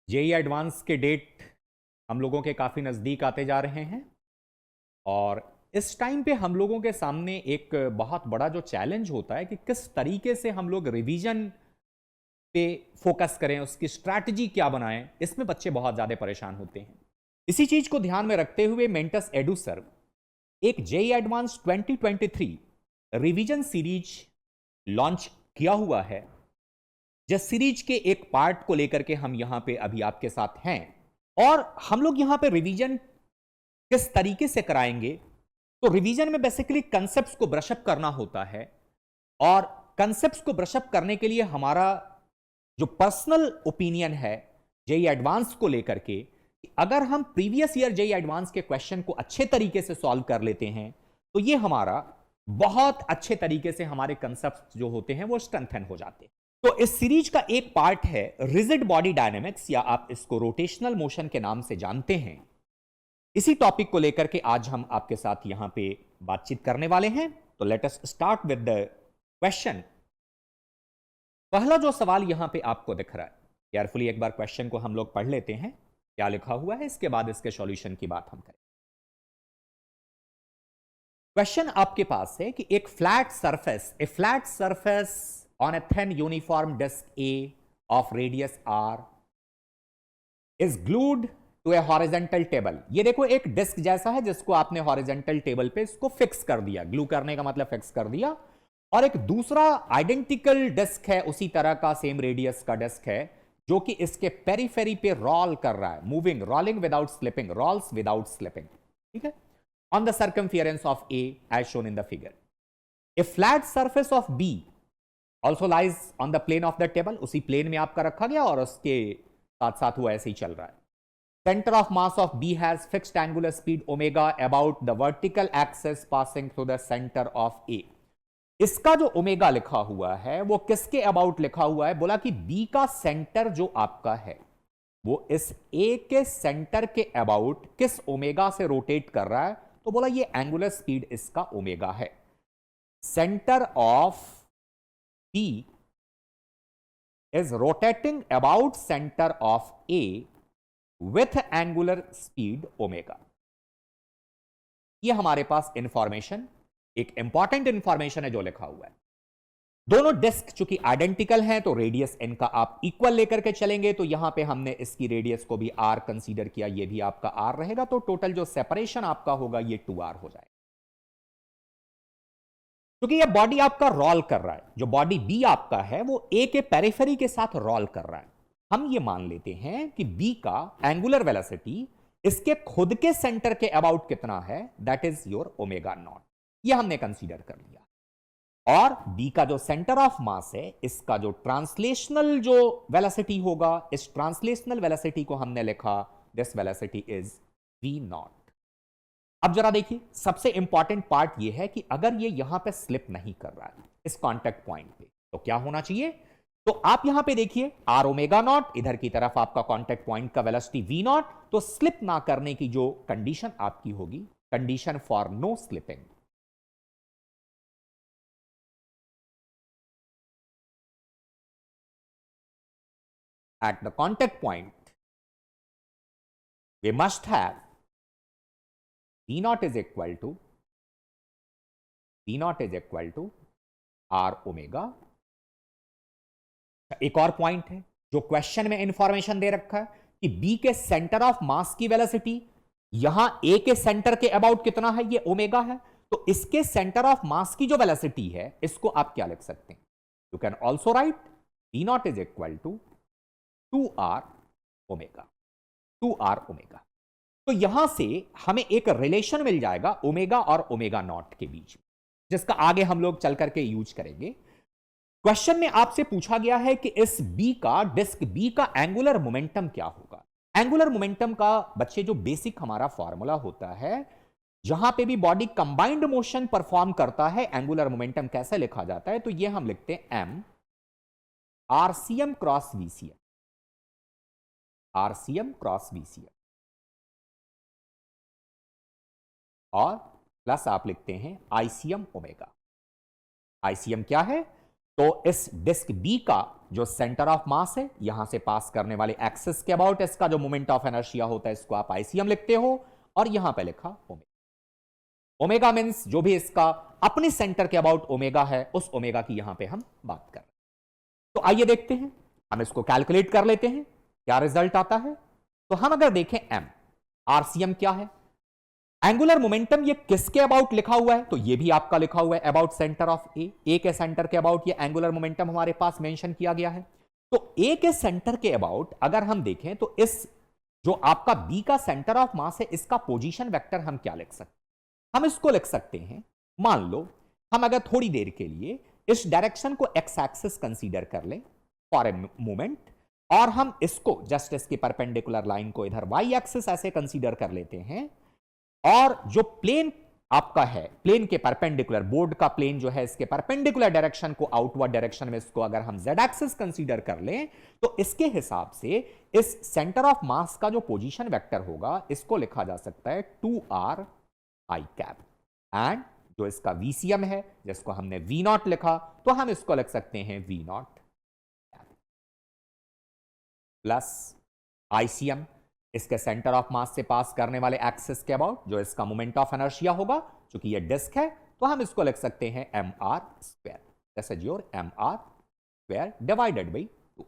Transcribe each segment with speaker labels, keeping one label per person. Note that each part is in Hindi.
Speaker 1: जेई एडवांस के डेट हम लोगों के काफ़ी नज़दीक आते जा रहे हैं और इस टाइम पे हम लोगों के सामने एक बहुत बड़ा जो चैलेंज होता है कि किस तरीके से हम लोग रिवीजन पे फोकस करें, उसकी स्ट्रैटेजी क्या बनाएं। इसमें बच्चे बहुत ज़्यादा परेशान होते हैं। इसी चीज़ को ध्यान में रखते हुए मेंटस एडुसर्व एक JEE advance 2023 revision series launch किया हुआ है, जिस सीरीज के एक पार्ट को लेकर के हम यहां पे अभी आपके साथ हैं। और हम लोग यहां पे रिवीजन किस तरीके से कराएंगे, तो रिवीजन में बेसिकली कंसेप्ट्स को ब्रशअप करना होता है और कंसेप्ट्स को ब्रशअप करने के लिए हमारा जो पर्सनल ओपिनियन है जेई एडवांस को लेकर के, अगर हम प्रीवियस ईयर जेई एडवांस के क्वेश्चन को अच्छे तरीके से सॉल्व कर लेते हैं तो ये हमारा बहुत अच्छे तरीके से हमारे कंसेप्ट जो होते हैं वो स्ट्रेंथन हो जाते हैं। तो इस सीरीज का एक पार्ट है रिजिड बॉडी डायनेमिक्स, या आप इसको रोटेशनल मोशन के नाम से जानते हैं। इसी टॉपिक को लेकर के आज हम आपके साथ यहां पे बातचीत करने वाले हैं। तो let us start with the question. पहला जो सवाल यहां पे आपको दिख रहा है, केयरफुली एक बार क्वेश्चन को हम लोग पढ़ लेते हैं क्या लिखा हुआ है, इसके बाद इसके सॉल्यूशन की बात हम करें। क्वेश्चन आपके पास है कि एक flat surface on a thin uniform disc A of radius R is glued to a horizontal table. ये देखो एक डिस्क जैसा है जिसको आपने हॉरिजेंटल टेबल पे इसको फिक्स कर दिया, ग्लू करने का मतलब फिक्स कर दिया। और एक दूसरा आइडेंटिकल डिस्क है, उसी तरह का सेम रेडियस का डिस्क है, जो कि इसके पेरीफेरी पे रोल कर रहा है, moving, rolling without slipping, rolls without slipping, ठीक है, on the circumference of a as shown in the figure. A flat surface of B also lies on the plane of the table, उसी प्लेन में आपका रखा गया और उसके साथ साथ वो ऐसे ही चल रहा है। Center of mass of B has fixed angular speed omega about the vertical axis passing through the center of A। इसका जो ओमेगा लिखा हुआ है वो किसके अबाउट लिखा हुआ है? बोला कि B का सेंटर जो आपका है वो इस A के सेंटर के अबाउट किस ओमेगा से रोटेट कर रहा है, तो बोला ये एंगुलर स्पीड इसका ओमेगा है। Centre of B is rotating about center of A with angular speed omega. ये हमारे पास इंफॉर्मेशन, एक इंपॉर्टेंट इंफॉर्मेशन है जो लिखा हुआ है। दोनों डिस्क चूंकि आइडेंटिकल हैं तो रेडियस इनका आप इक्वल लेकर के चलेंगे, तो यहां पे हमने इसकी रेडियस को भी r कंसीडर किया, ये भी आपका r रहेगा, तो टोटल जो सेपरेशन आपका होगा ये 2r हो जाएगा। क्योंकि ये बॉडी आपका रोल कर रहा है, जो बॉडी बी आपका है वो ए के पेरिफेरी के साथ रोल कर रहा है। हम ये मान लेते हैं कि बी का एंगुलर वेलोसिटी इसके खुद के सेंटर के अबाउट कितना है, that is your omega naught, ये हमने कंसीडर कर लिया। और बी का जो सेंटर ऑफ मास है, इसका जो ट्रांसलेशनल जो वेलोसिटी होगा, इस ट्रांसलेशनल वेलोसिटी को हमने लिखा, this velocity is V naught. अब जरा देखिए, सबसे इंपॉर्टेंट पार्ट यह है कि अगर ये यहां पे स्लिप नहीं कर रहा है इस कांटेक्ट पॉइंट पे, तो क्या होना चाहिए? तो आप यहां पे देखिए आर ओमेगा नॉट, इधर की तरफ आपका कांटेक्ट पॉइंट का वेलोसिटी वी नॉट, तो स्लिप ना करने की जो कंडीशन आपकी होगी, condition for no slipping, at the contact point we must have V naught is equal to R omega. एक और पॉइंट है जो क्वेश्चन में इंफॉर्मेशन दे रखा है कि B के सेंटर ऑफ मास की वेलोसिटी यहां A के सेंटर के अबाउट कितना है, ये ओमेगा है, तो इसके सेंटर ऑफ मास की जो वेलोसिटी है इसको आप क्या लिख सकते हैं? You can also right V naught is equal to 2R omega, 2R omega. तो यहां से हमें एक रिलेशन मिल जाएगा ओमेगा और ओमेगा नॉट के बीच, जिसका आगे हम लोग चल करके यूज करेंगे। क्वेश्चन में आपसे पूछा गया है कि इस बी का, डिस्क बी का एंगुलर मोमेंटम क्या होगा। एंगुलर मोमेंटम का बच्चे जो बेसिक हमारा फॉर्मूला होता है, जहां पे भी बॉडी कंबाइंड मोशन परफॉर्म करता है, एंगुलर मोमेंटम कैसे लिखा जाता है, तो ये हम लिखते हैं M RCM cross VCM, RCM cross VCM, और प्लस आप लिखते हैं आईसीएम ओमेगा। आईसीएम क्या है? तो इस डिस्क बी का जो सेंटर ऑफ मास है, यहां से पास करने वाले एक्सिस के अबाउट इसका जो मोमेंट ऑफ इनर्शिया होता है, इसको आप आईसीएम लिखते हो, और यहां पे लिखा ओमेगा। ओमेगा मींस जो भी इसका अपने सेंटर के अबाउट ओमेगा है, उस ओमेगा की यहां पे हम बात कर रहे हैं। तो आइए देखते हैं, हम इसको कैलकुलेट कर लेते हैं, क्या रिजल्ट आता है। तो हम अगर देखें एम, आरसीएम क्या है, एंगुलर मोमेंटम ये किसके अबाउट लिखा हुआ है, तो ये भी आपका लिखा हुआ है अबाउट सेंटर ऑफ ए के सेंटर के अबाउट ये एंगुलर मोमेंटम हमारे पास मेंशन किया गया है। तो ए के सेंटर के अबाउट अगर हम देखें तो इस जो आपका बी का सेंटर ऑफ मास है, इसका पोजीशन वेक्टर हम क्या लिख सकते हैं, हम इसको लिख सकते हैं, मान लो हम अगर थोड़ी देर के लिए इस डायरेक्शन को एक्स एक्सिस कंसीडर कर लें फॉर ए मोमेंट, और हम इसको जस्ट इसके परपेंडिकुलर लाइन को इधर वाई एक्सिस ऐसे कंसीडर कर लेते हैं, और जो प्लेन आपका है, प्लेन के परपेंडिकुलर, बोर्ड का प्लेन जो है, इसके परपेंडिकुलर डायरेक्शन को आउटवर्ड डायरेक्शन में इसको अगर हम जेड एक्सिस कंसीडर कर लें, तो इसके हिसाब से इस सेंटर ऑफ मास का जो पोजीशन वेक्टर होगा, इसको लिखा जा सकता है 2r i कैप, एंड जो इसका वीसीएम है, जिसको हमने वी नॉट लिखा, तो हम इसको लिख सकते हैं वी नॉट प्लस आईसीएम, इसके सेंटर ऑफ मास से पास करने वाले एक्सिस के अबाउट जो इसका मोमेंट ऑफ इनर्शिया होगा, क्योंकि ये डिस्क है, तो हम इसको लिख सकते हैं M R square, this is your M R square divided by 2।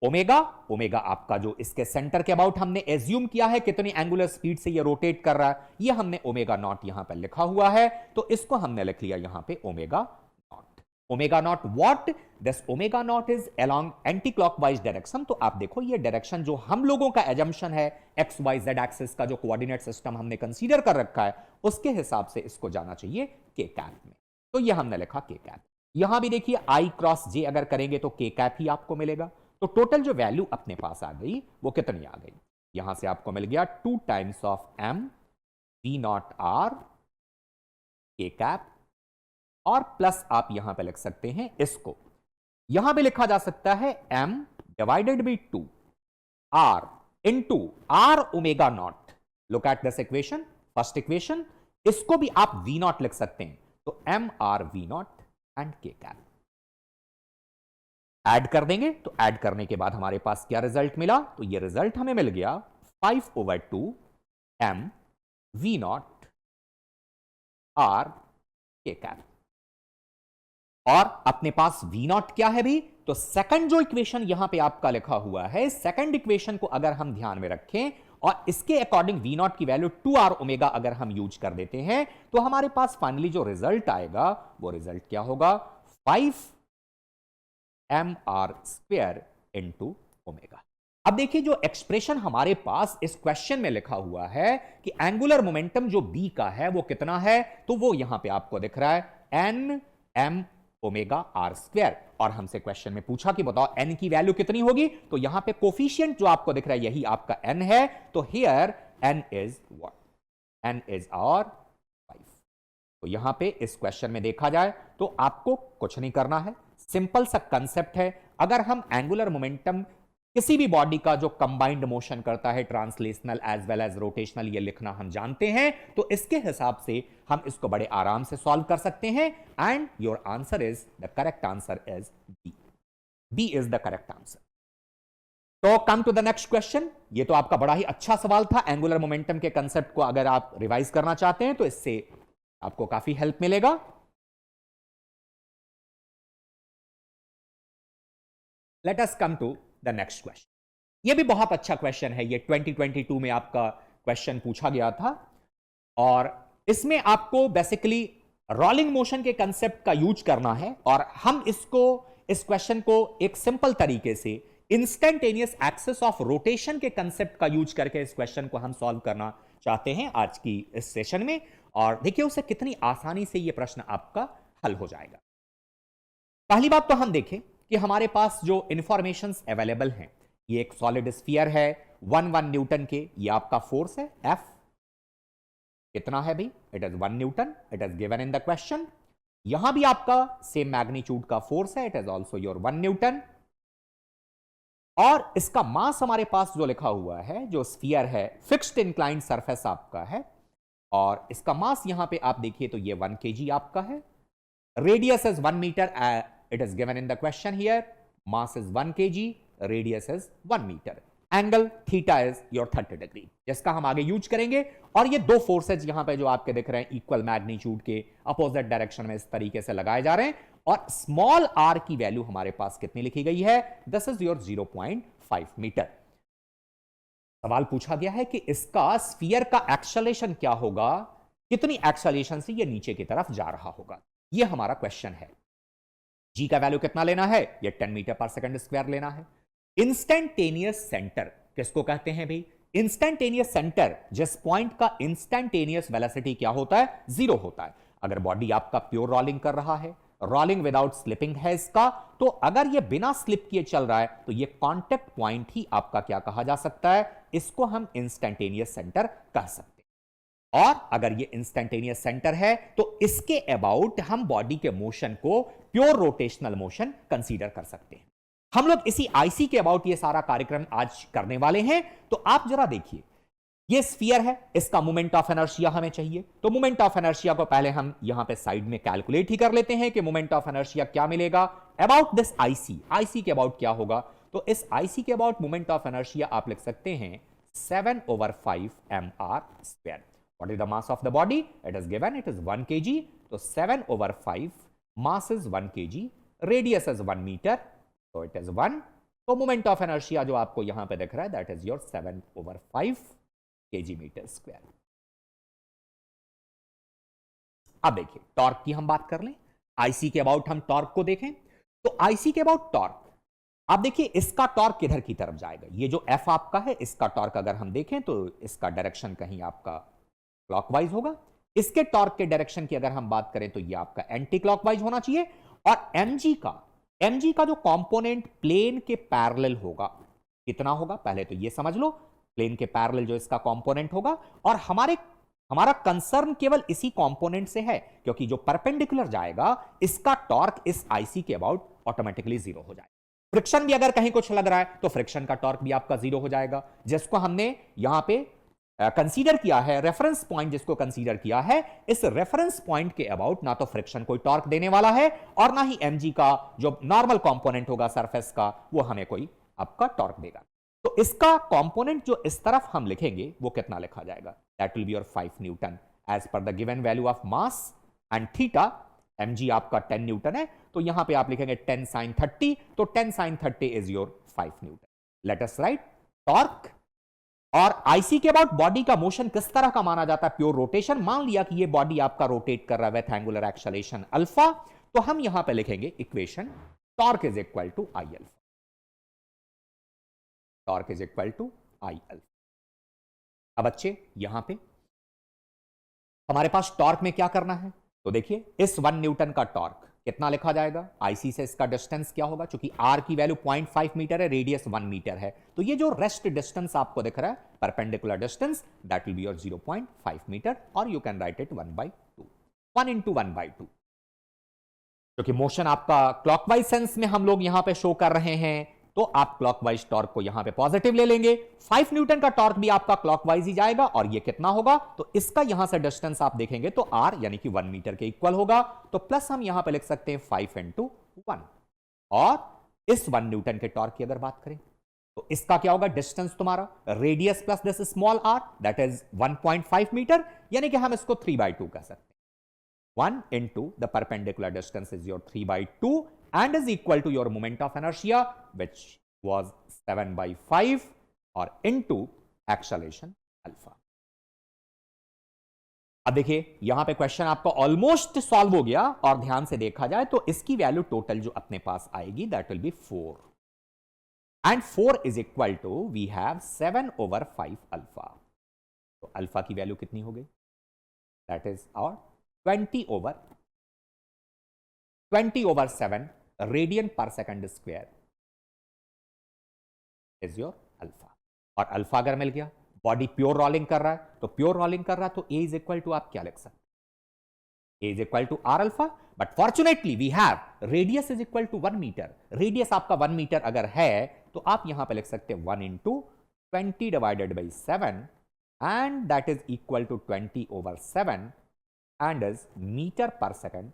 Speaker 1: Omega, omega आपका जो इसके सेंटर के अबाउट हमने एज्यूम किया है कितनी एंगुलर स्पीड से ये रोटेट कर रहा है, ये हमने ओमेगा नॉट यहां पर लिखा हुआ है, तो इसको हमने लिख लिया यहां पे omega naught. Omega naught what, this omega naught is along anti clockwise direction. तो आप देखो ये डायरेक्शन जो हम लोगों का एजम्पशन है, एक्स वाई जेड एक्सिस का जो कोऑर्डिनेट सिस्टम हमने कंसीडर कर रखा है, उसके हिसाब से इसको जाना चाहिए के कैप में, तो ये हमने लिखा के कैप। यहां भी देखिए आई क्रॉस जे अगर करेंगे तो के कैप ही आपको मिलेगा, तो टोटल जो वैल्यू अपने पास आ गई वो कितनी आ गई, यहां से आपको मिल गया 2 times of M V naught R K cap, और प्लस आप यहां पे लिख सकते हैं इसको, यहां पे लिखा जा सकता है m divided by 2 r into r omega naught. Look at this equation, first equation, इसको भी आप v नॉट लिख सकते हैं, तो m r v not and k cap. Add कर देंगे, तो ऐड करने के बाद हमारे पास क्या रिजल्ट मिला, तो ये रिजल्ट हमें मिल गया 5/2 m v not r k cap. और अपने पास v नॉट क्या है भी, तो सेकंड जो इक्वेशन यहां पे आपका लिखा हुआ है, सेकंड इक्वेशन को अगर हम ध्यान में रखें और इसके अकॉर्डिंग v नॉट की वैल्यू 2r ओमेगा अगर हम यूज कर देते हैं, तो हमारे पास फाइनली जो रिजल्ट आएगा वो रिजल्ट क्या होगा, 5mr स्क्वायर इनटू ओमेगा। अब देखिए जो एक्सप्रेशन हमारे पास इस क्वेश्चन में लिखा हुआ है कि एंगुलर मोमेंटम जो b का है वो कितना है, तो वो यहां पे आपको दिख रहा है n m omega R square, और हमसे क्वेश्चन में पूछा कि बताओ n की वैल्यू कितनी होगी, तो यहां पे कोफिशिएंट जो आपको दिख रहा है यही आपका n है, तो here n is what, n is our 5। तो यहां पे इस क्वेश्चन में देखा जाए तो आपको कुछ नहीं करना है, सिंपल सा कंसेप्ट है, अगर हम एंगुलर मोमेंटम किसी भी बॉडी का जो कंबाइंड मोशन करता है, translational as well as rotational, ये लिखना हम जानते हैं, तो इसके हिसाब से हम इसको बड़े आराम से सॉल्व कर सकते हैं, and your answer is, the correct answer is B, B is the correct answer. तो come to the next question, ये तो आपका बड़ा ही अच्छा सवाल था, एंगुलर मोमेंटम के कंसेप्ट को अगर आप रिवाइज करना चाहते हैं तो इससे आपको काफी हेल्प मिलेगा। Let us come to the next question. ये भी बहुत अच्छा क्वेश्चन है, ये 2022 में आपका क्वेश्चन पूछा गया था, और इसमें आपको बेसिकली रोलिंग मोशन के कंसेप्ट का यूज करना है, और हम इसको, इस क्वेश्चन को एक सिंपल तरीके से इंस्टेंटेनियस एक्सिस ऑफ रोटेशन के कंसेप्ट का यूज करके इस क्वेश्चन को हम सॉल्व करना चाहते हैं आज की इस सेशन में, और देखिए उसे कितनी आसानी से यह प्रश्न आपका हल हो जाएगा। पहली बात तो हम देखें कि हमारे पास जो इंफॉर्मेशंस अवेलेबल हैं, ये एक सॉलिड स्फीयर है 1 न्यूटन के, ये आपका फोर्स है F, कितना है भाई, it is 1 Newton, it is given in the question. यहां भी आपका सेम मैग्नीट्यूड का फोर्स है, it is also your 1 Newton, और इसका मास हमारे पास जो लिखा हुआ है, जो स्फीयर है, फिक्स्ड इंक्लाइंड सरफेस आपका है, और इसका मास यहां पे आप देखिए तो ये 1 kg आपका है, radius is 1 metre, It is given in the question here. Mass is 1 kg, radius is 1 meter. Angle theta is your 30 degree, जिसका हम आगे यूज करेंगे। और ये दो फोर्सेज यहां पे जो आपके दिख रहे हैं इक्वल मैग्नीट्यूड के अपोजिट डायरेक्शन में इस तरीके से लगाए जा रहे हैं। और स्मॉल आर की वैल्यू हमारे पास कितनी लिखी गई है? This is your 0.5 metre. सवाल पूछा गया है कि इसका स्फीयर का एक्सेलरेशन क्या होगा, कितनी एक्सेलरेशन से ये नीचे की तरफ जा रहा होगा, ये हमारा क्वेश्चन है। जी का वैल्यू कितना लेना है? ये 10 मीटर पर सेकंड स्क्वायर लेना है। इंस्टेंटेनियस सेंटर किसको कहते हैं भाई? इंस्टेंटेनियस सेंटर, जिस पॉइंट का इंस्टेंटेनियस वेलोसिटी क्या होता है? 0 होता है। अगर बॉडी आपका प्योर रोलिंग कर रहा है, रोलिंग विदाउट स्लिपिंग है इसका, तो अगर ये बिना स्लिप किए चल रहा है तो ये कांटेक्ट पॉइंट ही आपका क्या कहा जा सकता है? इसको हम इंस्टेंटेनियस सेंटर कह सकते हैं। और अगर ये इंस्टेंटेनियस सेंटर है तो इसके अबाउट हम बॉडी के मोशन को प्योर रोटेशनल मोशन कंसीडर कर सकते हैं। हम लोग इसी आईसी के अबाउट ये सारा कार्यक्रम आज करने वाले हैं। तो आप जरा देखिए, ये स्फीयर है, इसका मोमेंट ऑफ इनर्शिया हमें चाहिए। तो मोमेंट ऑफ इनर्शिया को पहले हम यहां पे साइड में कैलकुलेट ही कर लेते हैं कि मोमेंट ऑफ इनर्शिया क्या मिलेगा अबाउट दिस आईसी। आईसी के अबाउट क्या होगा? तो इस आईसी के अबाउट मोमेंट ऑफ इनर्शिया आप लिख सकते हैं 7/5 mr square. What is the mass of the body? It is given, it is 1 kg. तो 7/5, mass is 1 kg, radius is 1 meter, so it is 1. तो मोमेंट ऑफ इनर्शिया जो आपको यहां पे दिख रहा है that is your 7/5 kg metre square. अब देखिए टॉर्क की हम बात कर लें। आईसी के अबाउट हम टॉर्क को देखें तो आईसी के अबाउट टॉर्क, आप देखिए इसका टॉर्क किधर की तरफ जाएगा? ये जो एफ आपका है, इसका टॉर्क अगर हम देखें तो इसका डायरेक्शन कहीं आपका क्लॉकवाइज होगा। इसके टॉर्क के डायरेक्शन की अगर हम बात करें तो ये आपका एंटी क्लॉकवाइज होना चाहिए। और mg का जो कंपोनेंट प्लेन के पैरेलल होगा, कितना होगा पहले तो ये समझ लो। प्लेन के पैरेलल जो इसका कंपोनेंट होगा, और हमारा कंसर्न केवल इसी कंपोनेंट से है, क्योंकि जो परपेंडिकुलर जाएगा इसका टॉर्क इस आईसी के अबाउट ऑटोमेटिकली 0 हो जाएगा। फ्रिक्शन भी अगर कहीं कुछ लग रहा है तो फ्रिक्शन का टॉर्क भी आपका 0 हो जाएगा, जिसको हमने यहां पे कंसीडर किया है रेफरेंस पॉइंट, जिसको कंसीडर किया है इस रेफरेंस पॉइंट के अबाउट ना तो फ्रिक्शन कोई टॉर्क देने वाला है और ना ही mg का जो नॉर्मल कंपोनेंट होगा सरफेस का वो हमें कोई आपका टॉर्क देगा। तो इसका कंपोनेंट जो इस तरफ हम लिखेंगे वो कितना लिखा जाएगा? That will be your 5 newton as per the given value of mass and theta. mg आपका 10 न्यूटन है, तो यहां पे आप लिखेंगे 10 sin 30, तो 10 sin 30 is your 5 Newton. Let us right torque. और आईसी के अबाउट बॉडी का मोशन किस तरह का माना जाता है? Pure rotation. मान लिया कि ये बॉडी आपका रोटेट कर रहा है विथ एंगुलर एक्सेलरेशन अल्फा, तो हम यहां पे लिखेंगे equation torque is equal to I alpha. Torque is equal to I alpha. अब बच्चे यहां पे हमारे पास टॉर्क में क्या करना है? तो देखिए इस 1 न्यूटन का टॉर्क कितना लिखा जाएगा? आईसी से इसका डिस्टेंस क्या होगा? क्योंकि आर की वैल्यू 0.5 मीटर है, रेडियस 1 मीटर है, तो ये जो रेस्ट डिस्टेंस आपको दिख रहा है perpendicular distance, that will be your 0.5 metre, और you can write it 1/2, 1 into 1/2। क्योंकि मोशन आपका क्लॉकवाइज सेंस में हम लोग यहां पे शो कर रहे हैं, तो आप क्लॉकवाइज टॉर्क को यहां पे पॉजिटिव ले लेंगे। 5 न्यूटन का टॉर्क भी आपका क्लॉकवाइज ही जाएगा, और ये कितना होगा? तो इसका यहां से डिस्टेंस आप देखेंगे तो r यानी कि 1 मीटर के इक्वल होगा, तो प्लस हम यहां पे लिख सकते हैं 5 into 1। और इस 1 न्यूटन के टॉर्क की अगर बात करें तो इसका क्या होगा? डिस्टेंस तुम्हारा radius plus this small r, that is 1.5 metre, यानी कि हम इसको 3/2 कह सकते हैं। 1 into the perpendicular distance is your 3/2 and is equal to your moment of inertia, which was 7/5, or into acceleration alpha। अब देखिए यहां पे क्वेश्चन आपका ऑलमोस्ट सॉल्व हो गया, और ध्यान से देखा जाए तो इसकी वैल्यू टोटल जो अपने पास आएगी that will be 4, and 4 is equal to we have 7/5 alpha. तो अल्फा की वैल्यू कितनी हो गई? दैट इज और 20/7 radian per second square is your alpha. और अल्फा अगर मिल गया, बॉडी प्योर रोलिंग कर रहा है, तो प्योर रोलिंग कर रहा है तो ए इज इक्वल टू आप क्या लिख सकते हैं? A is equal to R alpha, but fortunately we have radius is equal to 1 metre. Radius आपका 1 मीटर अगर है तो आप यहां पे लिख सकते हैं 1 into 20/7, and that is equal to 20/7 and is meter per second.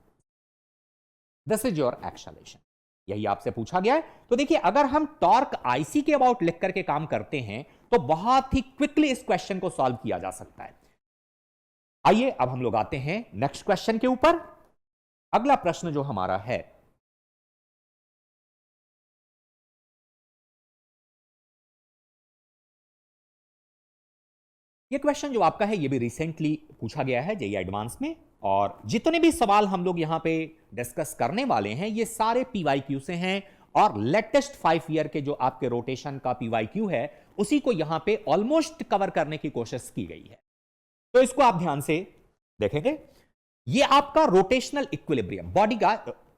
Speaker 1: This is your acceleration. यही आपसे पूछा गया है। तो देखिए अगर हम टॉर्क आईसी के अबाउट लिख करके काम करते हैं तो बहुत ही क्विकली इस क्वेश्चन को सॉल्व किया जा सकता है। आइए अब हम लोग आते हैं नेक्स्ट क्वेश्चन के ऊपर। अगला प्रश्न जो हमारा है, ये क्वेश्चन जो आपका है ये भी रिसेंटली पूछा गया है जेईई एडवांस में, और जितने भी सवाल हम लोग यहां पे डिस्कस करने वाले हैं ये सारे पीवाईक्यू से हैं, और लेटेस्ट 5 ईयर के जो आपके रोटेशन का पीवाईक्यू है उसी को यहां पे ऑलमोस्ट कवर करने की कोशिश की गई है। तो इसको आप ध्यान से देखेंगे। ये आपका रोटेशनल इक्विलिब्रियम, बॉडी का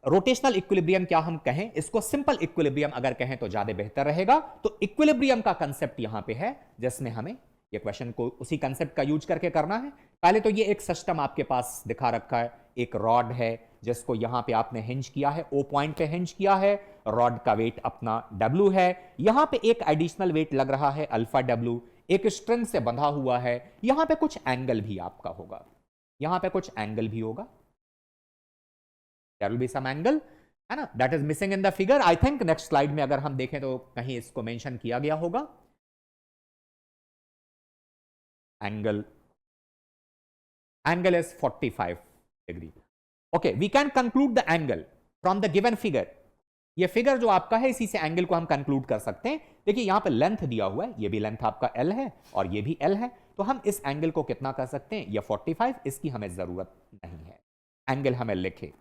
Speaker 1: रोटेशनल इक्विलिब्रियम क्या हम कहें, इसको सिंपल इक्विलिब्रियम अगर कहें तो ज्यादा बेहतर रहेगा। तो इक्विलिब्रियम का कंसेप्ट यहां पे है, जिसमें हमें ये क्वेश्चन को उसी कंसेप्ट का यूज करके करना है। पहले तो ये एक सिस्टम आपके पास दिखा रखा है, एक रॉड है जिसको यहां पे आपने हिंज किया है, ओ पॉइंट पे हिंज किया है, रॉड का वेट अपना W है, यहां पे एक एडिशनल वेट लग रहा है अल्फा W, एक स्ट्रिंग से बंधा हुआ है, यहां पे कुछ एंगल भी आपका होगा, यहां पे कुछ एंगल भी होगा, there will be some angle, है ना, that is missing in the figure. I think next slide में अगर हम देखें तो कहीं इसको मेंशन किया गया होगा, angle is 45 degree. Okay, we can conclude the angle from the given figure. ये फिगर जो आपका है इसी से एंगल को हम कंक्लूड कर सकते हैं। देखिए यहां पे लेंथ दिया हुआ है, ये भी लेंथ आपका L है और ये भी L है, तो हम इस एंगल को कितना कर सकते हैं, ये 45, इसकी हमें जरूरत नहीं है, एंगल हमें लिखे।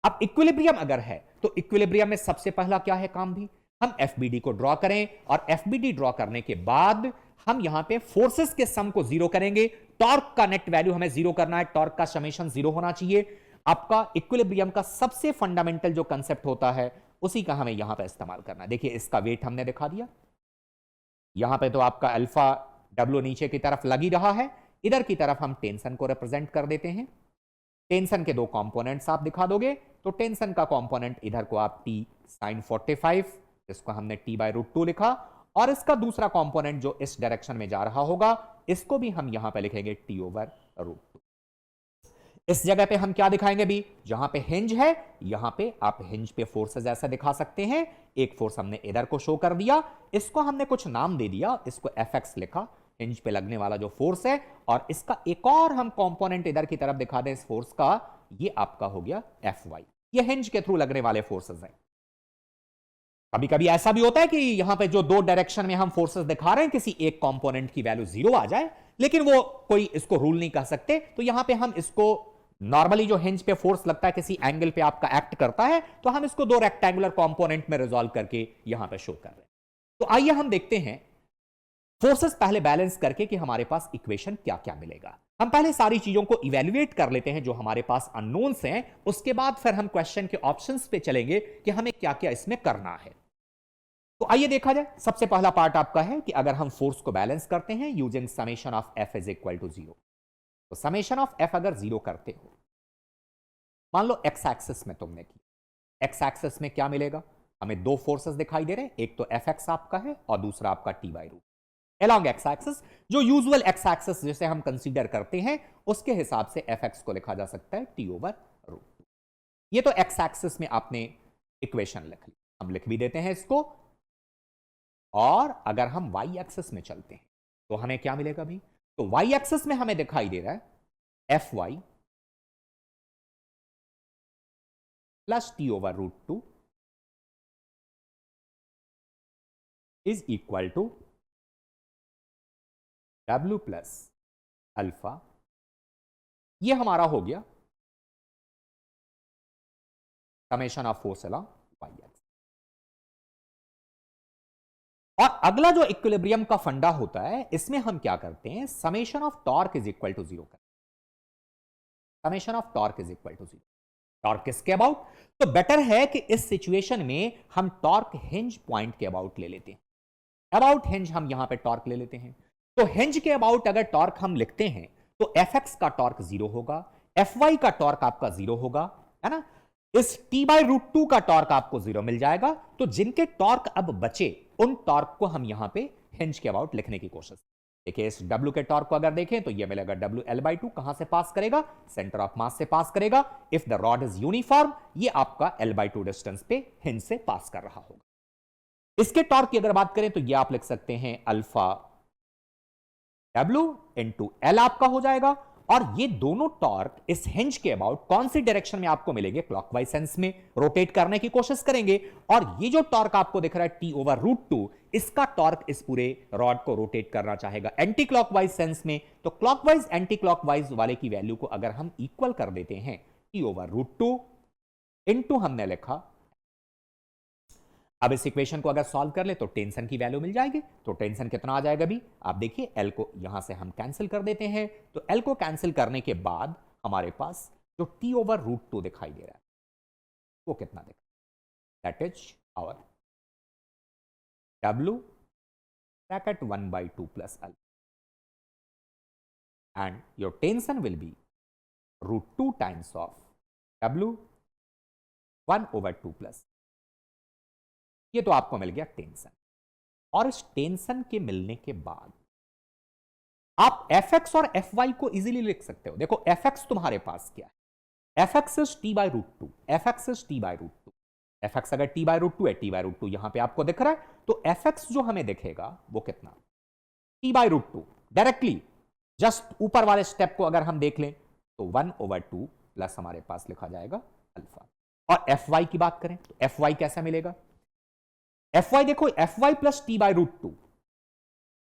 Speaker 1: अब इक्विलिब्रियम अगर है तो इक्विलिब्रियम में सबसे पहला क्या है काम भी, हम एफबीडी को ड्रॉ करें, और एफबीडी ड्रॉ करने के बाद हम यहां पे फोर्सेस के सम को जीरो करेंगे, टॉर्क का नेट वैल्यू हमें जीरो करना है, टॉर्क का समेशन जीरो होना चाहिए। आपका इक्विलिब्रियम का सबसे फंडामेंटल जो कंसेप्ट होता है उसी का हमें यहां पे इस्तेमाल करना है। देखिए इसका वेट हमने दिखा दिया, यहां पे तो आपका अल्फा डब्ल्यू नीचे की तरफ लग ही रहा है, इधर की तरफ हम टेंशन को रिप्रेजेंट कर देते हैं। टेंशन के दो कंपोनेंट्स आप दिखा दोगे, तो टेंशन का कंपोनेंट इधर को आप T sin 45, इसको हमने T/√2 लिखा, और इसका दूसरा कंपोनेंट जो इस डायरेक्शन में जा रहा होगा इसको भी हम यहां पे लिखेंगे T/√2। इस जगह पे हम क्या दिखाएंगे भी, जहां पे हिंज है यहां पे आप हिंज पे फोर्सेस ऐसा दिखा सकते हैं। एक फोर्स हमने इधर को शो कर दिया, इसको हमने कुछ नाम दे दिया, इसको Fx लिखा, हिंज पे लगने वाला जो फोर्स है, और इसका एक और हम कंपोनेंट इधर की तरफ दिखा दें इस फोर्स का, ये आपका हो गया Fy। ये हिंज के थ्रू लगने वाले फोर्सेस हैं। कभी कभी ऐसा भी होता है कि यहां पे जो दो डायरेक्शन में हम फोर्सेस दिखा रहे हैं किसी एक कंपोनेंट की वैल्यू जीरो आ जाए, लेकिन वो कोई इसको रूल नहीं कह सकते, तो यहां पे हम इसको नॉर्मली जो हिंज पे फोर्स लगता है किसी एंगल पे आपका एक्ट करता है, तो हम इसको दो रेक्टेंगुलर कंपोनेंट में रिजॉल्व करके यहां पे शो कर रहे हैं। तो आइए हम देखते हैं फोर्सेस पहले बैलेंस करके कि हमारे पास इक्वेशन क्या क्या मिलेगा। हम पहले सारी चीजों को इवेल्युएट कर लेते हैं जो हमारे पास अननोन्स हैं, उसके बाद फिर हम क्वेश्चन के ऑप्शंस पे चलेंगे कि हमें क्या क्या इसमें करना है। तो आइए देखा जाए, सबसे पहला पार्ट आपका है कि अगर हम फोर्स को बैलेंस करते हैं using summation of F is equal to 0, तो समेशन ऑफ F अगर 0 करते हो, मान लो एक्स एक्सिस में तुमने की, एक्स एक्सिस में क्या मिलेगा, हमें दो फोर्सेस दिखाई दे रहे हैं, एक तो Fx आपका है और दूसरा आपका T/√2 along x axis। जो यूजुअल x axis जिसे हम कंसीडर करते हैं उसके हिसाब से Fx को लिखा जा सकता है T/√2। ये तो x axis में आपने इक्वेशन लिख ली, हम लिख भी देते हैं इसको। और अगर हम y एक्सिस में चलते हैं तो हमें क्या मिलेगा भी, तो y एक्सिस में हमें दिखाई दे रहा है Fy plus T/√2 is equal to W plus alpha. ये हमारा हो गया summation of force along y axis. और अगला जो इक्विलिब्रियम का फंडा होता है इसमें हम क्या करते हैं, summation of torque is equal to 0 करते हैं। Summation of torque is equal to 0, torque किसके अबाउट, तो बेटर है कि इस सिचुएशन में हम टॉर्क हिंज पॉइंट के अबाउट ले लेते हैं। अबाउट हिंज हम यहां पे टॉर्क ले लेते हैं, तो हिंज के अबाउट अगर टॉर्क हम लिखते हैं तो Fx का टॉर्क 0 होगा, Fy का टॉर्क आपका 0 होगा, है ना, इस T/√2 का टॉर्क आपको 0 मिल जाएगा। तो जिनके टॉर्क अब बचे उन टॉर्क को हम यहां पे हिंज के अबाउट लिखने की कोशिश। देखिए इस W के टॉर्क को अगर देखें तो ये मिलेगा WL/2, कहां से पास करेगा, सेंटर ऑफ मास से पास करेगा। If the rod is uniform, ये आपका L/2 डिस्टेंस पे हिंज से पास कर रहा होगा। इसके टॉर्क की अगर बात करें तो ये आप लिख सकते हैं अल्फा W इंटू L आपका हो जाएगा। और ये दोनों टॉर्क इस हिंज के अबाउट कौन सी डायरेक्शन में आपको मिलेंगे, क्लॉकवाइज सेंस में रोटेट करने की कोशिश करेंगे। और ये जो टॉर्क आपको दिख रहा है T/√2, इसका टॉर्क इस पूरे रॉड को रोटेट करना चाहेगा एंटी क्लॉकवाइज सेंस में। तो क्लॉकवाइज एंटी क्लॉकवाइज वाले की वैल्यू को अगर हम इक्वल कर देते हैं T/√2 इंटू हमने लिखा, अब इस इक्वेशन को अगर सॉल्व कर ले तो टेंशन की वैल्यू मिल जाएगी। तो टेंशन कितना आ जाएगा भी, आप देखिए L को यहां से हम कैंसिल कर देते हैं। तो L को कैंसिल करने के बाद हमारे पास जो T/√2 दिखाई दे रहा है वो कितना दिखा, that is our W bracket 1/2 plus L and your tension will be √2 times of W 1/2 plus. ये तो आपको मिल गया टेंशन। और इस टेंशन के मिलने के बाद आप Fx और Fy को इजीली लिख सकते हो। देखो Fx तुम्हारे पास क्या है, Fx is T/√2, Fx is T/√2। Fx अगर T/√2 है, T/√2 यहां पे आपको दिख रहा है, तो Fx जो हमें दिखेगा वो कितना, T/√2। डायरेक्टली जस्ट ऊपर वाले स्टेप को अगर हम देख लें तो 1/2 प्लस हमारे पास लिखा जाएगा अल्फा। और Fy की बात करें तो Fy कैसा मिलेगा, Fy देखो Fy plus T/√2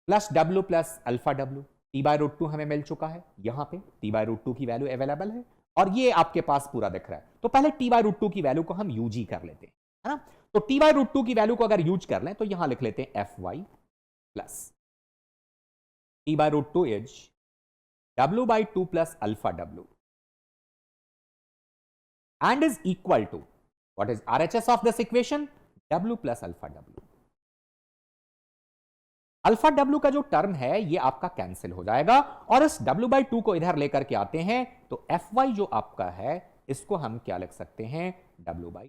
Speaker 1: plus W plus alpha W। T/√2 हमें मिल चुका है, यहां पे T/√2 की वैल्यू अवेलेबल है और ये आपके पास पूरा दिख रहा है। तो पहले T/√2 की वैल्यू को हम यूज ही कर लेते हैं, है ना। तो T/√2 की वैल्यू को अगर यूज कर लें तो यहां लिख लेते हैं Fy plus T/√2 is W/2 plus alpha W and is equal to what is RHS of this equation, W plus alpha W। Alpha W का जो टर्म है ये आपका कैंसिल हो जाएगा और इस W/2 को इधर लेकर के आते हैं तो Fy जो आपका है इसको हम क्या लिख सकते हैं, W/।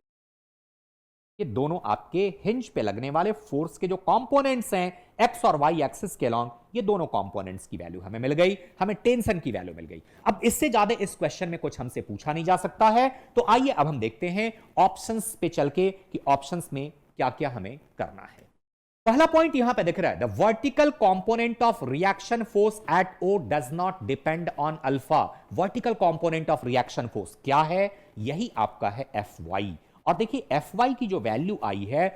Speaker 1: ये दोनों आपके हिंज पे लगने वाले फोर्स के जो कंपोनेंट्स हैं एक्स और वाई एक्सिस के अलॉन्ग, ये दोनों कंपोनेंट्स की वैल्यू हमें मिल गई, हमें टेंशन की वैल्यू मिल गई। अब इससे ज्यादा इस क्वेश्चन में कुछ हमसे पूछा नहीं जा सकता है। तो आइए अब हम देखते हैं ऑप्शंस पे चल के कि ऑप्शंस में क्या क्या हमें करना है। पहला पॉइंट यहां पे दिख रहा है, the vertical component of reaction force at O does not depend on alpha. Vertical component of reaction force क्या है, यही आपका है Fy। और देखिए Fy की जो वैल्यू आई है,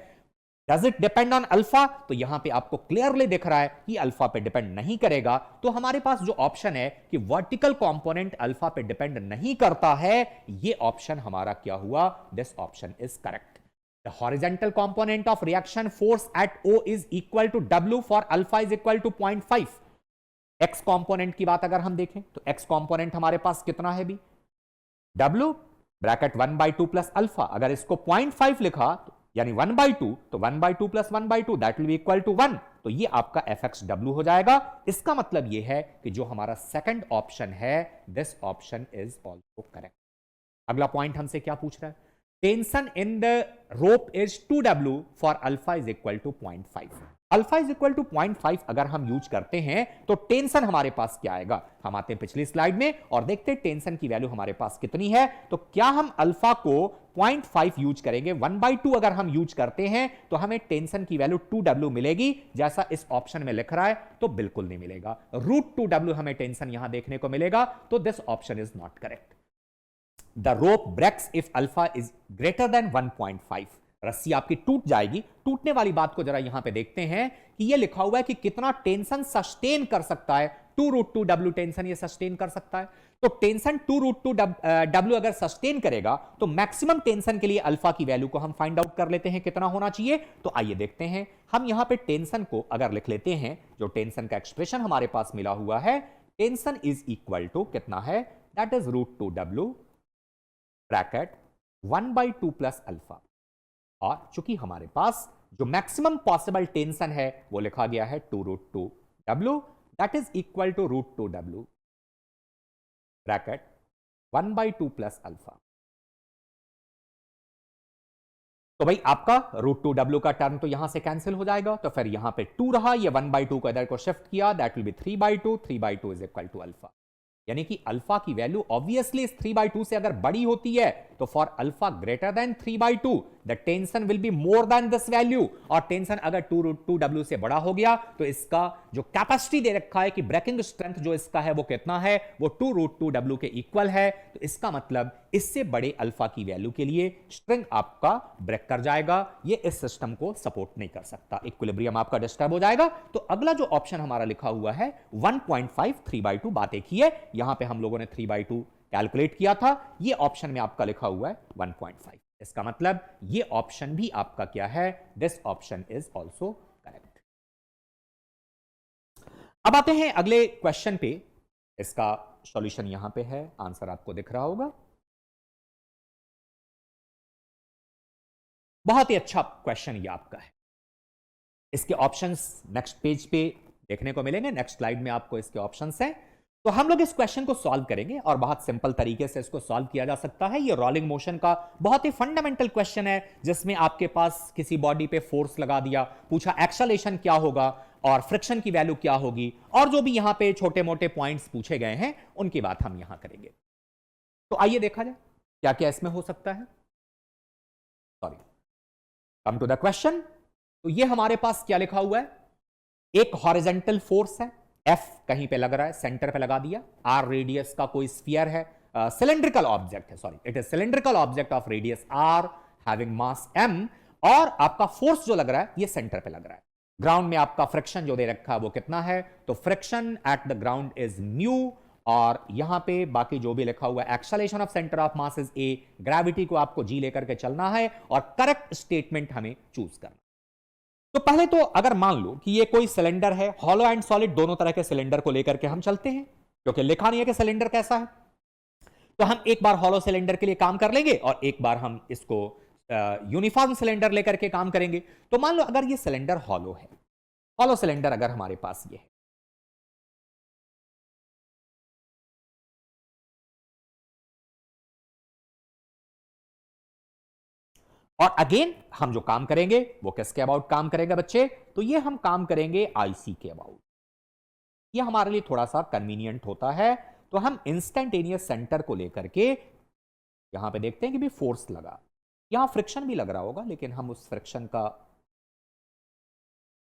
Speaker 1: does it depend on alpha, तो यहां पे आपको क्लियरली दिख रहा है कि अल्फा पे डिपेंड नहीं करेगा। तो हमारे पास जो ऑप्शन है कि वर्टिकल कंपोनेंट अल्फा पे डिपेंड नहीं करता है, ये ऑप्शन हमारा क्या हुआ, this option is correct. The horizontal component of reaction force at O is equal to W for alpha is equal to 0.5। X component की बात अगर हम देखें तो X component हमारे पास कितना है भी, W ब्रैकेट 1/2 प्लस अल्फा। अगर इसको 0.5 लिखा यानी 1/2, तो 1/2 plus 1/2 that will be equal to 1। तो ये आपका Fx/W हो जाएगा। इसका मतलब ये है कि जो हमारा सेकंड ऑप्शन है, this option is also correct. अगला पॉइंट हमसे क्या पूछ रहा है, tension in the rope is 2W for alpha is equal to 0.5। Alpha is equal to 0.5 अगर हम यूज करते हैं तो टेंशन हमारे पास क्या आएगा। हम आते हैं पिछली स्लाइड में और देखते हैं टेंशन की वैल्यू हमारे पास कितनी है। तो क्या हम अल्फा को 0.5 यूज करेंगे, 1/2 अगर हम यूज करते हैं तो हमें टेंशन की वैल्यू 2W मिलेगी, जैसा इस ऑप्शन में लिख रहा है, तो बिल्कुल नहीं मिलेगा। √2W हमें टेंशन यहां देखने को मिलेगा, तो this option is not correct. The rope breaks if alpha is greater than 1.5। रस्सी आपकी टूट जाएगी। टूटने वाली बात को जरा यहां पे देखते हैं कि ये लिखा हुआ है कि कितना टेंशन सस्टेन कर सकता है। 2√2W टेंशन ये सस्टेन कर सकता है। तो टेंशन 2√2W अगर सस्टेन करेगा तो मैक्सिमम टेंशन के लिए अल्फा की वैल्यू को हम फाइंड आउट कर लेते हैं कितना होना चाहिए। तो आइए देखते हैं, हम यहां पे टेंशन को अगर लिख लेते हैं, जो टेंशन का एक्सप्रेशन हमारे पास मिला हुआ है, टेंशन इज इक्वल टू कितना है, that is √2W bracket 1/2 plus alpha. और चूंकि हमारे पास जो मैक्सिमम पॉसिबल टेंशन है वो लिखा गया है 2√2W, that is equal to √2W bracket 1/2 plus alpha. तो भाई आपका √2w का टर्म तो यहां से कैंसिल हो जाएगा, तो फिर यहां पे 2 रहा, ये 1/2 को इधर को शिफ्ट किया, that will be 3/2, 3/2 is equal to alpha. यानी कि अल्फा की वैल्यू ऑब्वियसली इस 3/2 से अगर बड़ी होती है तो for alpha greater than 3/2 the tension will be more than this value, और टेंशन अगर 2√2w से बड़ा हो गया तो इसका जो कैपेसिटी दे रखा है कि ब्रेकिंग स्ट्रेंथ जो इसका है वो कितना है, वो 2√2w के इक्वल है। तो इसका मतलब इससे बड़े अल्फा की वैल्यू के लिए स्ट्रिंग आपका ब्रेक कर जाएगा, ये इस सिस्टम को सपोर्ट नहीं कर सकता, इक्विलिब्रियम आपका डिस्टर्ब हो जाएगा। तो अगला जो ऑप्शन हमारा लिखा हुआ है 1.5 3/2 बात एक ही है, यहां पे हम लोगों ने 3/2 कैलकुलेट किया था, ये ऑप्शन में आपका लिखा हुआ है 1.5। इसका मतलब ये ऑप्शन भी आपका क्या है, this option is also correct. अब आते हैं अगले क्वेश्चन पे, इसका सॉल्यूशन यहां पे है, आंसर आपको दिख रहा होगा। बहुत ही अच्छा क्वेश्चन ये आपका है, इसके ऑप्शंस नेक्स्ट पेज पे देखने को मिलेंगे, नेक्स्ट स्लाइड में आपको इसके ऑप्शंस हैं। तो हम लोग इस क्वेश्चन को सॉल्व करेंगे और बहुत सिंपल तरीके से इसको सॉल्व किया जा सकता है। ये रोलिंग मोशन का बहुत ही फंडामेंटल क्वेश्चन है, जिसमें आपके पास किसी बॉडी पे फोर्स लगा दिया, पूछा एक्सेलरेशन क्या होगा और फ्रिक्शन की वैल्यू क्या होगी, और जो भी यहां पे छोटे मोटे पॉइंट्स पूछे गए हैं उनकी बात हम यहां करेंगे। तो आइए देखा जाए क्या क्या इसमें हो सकता है। Sorry, come to the question. तो ये हमारे पास क्या लिखा हुआ है, एक हॉरिजॉन्टल फोर्स है, F कहीं पे लग रहा है, सेंटर पे लगा दिया, R रेडियस का कोई स्फीयर है, सिलेंड्रिकल ऑब्जेक्ट है, sorry it is cylindrical object of radius R having mass M, और आपका फोर्स जो लग रहा है ये सेंटर पे लग रहा है। ग्राउंड में आपका फ्रिक्शन जो दे रखा है वो कितना है, तो friction at the ground is mu, और यहां पे बाकी जो भी लिखा हुआ है acceleration of centre of mass is A, gravity को आपको G लेकर के चलना है और करेक्ट स्टेटमेंट हमें चूज करना। तो पहले तो अगर मान लो कि ये कोई सिलेंडर है, हॉलो एंड सॉलिड दोनों तरह के सिलेंडर को लेकर के हम चलते हैं, क्योंकि लिखा नहीं है कि सिलेंडर कैसा है, तो हम एक बार हॉलो सिलेंडर के लिए काम कर लेंगे और एक बार हम इसको यूनिफॉर्म सिलेंडर लेकर के काम करेंगे। तो मान लो अगर ये सिलेंडर हॉलो है, हॉलो सिलेंडर अगर हमारे पास ये है, और अगेन हम जो काम करेंगे वो किसके अबाउट काम करेंगे बच्चे, तो ये हम काम करेंगे आईसी के अबाउट। ये हमारे लिए थोड़ा सा कन्वीनियंट होता है, तो हम इंस्टेंटेनियस सेंटर को लेकर के यहां पे देखते हैं कि भी फोर्स लगा, यहां फ्रिक्शन भी लग रहा होगा, लेकिन हम उस फ्रिक्शन का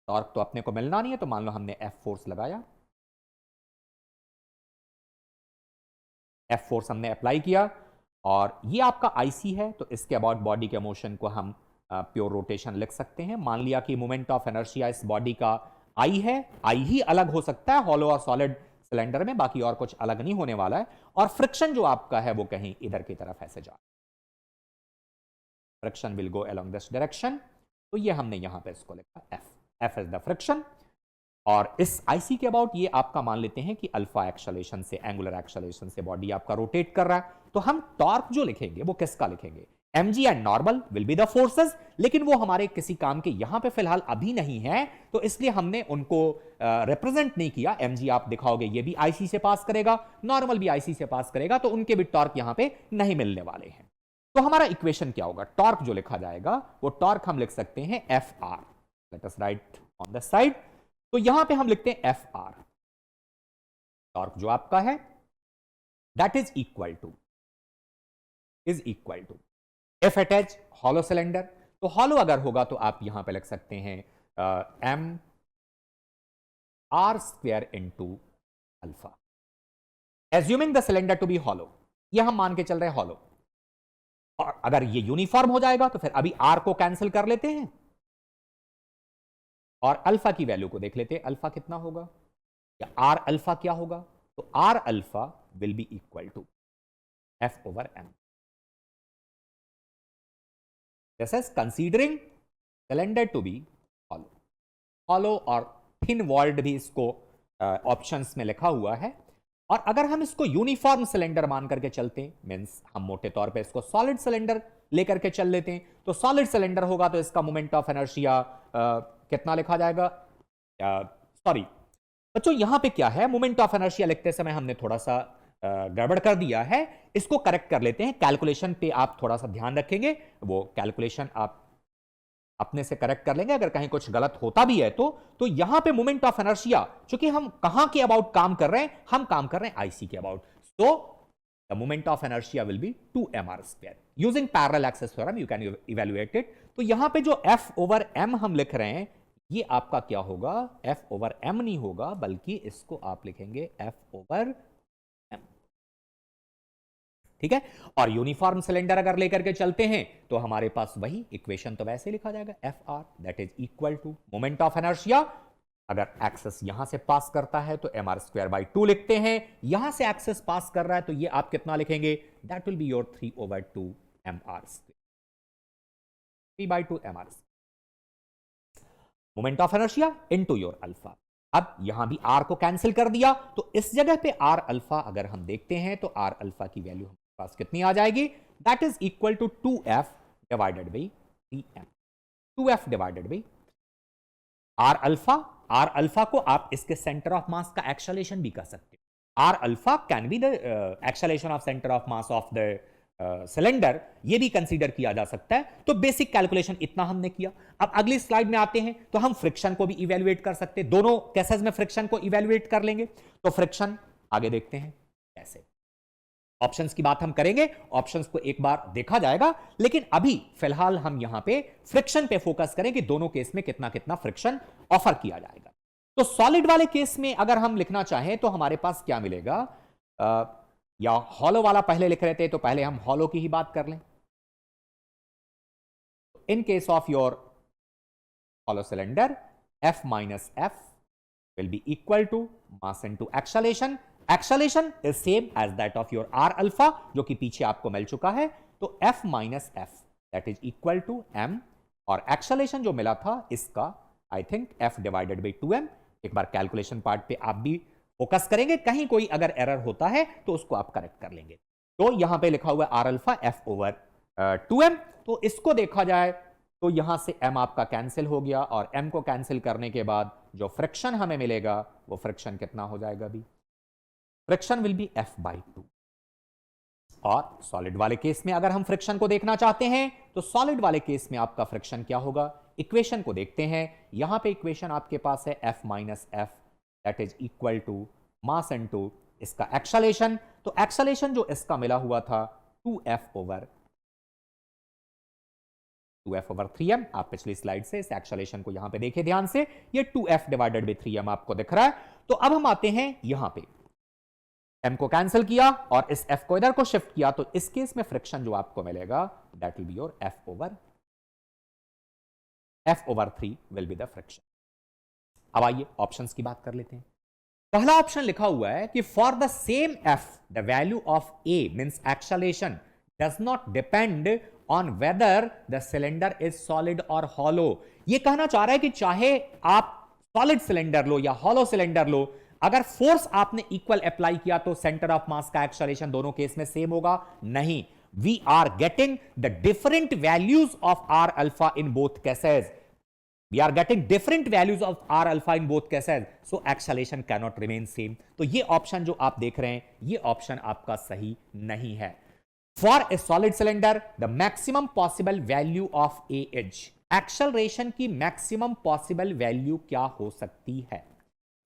Speaker 1: टॉर्क तो अपने को मिलना नहीं है, तो मान लो हमने एफ फोर्स लगाया, एफ फोर्स हमने अप्लाई किया, और ये आपका आईसी है, तो इसके अबाउट बॉडी के मोशन को हम प्योर रोटेशन लिख सकते हैं। मान लिया कि मोमेंट ऑफ इनर्शिया इस बॉडी का आई है, आई ही अलग हो सकता है हॉलो और सॉलिड सिलेंडर में, बाकी और कुछ अलग नहीं होने वाला है, और फ्रिक्शन जो आपका है वो कहीं इधर की तरफ ऐसे जा, friction will go along this direction, तो ये हमने यहां पे इसको लिखा F, F is the friction. और इस आईसी के अबाउट ये आपका मान लेते हैं कि अल्फा एक्सेलरेशन से, एंगुलर एक्सेलरेशन से बॉडी आपका रोटेट कर रहा है, तो हम टॉर्क जो लिखेंगे वो किसका लिखेंगे, mg and normal will be the forces, लेकिन वो हमारे किसी काम के यहां पे फिलहाल अभी नहीं है, तो इसलिए हमने उनको रिप्रेजेंट नहीं किया। mg आप दिखाओगे ये भी आईसी से पास करेगा, नॉर्मल भी आईसी से पास करेगा, तो उनके भी टॉर्क यहां पे नहीं मिलने वाले हैं। तो हमारा इक्वेशन क्या होगा, टॉर्क जो लिखा जाएगा वो टॉर्क हम लिख सकते हैं F R, let us right on the side, तो यहां पे हम लिखते हैं एफ आर, टॉर्क जो आपका है that is equal to if it is hollow cylinder, तो हॉलो अगर होगा तो आप यहां पे लिख सकते हैं M R square into alpha, assuming the cylinder to be hollow, ये हम मान के चल रहे हैं हॉलो, और अगर ये यूनिफॉर्म हो जाएगा तो फिर अभी आर को कैंसिल कर लेते हैं और अल्फा की वैल्यू को देख लेते हैं, अल्फा कितना होगा या आर अल्फा क्या होगा, तो R alpha will be equal to F over M, this is considering cylinder to be hollow, hollow और थिन वॉल्ड भी इसको ऑप्शंस में लिखा हुआ है। और अगर हम इसको यूनिफॉर्म सिलेंडर मान करके चलते हैं, मींस हम मोटे तौर पे इसको सॉलिड सिलेंडर लेकर के चल लेते हैं, तो सॉलिड सिलेंडर होगा तो इसका मोमेंट ऑफ इनर्शिया कितना लिखा जाएगा, सॉरी बच्चों यहां पे क्या है, मोमेंट ऑफ इनर्शिया लिखते समय हमने थोड़ा सा गड़बड़ कर दिया है, इसको करेक्ट कर लेते हैं, कैलकुलेशन पे आप थोड़ा सा ध्यान रखेंगे, वो कैलकुलेशन आप अपने से करेक्ट कर लेंगे अगर कहीं कुछ गलत होता भी है तो यहां पे मोमेंट ऑफ इनर्शिया, चूंकि हम कहां के अबाउट काम कर रहे हैं, हम काम कर रहे हैं आईसी के about, so the moment of inertia will be 2mr²। Using parallel axis theorem you can evaluate it. तो यहां पे जो F/m हम लिख रहे हैं, ये आपका क्या होगा, F/m नहीं होगा, बल्कि इसको आप लिखेंगे F/m। ठीक है, और यूनिफॉर्म सिलेंडर अगर लेकर के चलते हैं तो हमारे पास वही इक्वेशन तो वैसे लिखा जाएगा, Fr that is equal to moment of inertia. अगर एक्सेस यहां से पास करता है तो mr²/2 लिखते हैं, यहां से एक्सेस पास कर रहा है तो ये आप कितना लिखेंगे, that will be your 3/2 mr², 3/2 mr², moment of inertia into your alpha. अब यहां भी r को कैंसिल कर दिया, तो इस जगह पे r अल्फा अगर हम देखते हैं तो r अल्फा की वैल्यू हमारे पास कितनी आ जाएगी, that is equal to 2f divided by 3m, 2f divided by r alpha को आप इसके सेंटर ऑफ मास का एक्सेलरेशन भी कह सकते हैं। r alpha can be the acceleration of centre of mass of the cylinder, ये भी कंसीडर किया जा सकता है। तो बेसिक कैलकुलेशन इतना हमने किया। अब अगली स्लाइड में आते हैं तो हम फ्रिक्शन को भी इवैल्यूएट कर सकते हैं, दोनों केसेस में फ्रिक्शन को इवैल्यूएट कर लेंगे। तो फ्रिक्शन आगे देखते हैं कैसे, ऑप्शंस की बात हम करेंगे, ऑप्शंस को एक बार देखा जाएगा, लेकिन अभी फिलहाल हम यहां पे फ्रिक्शन पे फोकस करें कि दोनों केस में कितना कितना फ्रिक्शन ऑफर किया जाएगा। तो सॉलिड वाले केस में अगर हम लिखना चाहें तो हमारे पास क्या मिलेगा, या हॉलो वाला पहले लिख रहे थे तो पहले हम हॉलो की ही बात कर लें। In case of your hollow cylinder, F minus F will be equal to mass into acceleration. Acceleration is same as that of your R alpha, जो कि पीछे आपको मिल चुका है। तो F minus F that is equal to M, और acceleration जो मिला था इसका I think F divided by 2M। एक बार कैलकुलेशन पार्ट पे आप भी फोकस करेंगे, कहीं कोई अगर एरर होता है तो उसको आप करेक्ट कर लेंगे। तो यहां पे लिखा हुआ R अल्फा F/2M, तो इसको देखा जाए तो यहां से M आपका कैंसिल हो गया, और M को कैंसिल करने के बाद जो फ्रिक्शन हमें मिलेगा वो फ्रिक्शन कितना हो जाएगा भी, फ्रिक्शन विल बी F/2। और सॉलिड वाले केस में अगर हम फ्रिक्शन को देखना चाहते हैं तो सॉलिड वाले केस में आपका फ्रिक्शन क्या होगा, इक्वेशन को देखते हैं। यहां पे इक्वेशन आपके पास है F minus F that is equal to mass into इसका एक्सेलरेशन। तो एक्सेलरेशन जो इसका मिला हुआ था 2f/3m, आप पिछली स्लाइड से इस एक्सेलरेशन को यहां पे देखें ध्यान से, ये 2f डिवाइडेड बाई 3m आपको दिख रहा है। तो अब हम आते हैं यहां पे, m को कैंसिल किया और इस f को इधर को शिफ्ट किया, तो इस केस में फ्रिक्शन जो आपको मिलेगा that will be your F/3 will be the friction. अब आइए ऑप्शंस की बात कर लेते हैं। पहला ऑप्शन लिखा हुआ है कि for the same f the value of a means acceleration does not depend on whether the cylinder is solid और हॉलो। ये कहना चाह रहा है कि चाहे आप सॉलिड सिलेंडर लो या हॉलो सिलेंडर लो, अगर फोर्स आपने इक्वल अप्लाई किया तो सेंटर ऑफ मास का एक्सेलरेशन दोनों केस में सेम होगा। नहीं, we are getting the different values of R alpha in both cases. We are getting different values of R alpha in both cases, so acceleration cannot remain same। तो ये ऑप्शन जो आप देख रहे हैं, ये ऑप्शन आपका सही नहीं है। For a solid cylinder, the maximum possible value of A is, acceleration की maximum possible value क्या हो सकती है,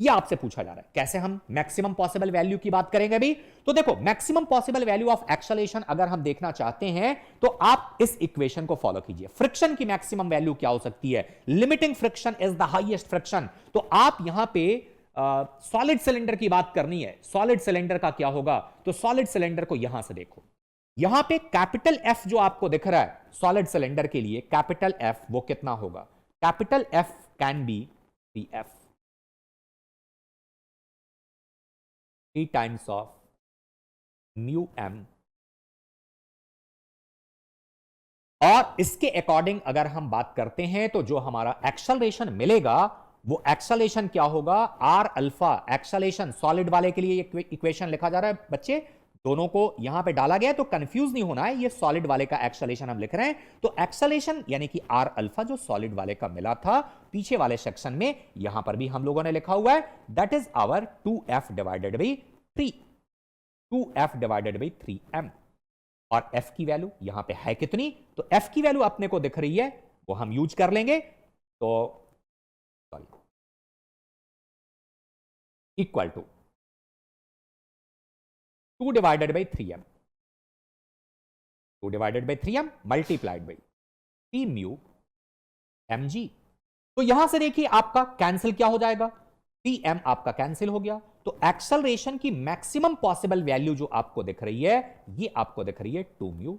Speaker 1: ये आपसे पूछा जा रहा है। कैसे हम मैक्सिमम पॉसिबल वैल्यू की बात करेंगे अभी, तो देखो maximum possible value of acceleration अगर हम देखना चाहते हैं तो आप इस इक्वेशन को फॉलो कीजिए। फ्रिक्शन की मैक्सिमम वैल्यू क्या हो सकती है, limiting friction is the highest friction. तो आप यहां पे सॉलिड सिलेंडर की बात करनी है, सॉलिड सिलेंडर का क्या होगा, तो सॉलिड सिलेंडर को यहां से देखो, यहां पे कैपिटल F जो आपको दिख रहा है सॉलिड सिलेंडर के लिए, कैपिटल F वो कितना होगा, capital F can be 3F, 3 times of mu m। और इसके अकॉर्डिंग अगर हम बात करते हैं तो जो हमारा एक्सेलरेशन मिलेगा वो एक्सेलरेशन क्या होगा, R अल्फा एक्सेलरेशन सॉलिड वाले के लिए इक्वेशन लिखा जा रहा है बच्चे, दोनों को यहां पे डाला गया है तो कंफ्यूज नहीं होना है, ये सॉलिड वाले का एक्सेलरेशन हम लिख रहे हैं। तो एक्सेलरेशन यानी कि R अल्फा जो सॉलिड वाले का मिला था पीछे वाले सेक्शन में, यहां पर भी हम लोगों ने लिखा हुआ है that is our 2f divided by 3, 2f divided by 3m। और f की वैल्यू यहां पे है कितनी, तो f की वैल्यू अपने को दिख रही है वो हम यूज कर लेंगे। तो sorry, equal to 2 divided by 3m, 2 divided by 3m multiplied by p mu mg। तो यहां से देखिए आपका कैंसिल क्या हो जाएगा, pm आपका कैंसिल हो गया। तो एक्सेलरेशन की मैक्सिमम पॉसिबल वैल्यू जो आपको दिख रही है, ये आपको दिख रही है 2 म्यू।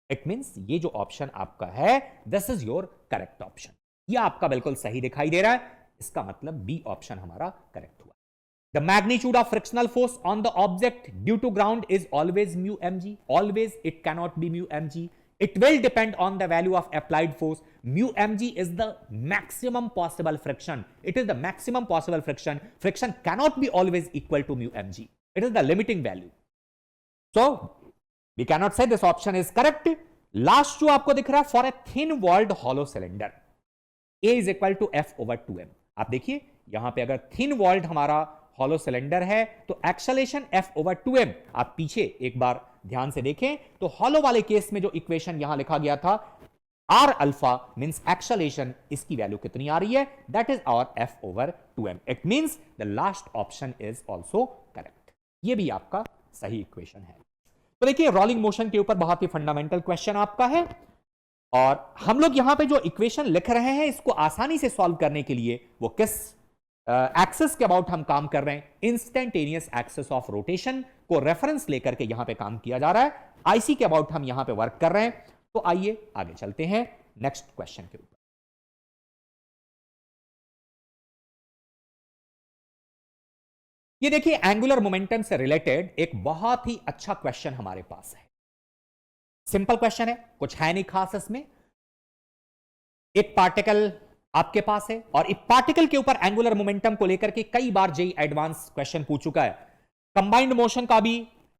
Speaker 1: इट मींस ये जो ऑप्शन आपका है, this is your correct option. ये आपका बिल्कुल सही दिखाई दे रहा है, इसका मतलब बी ऑप्शन हमारा करेक्ट हुआ। The magnitude of frictional force on the object due to ground is always mu mg. Always, it cannot be mu mg. It will depend on the value of applied force. Mu mg is the maximum possible friction. It is the maximum possible friction. Friction cannot be always equal to mu mg. It is the limiting value. So, we cannot say this option is correct. Last जो आपको दिख रहा है, for a thin walled hollow cylinder, A is equal to F over 2m. आप देखिए यहां पे अगर thin walled हमारा हॉलो सिलेंडर है तो एक्सेलरेशन F over 2m, आप पीछे एक बार ध्यान से देखें तो हॉलो वाले केस में जो इक्वेशन यहां लिखा गया था R अल्फा मींस एक्सेलरेशन, इसकी वैल्यू कितनी आ रही है, that is our F over 2m। It means the last option is also correct. ये भी आपका सही इक्वेशन है। तो देखिए रोलिंग मोशन के ऊपर बहुत ही फंडामेंटल क्वेश्चन आपका है, और हम लोग यहां पे जो इक्वेशन लिख रहे हैं इसको आसानी से सॉल्व करने के लिए वो किस एक्सिस के अबाउट हम काम कर रहे हैं, इंस्टेंटेनियस एक्सिस ऑफ रोटेशन को रेफरेंस लेकर के यहां पे काम किया जा रहा है, आईसी के अबाउट हम यहां पे वर्क कर रहे हैं। तो आइए आगे चलते हैं नेक्स्ट क्वेश्चन के ऊपर। ये देखिए एंगुलर मोमेंटम से रिलेटेड एक बहुत ही अच्छा क्वेश्चन हमारे पास है। सिंपल क्वेश्चन है, कुछ है नहीं खास इसमें। एक पार्टिकल आपके पास है और इस पार्टिकल के ऊपर एंगुलर मोमेंटम को लेकर के कई बार जेई एडवांस क्वेश्चन पूछ चुका है। कंबाइंड मोशन का भी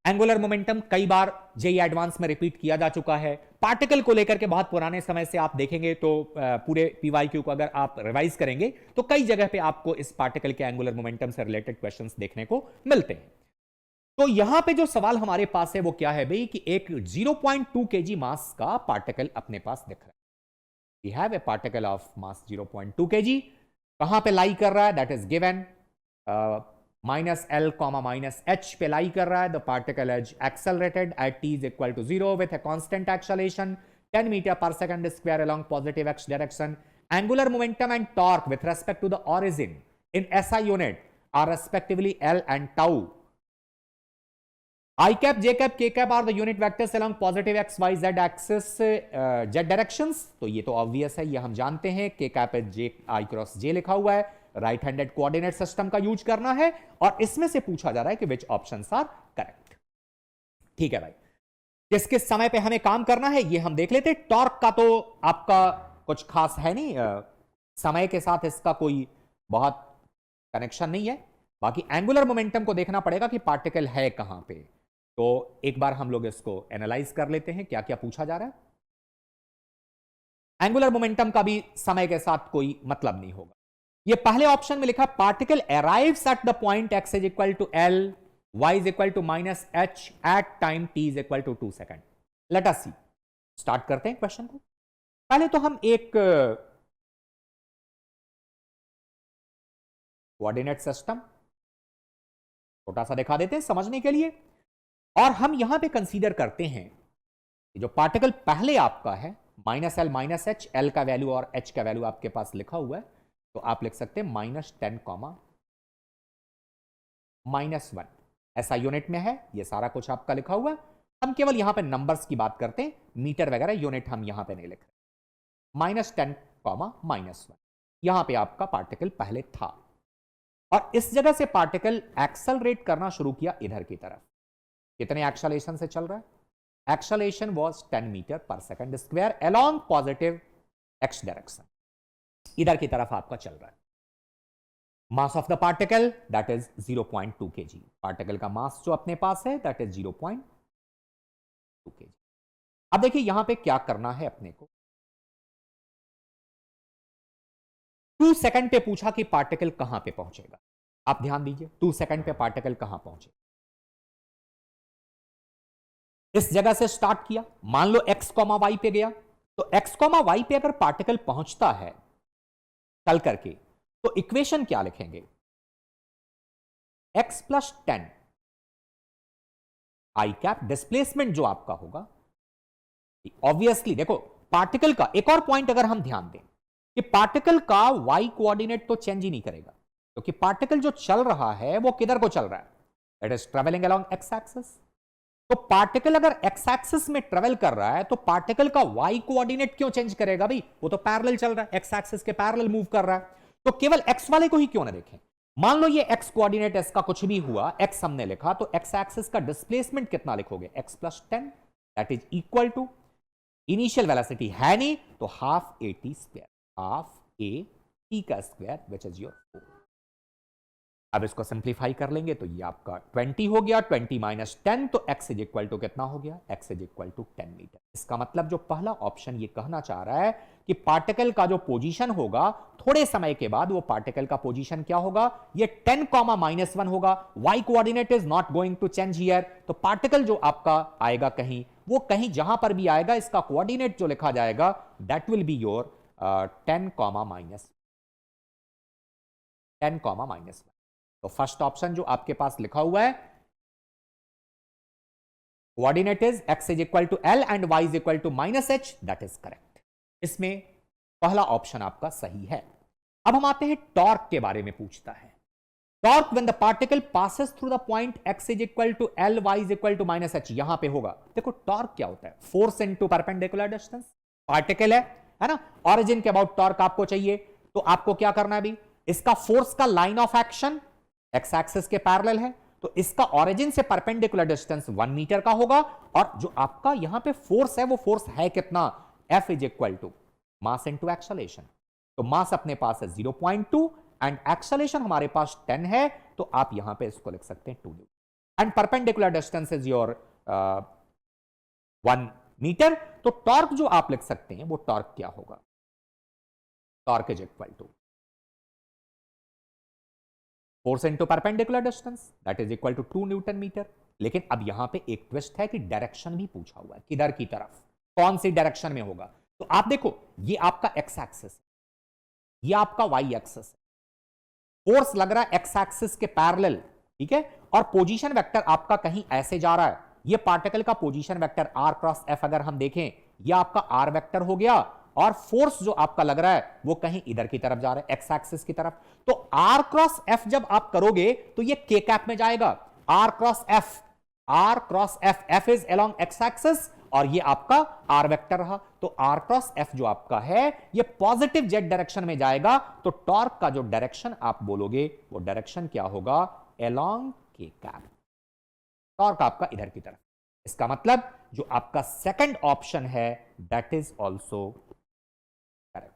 Speaker 1: एंगुलर मोमेंटम कई बार जेई एडवांस में रिपीट किया जा चुका है। पार्टिकल को लेकर के बहुत पुराने समय से आप देखेंगे तो पूरे पीवाईक्यू को अगर आप रिवाइज करेंगे तो कई जगह पे आपको इस पार्टिकल के एंगुलर मोमेंटम से रिलेटेड क्वेश्चंस देखने को मिलते हैं। तो यहां पे जो सवाल हमारे पास है वो क्या है भाई, कि एक 0.2 kg मास का पार्टिकल अपने पास दिख रहा है। We have a particle of mass 0.2 kg, कहां पे लाई कर रहा है, that is given minus L comma minus H पे लाई कर रहा है। The particle is accelerated at T is equal to 0 with a constant acceleration 10 metre per second square along positive X direction. Angular momentum and torque with respect to the origin in SI unit are respectively L and tau. I cap, J cap, K cap are the unit vectors along positive x, y, z axis, z directions। तो ये तो ऑब्वियस है, ये हम जानते हैं। K cap है J I क्रॉस J लिखा हुआ है। राइट हैंडेड कोऑर्डिनेट सिस्टम का यूज करना है और इसमें से पूछा जा रहा है कि विच ऑप्शंस आर करेक्ट। ठीक है भाई, किस किस समय पे हमें काम करना है ये हम देख लेते हैं। टॉर्क का तो आपका कुछ खास है नहीं, समय के साथ इसका कोई बहुत कनेक्शन नहीं है। बाकी एंगुलर मोमेंटम को देखना पड़ेगा कि पार्टिकल है कहां पे। तो एक बार हम लोग इसको एनालाइज कर लेते हैं क्या क्या पूछा जा रहा है। एंगुलर मोमेंटम का भी समय के साथ कोई मतलब नहीं होगा। ये पहले ऑप्शन में लिखा particle arrives at the point x is equal to l, y is equal to minus h at time t is equal to 2 second. Let us see, start करते हैं क्वेश्चन को। पहले तो हम एक कोऑर्डिनेट सिस्टम छोटा सा दिखा देते हैं समझने के लिए, और हम यहां पे कंसीडर करते हैं कि जो पार्टिकल पहले आपका है minus L minus H, L का वैल्यू और एच का वैल्यू आपके पास लिखा हुआ है, तो आप लिख सकते हैं -10 -1 ऐसा यूनिट में है। ये सारा कुछ आपका लिखा हुआ है। हम केवल यहां पे नंबर्स की बात करते हैं, मीटर वगैरह यूनिट हम यहां पे नहीं लिख रहे। -10 -1 यहां पे आपका पार्टिकल पहले था और इस जगह से पार्टिकल एक्सेलरेट करना शुरू किया इधर की तरफ। कितने एक्सेलरेशन से चल रहा है? Acceleration was 10 metre per second square along positive X direction, इधर की तरफ आपका चल रहा है। Mass of the particle that is 0.2 kg। Particle का मास जो अपने पास है दैट इज 0.2 kg। अब देखिए यहां पे क्या करना है अपने को। 2 सेकंड पे पूछा कि पार्टिकल कहां पे पहुंचेगा। आप ध्यान दीजिए 2 सेकंड पे पार्टिकल कहां पहुंचे। इस जगह से स्टार्ट किया, मान लो x, y पे गया, तो x कॉमा वाई पे अगर पार्टिकल पहुंचता है चल करके, तो इक्वेशन क्या लिखेंगे? x plus 10 I cap, displacement जो आपका होगा, ऑब्वियसली देखो पार्टिकल का एक और पॉइंट अगर हम ध्यान दें कि पार्टिकल का y कोऑर्डिनेट तो चेंज ही नहीं करेगा, क्योंकि पार्टिकल जो चल रहा है वो किधर को चल रहा है? It is travelling along x axis. तो पार्टिकल अगर एक्स एक्सिस में ट्रेवल कर रहा है तो पार्टिकल का y कोऑर्डिनेट क्यों चेंज करेगा भाई? वो तो पैरेलल चल रहा है, एक्स एक्सिस के पैरेलल मूव कर रहा है। तो केवल x वाले को ही क्यों ना देखें? मान लो ये x कोऑर्डिनेट इसका कुछ भी हुआ, x हमने लिखा, तो x एक्सिस का डिस्प्लेसमेंट कितना लिखोगे? x plus 10 that is equal to initial velocity है नहीं तो half a t square, half a t का स्क्वायर विच इज योर 4। अब इसको सिंप्लीफाई कर लेंगे तो ये आपका 20 हो गया, 20 माइनस 10, तो x इज इक्वल टू कितना हो गया? x is equal to 10 metre. इसका मतलब जो पहला ऑप्शन ये कहना चाह रहा है कि पार्टिकल का जो पोजीशन होगा थोड़े समय के बाद, वो पार्टिकल का पोजीशन क्या होगा? ये 10 कॉमा -1 होगा। y coordinate is not going to change here, तो पार्टिकल जो आपका आएगा कहीं, वो कहीं जहां पर भी आएगा इसका कोऑर्डिनेट जो लिखा जाएगा that will be your 10 comma -1। तो फर्स्ट ऑप्शन जो आपके पास लिखा हुआ है, coordinate is x is equal to l and y is equal to -h, that is correct. इसमें पहला ऑप्शन आपका सही है। अब हम आते हैं टॉर्क के बारे में पूछता है। Torque when the particle passes through the point x is equal to l, y is equal to -h, यहां पे होगा। देखो टॉर्क क्या होता है? Force into perpendicular distance. Particle है ना, ऑरिजिन के अबाउट टॉर्क आपको चाहिए, तो आपको क्या करना है अभी? इसका फोर्स का line of action x axis के पैरेलल है, तो इसका ऑरिजिन से परपेंडिकुलर डिस्टेंस 1 मीटर का होगा, और जो आपका यहां पे फोर्स है वो फोर्स है कितना? F is equal to mass into acceleration. तो मास अपने पास है 0.2 एंड एक्सेलरेशन हमारे पास 10 है, तो आप यहां पे इसको लिख सकते हैं 2 newton and perpendicular distance is your 1 metre. तो टॉर्क जो आप लिख सकते हैं वो टॉर्क क्या होगा? Torque is equal to force into perpendicular distance that is equal to 2 newton metre. लेकिन अब यहां पे एक ट्विस्ट है कि डायरेक्शन भी पूछा हुआ है, किधर की तरफ, कौन सी डायरेक्शन में होगा। तो आप देखो ये आपका एक्स एक्सिस, ये आपका वाई एक्सिस, फोर्स लग रहा है एक्स एक्सिस के पैरेलल, ठीक है, और पोजीशन वेक्टर आपका कहीं ऐसे जा रहा है। ये पार्टिकल का position vector r cross f अगर हम देखें, ये आपका r वेक्टर हो गया, और फोर्स जो आपका लग रहा है वो कहीं इधर की तरफ जा रहा है, एक्स एक्सिस की तरफ। तो r क्रॉस f जब आप करोगे तो ये k कैप में जाएगा, r cross f, f is along x axis, और ये आपका r वेक्टर रहा। तो r क्रॉस f जो आपका है ये पॉजिटिव जेड डायरेक्शन में जाएगा, तो टॉर्क का जो डायरेक्शन आप बोलोगे वो डायरेक्शन क्या होगा? Along k cap. टॉर्क आपका इधर की तरफ। इसका मतलब जो आपका सेकंड ऑप्शन है that is also correct.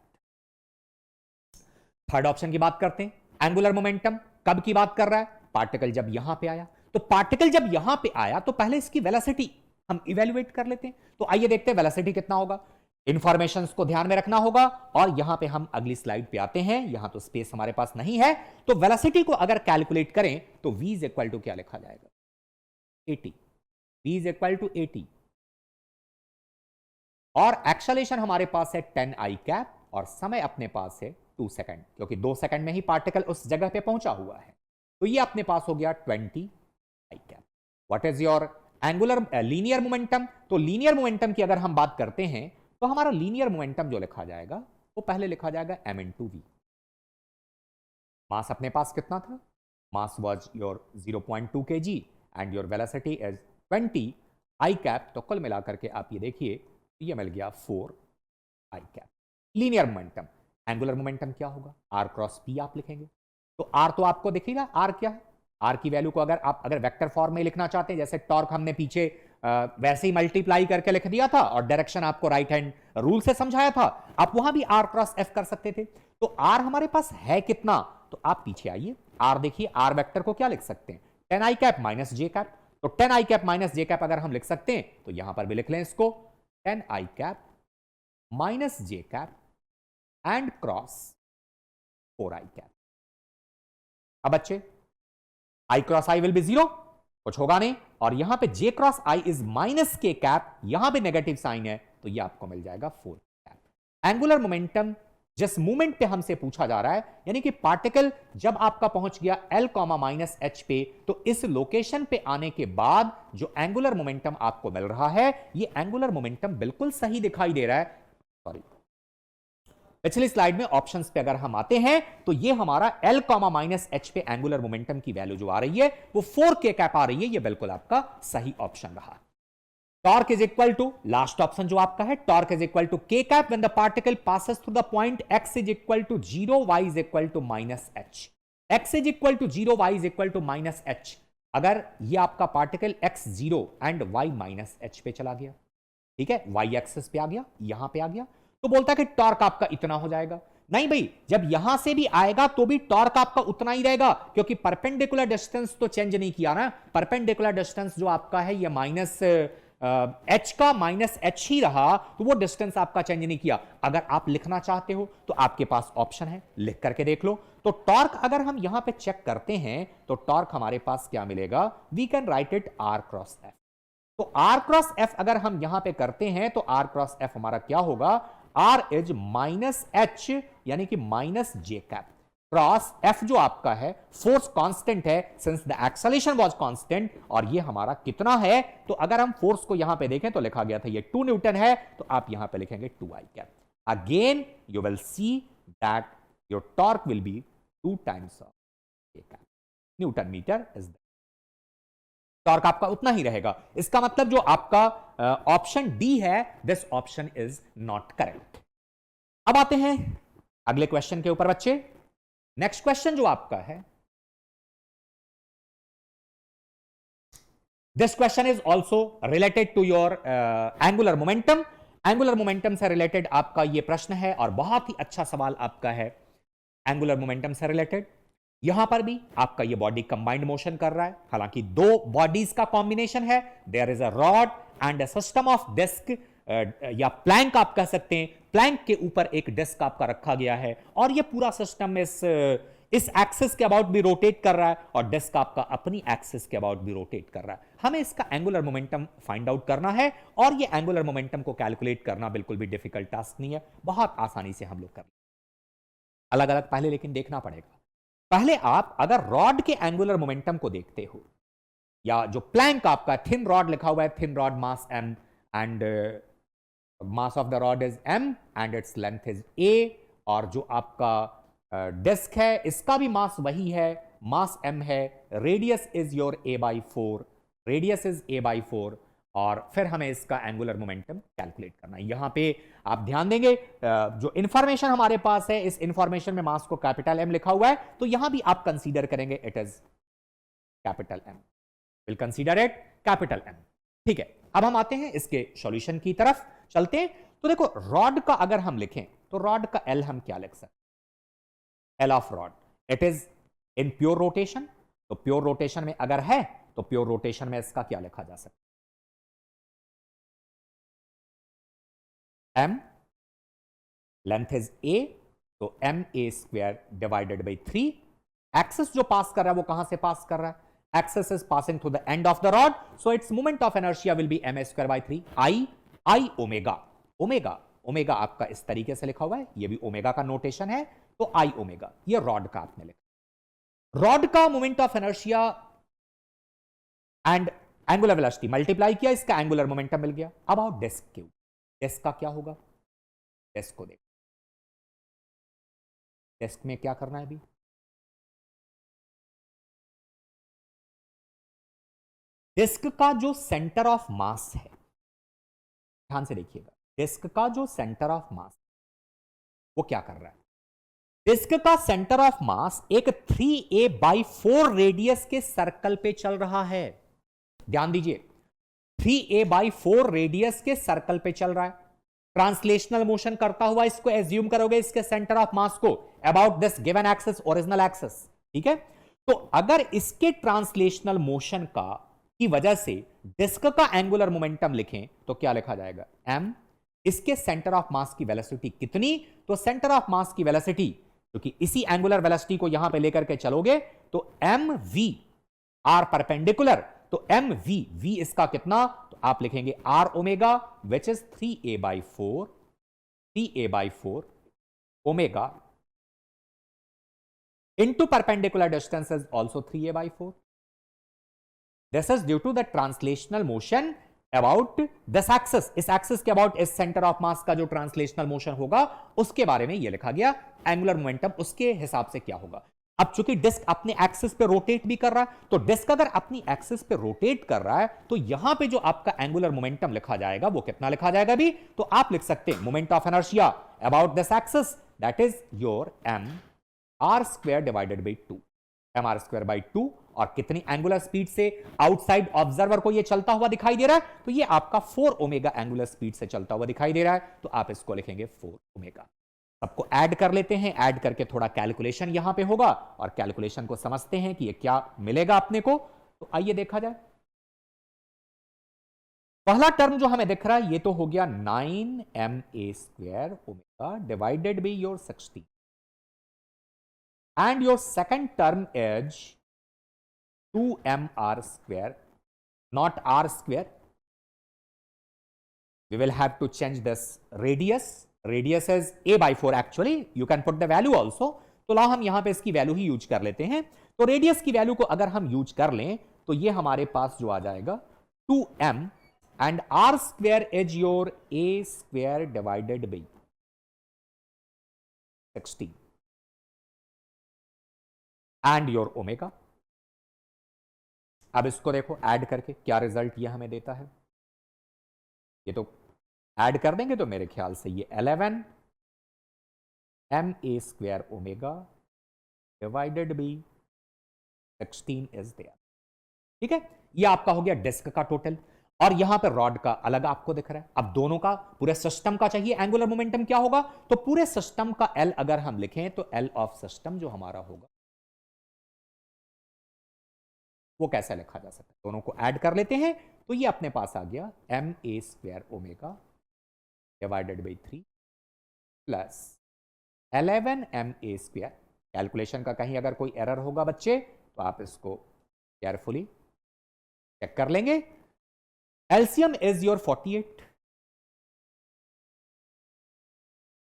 Speaker 1: Third option की बात करते हैं। एंगुलर मोमेंटम कब की बात कर रहा है? पार्टिकल जब यहां पे आया। तो पार्टिकल जब यहां पे आया तो पहले इसकी वेलोसिटी हम इवेल्युएट कर लेते हैं। तो आइए देखते हैं वेलोसिटी कितना होगा। इंफॉर्मेशन को ध्यान में रखना होगा, और यहां पे हम अगली स्लाइड पे आते हैं। यहां तो स्पेस हमारे पास नहीं है, तो वेलोसिटी को अगर कैलकुलेट करें तो v इज इक्वल टू क्या लिखा जाएगा? 80। v इज इक्वल टू 80, और एक्सेलरेशन हमारे पास है 10 आई कैप, और समय अपने पास है 2 सेकंड, क्योंकि 2 सेकंड में ही पार्टिकल उस जगह पे पहुंचा हुआ है। तो ये अपने पास हो गया 20 I cap. What is your angular linear momentum? तो लीनियर मोमेंटम की अगर हम बात करते हैं तो हमारा लीनियर मोमेंटम जो लिखा जाएगा वो पहले लिखा जाएगा m into v। मास अपने पास कितना था? Mass was your 0.2 kg and your velocity is 20 I cap. तो कुल मिलाकर के आप ये देखिए, ये मिल गया 4 I cap. Linear momentum. Angular momentum क्या होगा? r क्रॉस p आप लिखेंगे। तो r तो आपको दिखेगा, r क्या है? r की वैल्यू को अगर वेक्टर फॉर्म में लिखना चाहते हैं, जैसे टॉर्क हमने पीछे वैसे ही मल्टीप्लाई करके लिख दिया था, और डायरेक्शन आपको राइट हैंड रूल से समझाया था, आप वहां भी r क्रॉस f कर सकते थे। तो r हमारे पास है कितना? तो आप पीछे आइए, r देखिए, r वेक्टर को क्या लिख सकते हैं? 10 I cap minus J cap. तो 10 I cap minus J cap अगर हम लिख सकते हैं तो यहां पर भी लिख लें इसको, 10 I cap minus J cap and cross 4 I cap. अब बच्चे i क्रॉस i विल बी 0, कुछ होगा नहीं, और यहां पे j क्रॉस i is minus K cap, यहां पे नेगेटिव साइन है, तो ये आपको मिल जाएगा 4। एंगुलर मोमेंटम जिस मूवमेंट पे हमसे पूछा जा रहा है, यानी कि पार्टिकल जब आपका पहुंच गया L माइनस एच पे, तो इस लोकेशन पे आने के बाद जो एंगुलर मोमेंटम आपको मिल रहा है, ये एंगुलर मोमेंटम बिल्कुल सही दिखाई दे रहा है। सॉरी, पिछली स्लाइड में ऑप्शंस पे अगर हम आते हैं तो ये हमारा L माइनस एच पे एंगुलर मोमेंटम की वैल्यू जो आ रही है वो 4k कैप आ रही है, ये बिल्कुल आपका सही ऑप्शन रहा। Torque is equal to, last option जो आपका है, torque is equal to k cap when the particle passes through the point x is equal to 0, y is equal to minus h. x is equal to 0, y is equal to minus h. अगर ये आपका particle x 0 and y minus H पे चला गया, ठीक है, y एक्सिस पे आ गया, यहां पे आ गया, तो बोलता है कि टॉर्क आपका इतना हो जाएगा। नहीं भाई, जब यहां से भी आएगा तो भी टॉर्क आपका उतना ही रहेगा, क्योंकि परपेंडिकुलर डिस्टेंस तो चेंज नहीं किया ना। परपेंडिकुलर डिस्टेंस जो आपका है ये माइनस एच का माइनस एच ही रहा, तो वो डिस्टेंस आपका चेंज नहीं किया। अगर आप लिखना चाहते हो तो आपके पास ऑप्शन है, लिख करके देख लो। तो टॉर्क अगर हम यहां पे चेक करते हैं तो टॉर्क हमारे पास क्या मिलेगा, we can write it r cross F. तो आर क्रॉस एफ अगर हम यहां पे करते हैं तो आर क्रॉस एफ हमारा क्या होगा, आर इज माइनस एच यानी कि minus J cap cross F जो आपका है, फोर्स कांस्टेंट है since the acceleration was constant, और ये हमारा कितना है, तो अगर हम फोर्स को यहां पे देखें तो लिखा गया था ये 2 न्यूटन है, तो आप यहां पे लिखेंगे 2i cap. Again you will see that your torque will be 2 times of a cap newton metre is torque आपका उतना ही रहेगा। इसका मतलब जो आपका ऑप्शन डी है, this option is not correct. अब आते हैं अगले क्वेश्चन के ऊपर बच्चे। नेक्स्ट क्वेश्चन जो आपका है, this question is also related to your angular momentum. Angular momentum से रिलेटेड आपका यह प्रश्न है और बहुत ही अच्छा सवाल आपका है एंगुलर मोमेंटम से रिलेटेड। यहां पर भी आपका ये बॉडी कंबाइंड मोशन कर रहा है, हालांकि दो बॉडीज का कॉम्बिनेशन है। There is a rod and a system of disc, या प्लैंक आप कह सकते हैं। प्लैंक के ऊपर एक डिस्क आपका रखा गया है और ये पूरा सिस्टम इस एक्सिस के अबाउट भी रोटेट कर रहा है और डिस्क आपका अपनी एक्सिस के अबाउट भी रोटेट कर रहा है। हमें इसका एंगुलर मोमेंटम फाइंड आउट करना है और ये एंगुलर मोमेंटम को कैलकुलेट करना बिल्कुल भी डिफिकल्ट टास्क नहीं है, बहुत आसानी से हम लोग कर अलग अलग पहले लेकिन देखना पड़ेगा। पहले आप अगर रॉड के एंगुलर मोमेंटम को देखते हो, या जो प्लैंक आपका थिन रॉड लिखा हुआ है, thin rod mass m and mass of the rod is m and its length is a, और जो आपका डिस्क है इसका भी मास वही है, मास m है, radius is your a/4, radius is a/4, और फिर हमें इसका एंगुलर मोमेंटम कैलकुलेट करना है। यहां पे आप ध्यान देंगे जो इंफॉर्मेशन हमारे पास है, इस इंफॉर्मेशन में मास को कैपिटल M लिखा हुआ है, तो यहां भी आप कंसीडर करेंगे it is capital M, will consider it capital M। ठीक है, अब हम आते हैं इसके सॉल्यूशन की तरफ चलते हैं। तो देखो, रॉड का अगर हम लिखें तो रॉड का L हम क्या लिख सकते हैं, L of rod, it is in pure rotation. तो प्योर रोटेशन में अगर है तो प्योर रोटेशन में इसका क्या लिखा जा सकता है, m, लेंथ इज a, तो ma² डिवाइडेड बाई 3। एक्सिस जो पास कर रहा है वो कहां से पास कर रहा है, axis is passing through the end of the rod, so its moment of inertia will B ma² by 3 i omega. Omega omega आपका इस तरीके से लिखा हुआ है, ये भी ओमेगा का नोटेशन है, तो i ओमेगा, ये रॉड का आपने लिखा। रॉड का moment of inertia and angular velocity multiply किया, इसका एंगुलर मोमेंटम मिल गया। अब आओ डिस्क के ऊपर, डिस्क का क्या होगा, डिस्क को देखो, डिस्क में क्या करना है अभी, डिस्क का जो सेंटर ऑफ मास है, ध्यान से देखिएगा, डिस्क का जो सेंटर ऑफ मास वो क्या कर रहा है, डिस्क का सेंटर ऑफ मास एक 3a/4 रेडियस के सर्कल पे चल रहा है। ध्यान दीजिए, 3a/4 रेडियस के सर्कल पे चल रहा है। ट्रांसलेशनल मोशन करता हुआ इसको एज्यूम करोगे, इसके सेंटर ऑफ मास को about this given axis, original axis, ठीक है। तो अगर इसके ट्रांसलेशनल मोशन की वजह से डिस्क का एंगुलर मोमेंटम लिखें तो क्या लिखा जाएगा, m, इसके सेंटर ऑफ मास की वेलोसिटी कितनी, तो सेंटर ऑफ मास की वेलोसिटी, क्योंकि इसी एंगुलर वेलोसिटी को यहां पे लेकर के चलोगे तो mv, r परपेंडिकुलर, तो mv, v इसका कितना, तो आप लिखेंगे r omega which is 3a/4 3a/4 omega into perpendicular distance is also 3a/4. This is due to the translational motion about this axis. इस एक्सिस के अबाउट इस सेंटर ऑफ मास का जो ट्रांसलेशनल मोशन होगा उसके बारे में ये लिखा गया, एंगुलर मोमेंटम उसके हिसाब से क्या होगा। अब चूंकि डिस्क अपने एक्सिस पे रोटेट भी कर रहा है, तो डिस्क अगर अपनी एक्सिस पे रोटेट कर रहा है तो यहां पे जो आपका एंगुलर मोमेंटम लिखा जाएगा वो कितना लिखा जाएगा भी, तो आप लिख सकते हैं moment of inertia about this axis, that is your mr² divided by 2, mr²/2। और कितनी एंगुलर स्पीड से आउटसाइड ऑब्जर्वर को ये चलता हुआ दिखाई दे रहा है, तो ये आपका 4 ओमेगा एंगुलर स्पीड से चलता हुआ दिखाई दे रहा है, तो आप इसको लिखेंगे 4 ओमेगा। सबको ऐड कर लेते हैं, ऐड करके थोड़ा कैलकुलेशन यहां पे होगा और कैलकुलेशन को समझते हैं कि ये क्या मिलेगा अपने को। तो आइए देखा जाए। पहला टर्म जो हमें दिख रहा है ये तो हो गया 9ma² omega divided by your 60, and your second term is 2mr², not r². We will have to change this radius. Radius is a/4 actually. You can put the value also. तो ला हम यहां पे इसकी वैल्यू ही यूज कर लेते हैं। तो रेडियस की वैल्यू को अगर हम यूज कर लें तो ये हमारे पास जो आ जाएगा 2m, and r² is your a² divided by 60 and your omega। अब इसको देखो ऐड करके क्या रिजल्ट ये हमें देता है। ये तो ऐड कर देंगे तो मेरे ख्याल से ये 11 ma² omega divided by 16 is there. ठीक है, ये आपका हो गया डिस्क का टोटल, और यहां पर रॉड का अलग आपको दिख रहा है। अब दोनों का, पूरे सिस्टम का चाहिए एंगुलर मोमेंटम क्या होगा, तो पूरे सिस्टम का L अगर हम लिखें तो L ऑफ सिस्टम जो हमारा होगा वो कैसे लिखा जा सकता है। दोनों को ऐड कर लेते हैं तो ये अपने पास आ गया ma² omega divided by 3 plus 11 ma²। Calculation का कहीं अगर कोई एरर होगा बच्चे तो आप इसको केयरफुली चेक कर लेंगे। LCM is your 48,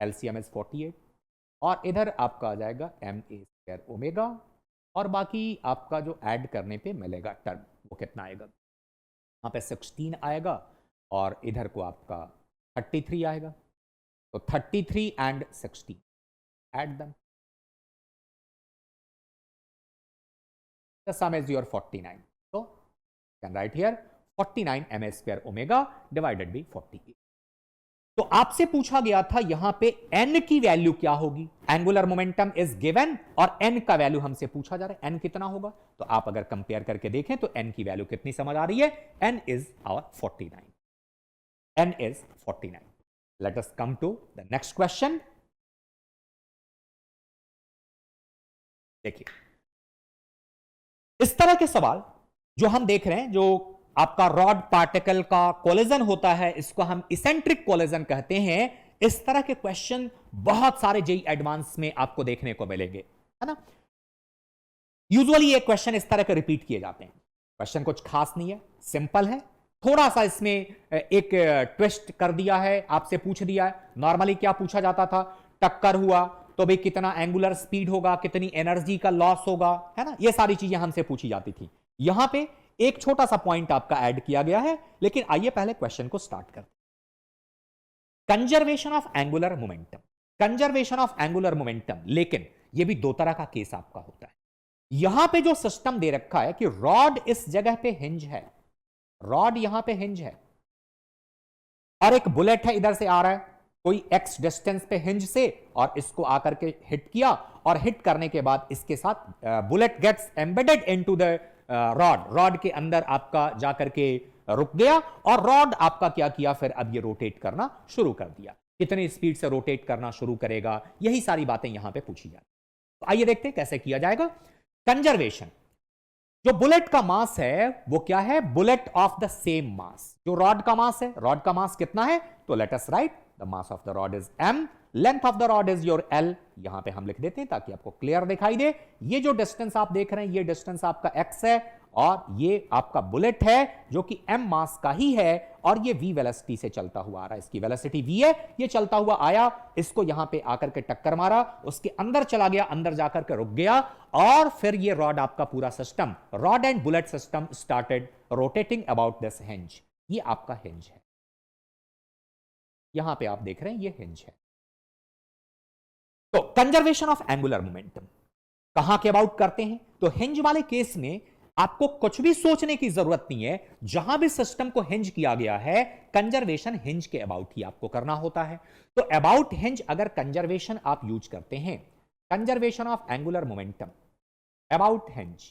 Speaker 1: LCM is 48, और इधर आपका आ जाएगा ma² ओमेगा, और बाकी आपका जो ऐड करने पे मिलेगा टर्म वो कितना आएगा, यहाँ पे 16 आएगा और इधर को आपका 33 आएगा। तो 33 and 16 add them, the some is your 49। तो can write here 49 ma² omega divided by 48। तो आपसे पूछा गया था यहां पे n की वैल्यू क्या होगी, एंगुलर मोमेंटम इज गिवन और n का वैल्यू हमसे पूछा जा रहा है, n कितना होगा। तो आप अगर कंपेयर करके देखें तो n की वैल्यू कितनी समझ आ रही है, n is our 49, n is 49। Let us come to the next question. देखिए इस तरह के सवाल जो हम देख रहे हैं, जो आपका रॉड पार्टिकल का कोलिजन होता है, इसको हम इसेंट्रिक कोलिजन कहते हैं। इस तरह के क्वेश्चन बहुत सारे जेईई एडवांस में आपको देखने को मिलेंगे, है ना। यूजुअली ये क्वेश्चन इस तरह के रिपीट किए जाते हैं। क्वेश्चन कुछ खास नहीं है, सिंपल है, थोड़ा सा इसमें एक ट्विस्ट कर दिया है, आपसे पूछ दिया है। नॉर्मली क्या पूछा जाता था, टक्कर हुआ तो भाई कितना एंगुलर स्पीड होगा, कितनी एनर्जी का लॉस होगा, है ना, ये सारी चीजें हमसे पूछी जाती थी। यहां पे एक छोटा सा पॉइंट आपका ऐड किया गया है, लेकिन आइए पहले क्वेश्चन को स्टार्ट करते हैं। Conservation of angular momentum, conservation of angular momentum, लेकिन यह भी दो तरह का केस आपका होता है। यहां पे जो सिस्टम दे रखा है कि रॉड इस जगह पे हिंज है, रॉड यहां पे हिंज है, और एक बुलेट है इधर से आ रहा है कोई x डिस्टेंस पे हिंज से, और इसको आकर के हिट किया, और हिट करने के बाद इसके साथ bullet gets embedded into the rod, rod के अंदर आपका जाकर के रुक गया, और रॉड आपका क्या किया, फिर अब ये रोटेट करना शुरू कर दिया। कितनी स्पीड से रोटेट करना शुरू करेगा, यही सारी बातें यहां पे पूछी जाती। तो आइए देखते हैं कैसे किया जाएगा कंजर्वेशन। जो बुलेट का मास है वो क्या है, bullet of the same mass जो रॉड का मास है। रॉड का मास कितना है, तो let us right the mass of the rod is m, length of the rod is your L। यहां पे हम लिख देते हैं ताकि आपको क्लियर दिखाई दे। ये जो डिस्टेंस आप देख रहे हैं, ये डिस्टेंस आपका x है, और ये आपका बुलेट है जो कि m मास का ही है और ये v वेलोसिटी से चलता हुआ आ रहा है। इसकी वेलोसिटी v है, ये चलता हुआ आया, इसको यहां पे आकर के टक्कर मारा, उसके अंदर चला गया, अंदर जाकर के रुक गया और फिर ये रॉड आपका पूरा system, rod and bullet system started rotating about this hinge. ये आपका हिंज है, यहां पे आप देख रहे हैं ये हिंज है। तो कंजर्वेशन ऑफ एंगुलर मोमेंटम कहां के अबाउट करते हैं? तो हिंज वाले केस में आपको कुछ भी सोचने की जरूरत नहीं है, जहां भी सिस्टम को हिंज किया गया है कंजर्वेशन हिंज के अबाउट ही आपको करना होता है। तो अबाउट हिंज अगर कंजर्वेशन आप यूज करते हैं, conservation of angular momentum about hinge,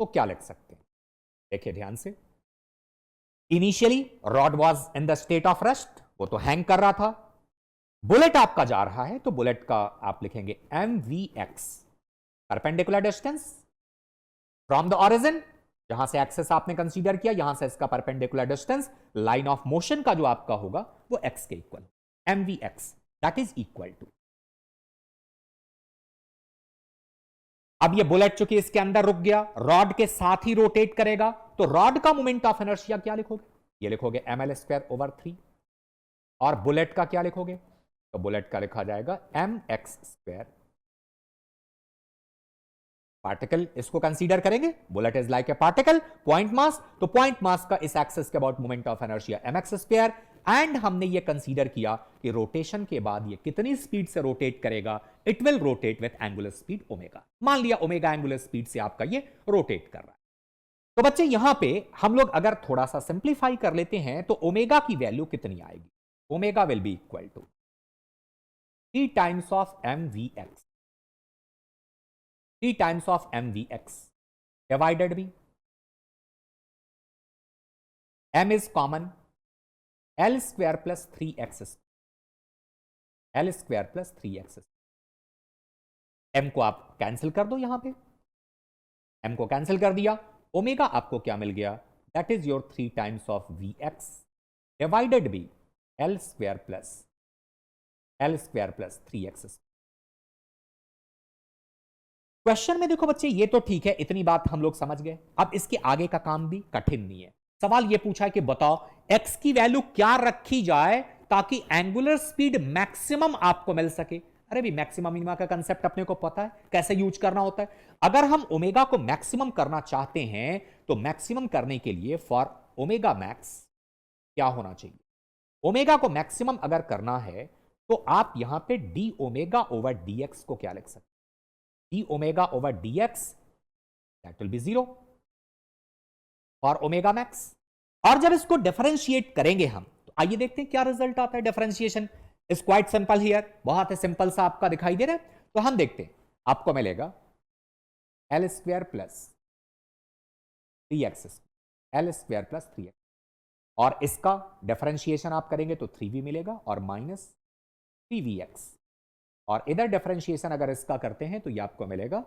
Speaker 1: तो क्या लिख सकते हैं? देखिए ध्यान से, initially rod was in the state of rest, वो तो हैंग कर रहा था, बुलेट आपका जा रहा है तो बुलेट का आप लिखेंगे mvx, perpendicular distance from the origin, जहां से एक्सेस आपने कंसीडर किया, यहां से इसका perpendicular distance line of motion का जो आपका होगा वो x के equal, mvx that is equal to, अब ये बुलेट चूंकि इसके अंदर रुक गया, रॉड के साथ ही रोटेट करेगा, तो रॉड का मोमेंट ऑफ इनर्शिया क्या लिखोगे? ये लिखोगे ml²/3 और बुलेट का क्या लिखोगे? तो बुलेट का लिखा जाएगा mx²। पार्टिकल इसको कंसीडर करेंगे, bullet is like a particle, point mass, तो पॉइंट मास का इस एक्सिस के about moment of inertia mx², and हमने ये कंसीडर किया कि रोटेशन के बाद ये कितनी स्पीड से रोटेट करेगा, it will rotate with angular speed omega. मान लिया ओमेगा एंगुलर स्पीड से आपका ये रोटेट कर रहा है। तो बच्चे यहां पे हम लोग अगर थोड़ा सा सिंप्लीफाई कर लेते हैं तो ओमेगा की वैल्यू कितनी आएगी? Omega will be equal to 3 times of mvx, 3 times of mvx divided by, m is common, l² plus 3x, l² plus 3x, m को आप कैंसिल कर दो, यहां पे m को कैंसिल कर दिया, ओमेगा आपको क्या मिल गया? That is your 3 times of vx divided by l² plus 3x। Question में देखो बच्चे, ये तो ठीक है, इतनी बात हम लोग समझ गए। अब इसके आगे का काम भी कठिन नहीं है। सवाल ये पूछा है कि बताओ x की वैल्यू क्या रखी जाए ताकि एंगुलर स्पीड मैक्सिमम आपको मिल सके। अरे भी मैक्सिमम मिनिमा का कंसेप्ट अपने को पता है कैसे यूज करना होता है। अगर हम ओमेगा को मैक्सिमम करना चाहते हैं तो मैक्सिमम करने के लिए फॉर ओमेगा मैक्स क्या होना चाहिए? ओमेगा को मैक्सिमम अगर करना है तो आप यहां पे D omega over D x को क्या लिख सकते हैं? D omega over D x that will be 0 for omega max. और जब इसको डिफरेंशिएट करेंगे हम तो आइए देखते हैं क्या रिजल्ट आता है। Differentiation is quite simple here, बहुत ही सिंपल सा आपका दिखाई दे रहा है। तो हम देखते हैं, आपको मिलेगा l² plus 3x, l² plus 3x, और इसका डिफरेंशिएशन आप करेंगे तो 3v मिलेगा और माइनस 3vx, और इधर डिफरेंशिएशन अगर इसका करते हैं तो ये आपको मिलेगा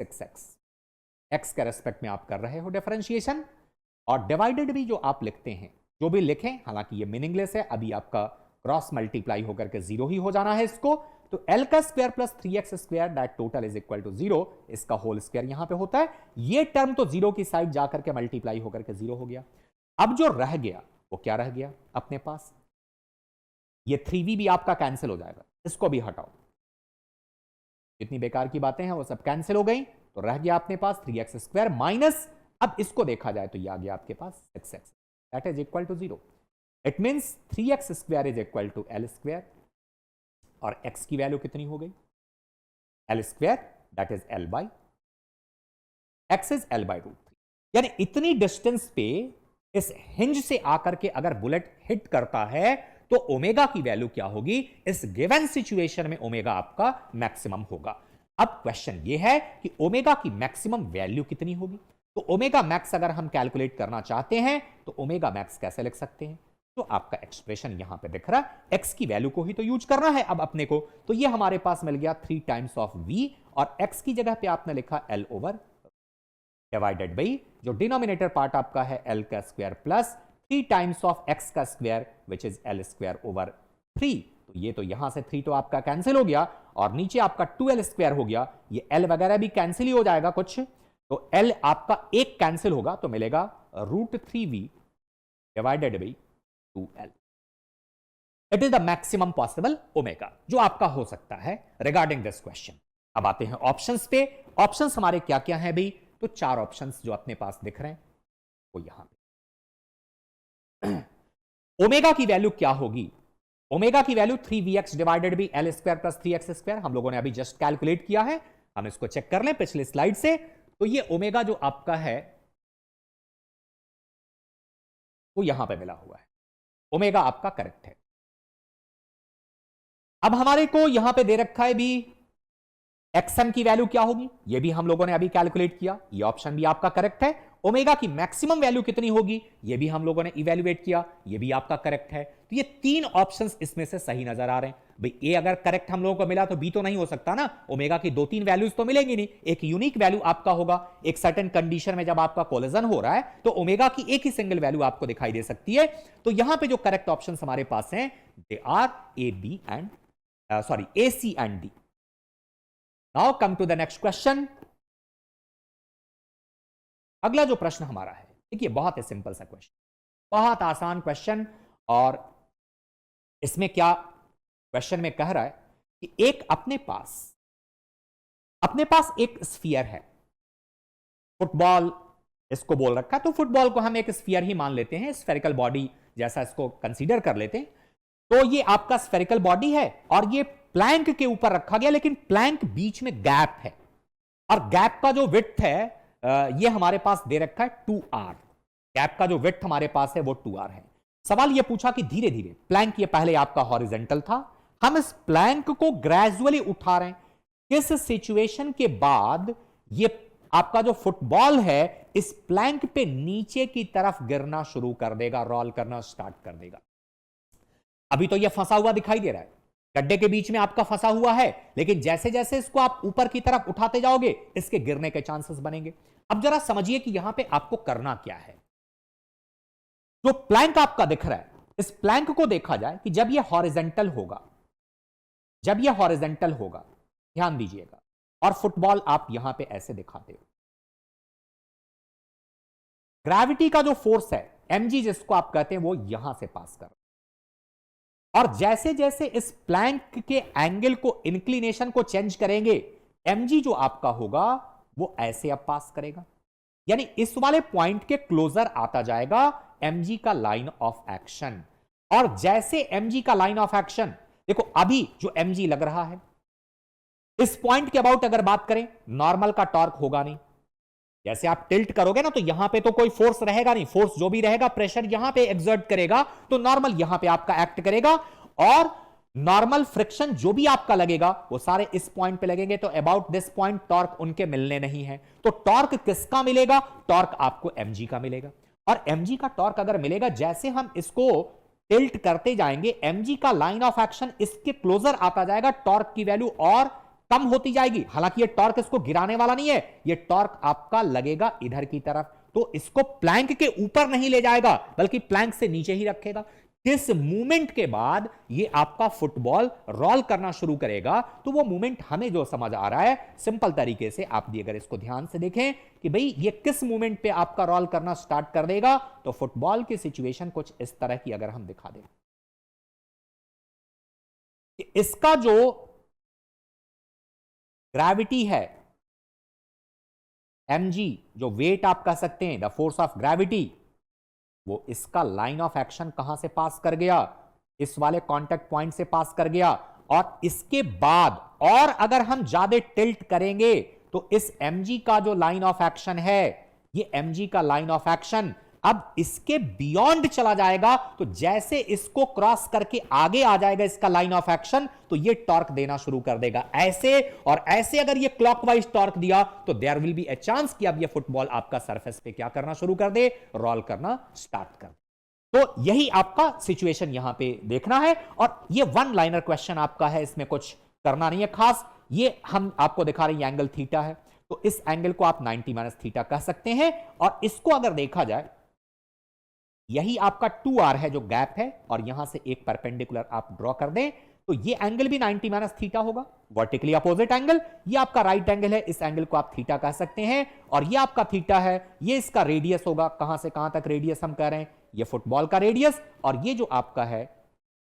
Speaker 1: 6x। x के रेस्पेक्ट में आप कर रहे हो डिफरेंशिएशन, और डिवाइडेड भी जो आप लिखते हैं, जो भी लिखें, हालांकि ये मीनिंगलेस है, अभी आपका क्रॉस मल्टीप्लाई होकर के 0 ही हो जाना है इसको। तो l² plus 3x² that total is equal to 0, इसका होल स्क्वायर यहां पे होता है। ये टर्म तो 0 की साइड जाकर के मल्टीप्लाई होकर के 0 हो गया। अब जो रह गया वो क्या रह गया अपने पास? ये 3v भी आपका कैंसिल हो जाएगा, इसको भी हटाओ, जितनी बेकार की बातें हैं वो सब कैंसिल हो गई। तो रह गया अपने पास 3x² माइनस, अब इसको देखा जाए तो ये आ गया आपके पास 6x that is equal to 0। It means 3x² is equal to l², और x की वैल्यू कितनी हो गई? l² that is l by x is l by √3। यानी इतनी डिस्टेंस पे इस हिंज से आकर के अगर बुलेट हिट करता है तो ओमेगा की वैल्यू क्या होगी? इस गिवन सिचुएशन में ओमेगा आपका मैक्सिमम होगा। अब क्वेश्चन ये है कि ओमेगा की मैक्सिमम वैल्यू कितनी होगी? तो ओमेगा मैक्स अगर हम कैलकुलेट करना चाहते हैं तो ओमेगा मैक्स कैसे लिख सकते हैं? तो आपका एक्सप्रेशन यहां पे दिख रहा है, एक्स की वैल्यू को ही तो यूज करना है अब अपने को। तो ये हमारे पास मिल गया 3 टाइम्स ऑफ v, और एक्स की जगह पे आपने लिखा l ओवर डिवाइडेड बाई जो डिनोमिनेटर पार्ट आपका है l का square plus 3 times of x का square which is l² over 3 तो ये तो यहां से 3 तो आपका कैंसिल हो गया और नीचे आपका 2l² हो गया, ये l वगैरह भी कैंसिल ही हो जाएगा कुछ, तो l आपका एक कैंसिल होगा तो मिलेगा √3v divided by 2l। It is the maximum possible omega जो आपका हो सकता है रिगार्डिंग दिस क्वेश्चन। अब आते हैं ऑप्शंस पे। ऑप्शंस हमारे क्या क्या हैं भाई? तो 4 ऑप्शंस जो अपने पास दिख रहे हैं वो यहां पे। ओमेगा की वैल्यू क्या होगी? ओमेगा की value 3vx divided by l² plus 3x²। हम लोगों ने अभी जस्ट कैलकुलेट किया है, हम इसको चेक कर लें पिछले स्लाइड से। तो ये ओमेगा जो आपका है वो यहां पे मिला हुआ है, ओमेगा आपका करेक्ट है। अब हमारे को यहां पे दे रखा है भी xn की वैल्यू क्या होगी, ये भी हम लोगों ने अभी कैलकुलेट किया, ये ऑप्शन भी आपका करेक्ट है। ओमेगा की मैक्सिमम वैल्यू कितनी होगी, ये भी हम लोगों ने इवैल्यूएट किया, ये भी आपका करेक्ट है। तो ये 3 ऑप्शंस इसमें से सही नजर आ रहे हैं। भाई ए अगर करेक्ट हम लोगों को मिला तो बी तो नहीं हो सकता ना, ओमेगा की 2-3 वैल्यूज तो मिलेंगी नहीं, एक यूनिक वैल्यू आपका होगा। एक सर्टेन कंडीशन में जब आपका कोलिजन हो रहा है तो ओमेगा की एक ही सिंगल वैल्यू आपको दिखाई दे सकती है। तो यहां पे जो करेक्ट ऑप्शंस हमारे पास हैं they are A C and D. Now come to the next question. अगला जो प्रश्न हमारा है, देखिए बहुत ही सिंपल सा क्वेश्चन, बहुत आसान क्वेश्चन। और इसमें क्या क्वेश्चन में कह रहा है कि एक अपने पास एक स्फीयर है, फुटबॉल इसको बोल रखा है, तो फुटबॉल को हम एक स्फीयर ही मान लेते हैं, स्फेरिकल बॉडी जैसा इसको कंसीडर कर लेते हैं। तो ये आपका स्फेरिकल बॉडी है और ये प्लैंक के ऊपर रखा गया, लेकिन प्लैंक बीच में गैप है और गैप का जो विड्थ है ये हमारे पास दे रखा है 2r। गैप का जो विड्थ हमारे पास है वो 2r है। सवाल ये पूछा कि धीरे धीरे प्लैंक, ये पहले आपका हॉरिजेंटल था, हम इस प्लैंक को ग्रेजुअली उठा रहे हैं, किस सिचुएशन के बाद ये आपका जो फुटबॉल है इस प्लैंक पे नीचे की तरफ गिरना शुरू कर देगा, रोल करना स्टार्ट कर देगा। अभी तो ये फंसा हुआ दिखाई दे रहा है, गड्ढे के बीच में आपका फंसा हुआ है, लेकिन जैसे जैसे इसको आप ऊपर की तरफ उठाते जाओगे इसके गिरने के चांसेस बनेंगे। अब जरा समझिए कि यहां पे आपको करना क्या है। जो प्लैंक आपका दिख रहा है, इस प्लैंक को देखा जाए कि जब यह हॉरिजेंटल होगा, ध्यान दीजिएगा, और फुटबॉल आप यहां पे ऐसे दिखाते हो, ग्रेविटी का जो फोर्स है mg जिसको आप कहते हैं वो यहां से पास कर, और जैसे जैसे इस प्लैंक के एंगल को, इंक्लिनेशन को चेंज करेंगे, mg जो आपका होगा वो ऐसे अब पास करेगा, यानी इस वाले पॉइंट के क्लोजर आता जाएगा mg का लाइन ऑफ एक्शन। और जैसे mg का लाइन ऑफ एक्शन, देखो अभी जो mg लग रहा है इस पॉइंट के अबाउट अगर बात करें, नॉर्मल का टॉर्क होगा नहीं। जैसे आप टिल्ट करोगे ना तो यहां पे तो कोई फोर्स रहेगा नहीं, फोर्स जो भी रहेगा प्रेशर यहां पे एक्सर्ट करेगा तो नॉर्मल यहां पे आपका एक्ट करेगा, और नॉर्मल फ्रिक्शन जो भी आपका लगेगा वो सारे इस पॉइंट पे लगेंगे। तो अबाउट दिस पॉइंट टॉर्क उनके मिलने नहीं है, तो टॉर्क किसका मिलेगा? टॉर्क आपको mg का मिलेगा। और mg का टॉर्क अगर मिलेगा, जैसे हम इसको टिल्ट करते जाएंगे mg का लाइन ऑफ एक्शन इसके क्लोजर आता जाएगा, टॉर्क की वैल्यू और कम होती जाएगी। हालांकि ये टॉर्क इसको गिराने वाला नहीं है, ये टॉर्क आपका लगेगा इधर की तरफ, तो इसको प्लैंक के ऊपर नहीं ले जाएगा बल्कि प्लैंक से नीचे ही रखेगा। किस मूवमेंट के बाद ये आपका फुटबॉल रोल करना शुरू करेगा, तो वो मूवमेंट हमें जो समझ आ रहा है सिंपल तरीके से आप अगर इसको ध्यान से देखें कि भाई ये किस मूवमेंट पे आपका रोल करना स्टार्ट कर देगा, तो फुटबॉल की सिचुएशन कुछ इस तरह की अगर हम दिखा दें, इसका जो ग्रेविटी है mg, जो वेट आप कह सकते हैं द फोर्स ऑफ ग्रेविटी, वो इसका लाइन ऑफ एक्शन कहां से पास कर गया? इस वाले कांटेक्ट पॉइंट से पास कर गया। और इसके बाद और अगर हम ज्यादा टिल्ट करेंगे तो इस mg का जो लाइन ऑफ एक्शन है, ये mg का लाइन ऑफ एक्शन अब इसके बियॉन्ड चला जाएगा, तो जैसे इसको क्रॉस करके आगे आ जाएगा इसका लाइन ऑफ एक्शन, तो ये टॉर्क देना शुरू कर देगा ऐसे, और ऐसे अगर ये क्लॉकवाइज टॉर्क दिया तो there will be a chance कि अब ये फुटबॉल आपका सरफेस पे क्या करना शुरू कर दे? रोल करना स्टार्ट कर दे। तो यही आपका सिचुएशन यहां पे देखना है, और ये वन लाइनर क्वेश्चन आपका है, इसमें कुछ करना नहीं है खास। ये हम आपको दिखा रहे हैं एंगल थीटा है, तो इस एंगल को आप 90 माइनस थीटा कह सकते हैं, और इसको अगर देखा जाए यही आपका 2r है जो गैप है, और यहां से एक परपेंडिकुलर आप ड्रॉ कर दें तो ये एंगल भी 90 माइनस थीटा होगा, वर्टिकली अपोजिट एंगल। ये आपका राइट एंगल है, इस एंगल को आप थीटा कह सकते हैं, और ये आपका थीटा है, ये इसका रेडियस होगा। कहां से कहां तक रेडियस हम कह रहे हैं? ये फुटबॉल का रेडियस, और ये जो आपका है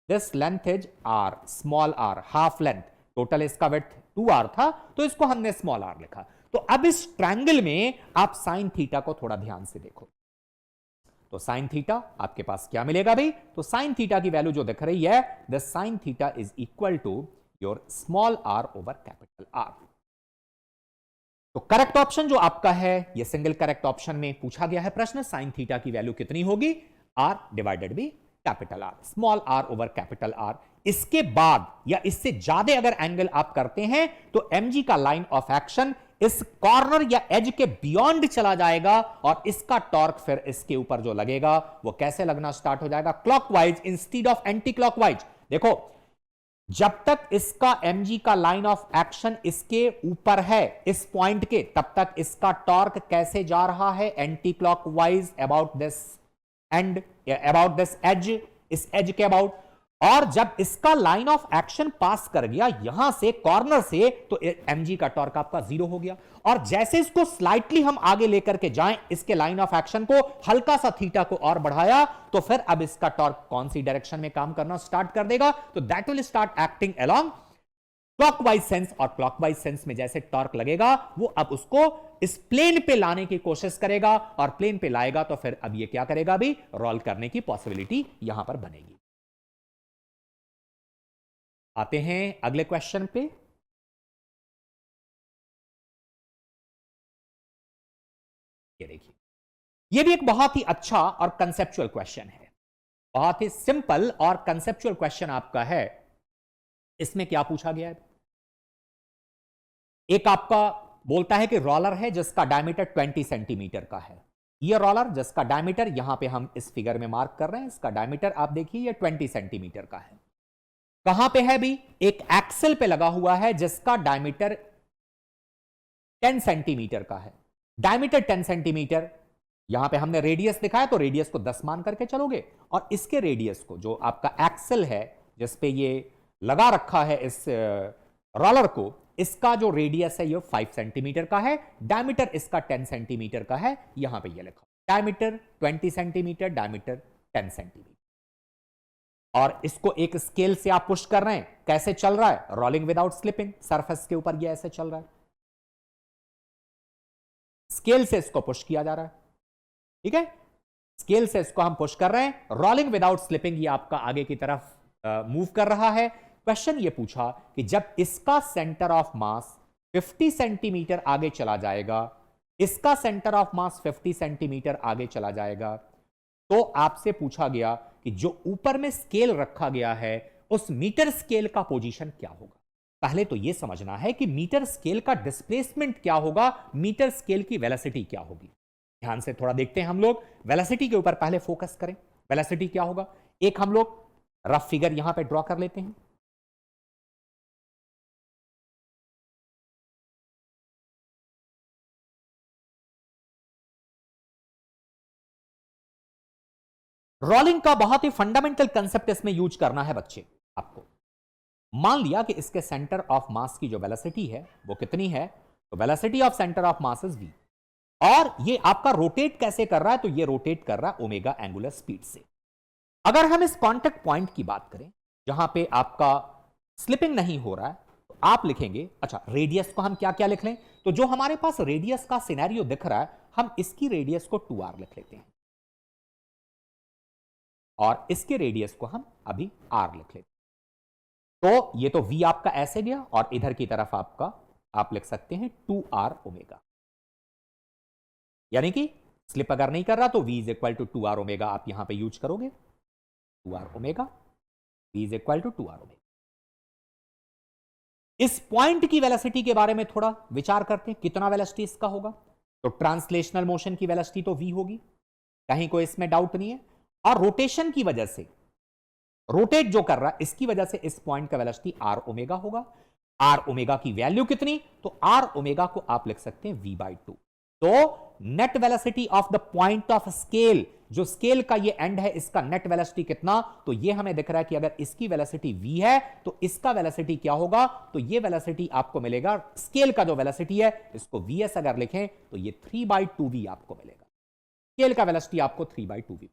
Speaker 1: this length is r, small r, half length. Total इसका विड्थ 2r था, तो इसको हमने स्मॉल r लिखा। तो अब इस ट्रायंगल में आप साइन थीटा को थोड़ा ध्यान से देखो। तो साइन थीटा आपके पास क्या मिलेगा भाई? तो साइन थीटा की वैल्यू जो दिख रही है, the sine theta is equal to your small r over capital R। तो करेक्ट ऑप्शन जो आपका है, ये सिंगल करेक्ट ऑप्शन में पूछा गया है प्रश्न, साइन थीटा की वैल्यू कितनी होगी? r divided by capital R, small r over capital R। इसके बाद या इससे ज्यादा अगर एंगल आप करते हैं तो mg का लाइन ऑफ एक्शन इस कॉर्नर या एज के बियॉन्ड चला जाएगा, और इसका टॉर्क फिर इसके ऊपर जो लगेगा वो कैसे लगना स्टार्ट हो जाएगा? Clockwise instead of anti clockwise. देखो, जब तक इसका mg का लाइन ऑफ एक्शन इसके ऊपर है, इस पॉइंट के, तब तक इसका टॉर्क कैसे जा रहा है? Anticlockwise about this end, about this edge, इस एज के अबाउट। और जब इसका लाइन ऑफ एक्शन पास कर गया यहां से, कॉर्नर से, तो mg का टॉर्क आपका 0 हो गया। और जैसे इसको स्लाइटली हम आगे लेकर के जाएं, इसके लाइन ऑफ एक्शन को हल्का सा थीटा को और बढ़ाया, तो फिर अब इसका टॉर्क कौन सी डायरेक्शन में काम करना स्टार्ट कर देगा? तो that will start acting along clockwise sense, और क्लॉकवाइज सेंस में जैसे टॉर्क लगेगा वो अब उसको इस प्लेन पे लाने की कोशिश करेगा, और प्लेन पे लाएगा तो फिर अब ये क्या करेगा भी? रोल करने की पॉसिबिलिटी यहां पर बनेगी। आते हैं अगले क्वेश्चन पे। ये देखिए, ये भी एक बहुत ही अच्छा और कंसेप्चुअल क्वेश्चन है, बहुत ही सिंपल और कंसेप्चुअल क्वेश्चन आपका है। इसमें क्या पूछा गया है? एक आपका बोलता है कि रोलर है जिसका डायमीटर 20 सेंटीमीटर का है। ये रोलर जिसका डायमीटर यहां पे हम इस फिगर में मार्क कर रहे हैं, इसका डायमीटर आप देखिए ये 20 सेंटीमीटर का है। कहां पे है भी? एक एक्सल पे लगा हुआ है जिसका डायमीटर 10 सेंटीमीटर का है। डायमीटर 10 सेंटीमीटर, यहां पे हमने रेडियस दिखाया तो रेडियस को 10 मान करके चलोगे, और इसके रेडियस को, जो आपका एक्सल है जिस पे ये लगा रखा है इस रोलर को, इसका जो रेडियस है ये 5 सेंटीमीटर का है, डायमीटर इसका 10 सेंटीमीटर का है। यहां पे ये लिखा डायमीटर 20 सेंटीमीटर, डायमीटर 10 सेंटीमीटर, और इसको एक स्केल से आप पुश कर रहे हैं। कैसे चल रहा है? रोलिंग विदाउट स्लिपिंग, सरफेस के ऊपर ये ऐसे चल रहा है, स्केल से इसको पुश किया जा रहा है। ठीक है, स्केल से इसको हम पुश कर रहे हैं, रोलिंग विदाउट स्लिपिंग, ये आपका आगे की तरफ मूव कर रहा है। क्वेश्चन ये पूछा कि जब इसका सेंटर ऑफ मास 50 सेंटीमीटर आगे चला जाएगा, इसका सेंटर ऑफ मास 50 सेंटीमीटर आगे चला जाएगा, तो आपसे पूछा गया कि जो ऊपर में स्केल रखा गया है उस मीटर स्केल का पोजीशन क्या होगा। पहले तो यह समझना है कि मीटर स्केल का डिस्प्लेसमेंट क्या होगा, मीटर स्केल की वेलोसिटी क्या होगी। ध्यान से थोड़ा देखते हैं हम लोग, वेलोसिटी के ऊपर पहले फोकस करें। वेलोसिटी क्या होगा? एक हम लोग रफ फिगर यहां पे ड्रॉ कर लेते हैं। रोलिंग का बहुत ही फंडामेंटल कंसेप्ट इसमें यूज करना है बच्चे आपको। मान लिया कि इसके सेंटर ऑफ मास की जो वेलोसिटी है वो कितनी है, तो velocity of centre of mass is v, और ये आपका रोटेट कैसे कर रहा है? तो ये रोटेट कर रहा है ओमेगा एंगुलर स्पीड से। अगर हम इस कांटेक्ट पॉइंट की बात करें जहां पे आपका स्लिपिंग नहीं हो रहा है, तो आप लिखेंगे, अच्छा रेडियस को हम क्या क्या लिख लें? तो जो हमारे पास रेडियस का सिनेरियो दिख रहा है, हम इसकी रेडियस को 2r लिख लेते हैं, और इसके रेडियस को हम अभी r लिख लेते हैं। तो ये तो v आपका ऐसे गया, और इधर की तरफ आपका आप लिख सकते हैं 2r ओमेगा, यानी कि स्लिप अगर नहीं कर रहा तो v is equal to 2r omega आप यहां पे यूज करोगे, 2r omega, v is equal to 2r omega. इस पॉइंट की वेलोसिटी के बारे में थोड़ा विचार करते हैं, कितना वेलोसिटी इसका होगा? तो ट्रांसलेशनल मोशन की वेलोसिटी तो v होगी, कहीं कोई इसमें डाउट नहीं है, और रोटेशन की वजह से, रोटेट जो कर रहा है इसकी वजह से इस पॉइंट का वेलोसिटी r ओमेगा होगा। r ओमेगा की वैल्यू कितनी? तो r ओमेगा को आप लिख सकते हैं v/2। तो net velocity of the point of scale, जो स्केल का ये एंड है इसका नेट वेलोसिटी कितना, तो ये हमें दिख रहा है कि अगर इसकी वेलोसिटी v है तो इसका वेलोसिटी क्या होगा, तो ये वेलोसिटी आपको मिलेगा, स्केल का जो वेलोसिटी है इसको vs अगर लिखें तो ये 3/2v आपको मिलेगा। स्केल का वेलोसिटी आपको 3/2v,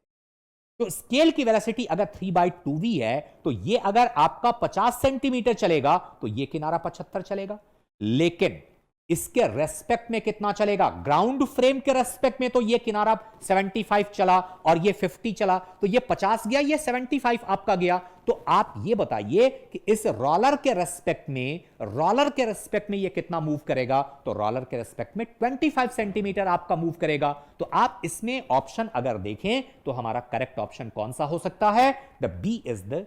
Speaker 1: तो स्केल की वेलोसिटी अगर 3/2v है तो ये अगर आपका 50 सेंटीमीटर चलेगा तो ये किनारा 75 चलेगा, लेकिन इसके रेस्पेक्ट में कितना चलेगा, ग्राउंड फ्रेम के रेस्पेक्ट में तो ये किनारा 75 चला और ये 50 चला, तो ये 50 गया, ये 75 आपका गया। तो आप ये बताइए कि इस रोलर के रेस्पेक्ट में ये कितना मूव करेगा, तो रोलर के रेस्पेक्ट में 25 सेंटीमीटर आपका मूव करेगा। तो आप इसमें ऑप्शन अगर देखें तो हमारा करेक्ट ऑप्शन कौन सा हो सकता है, the B is the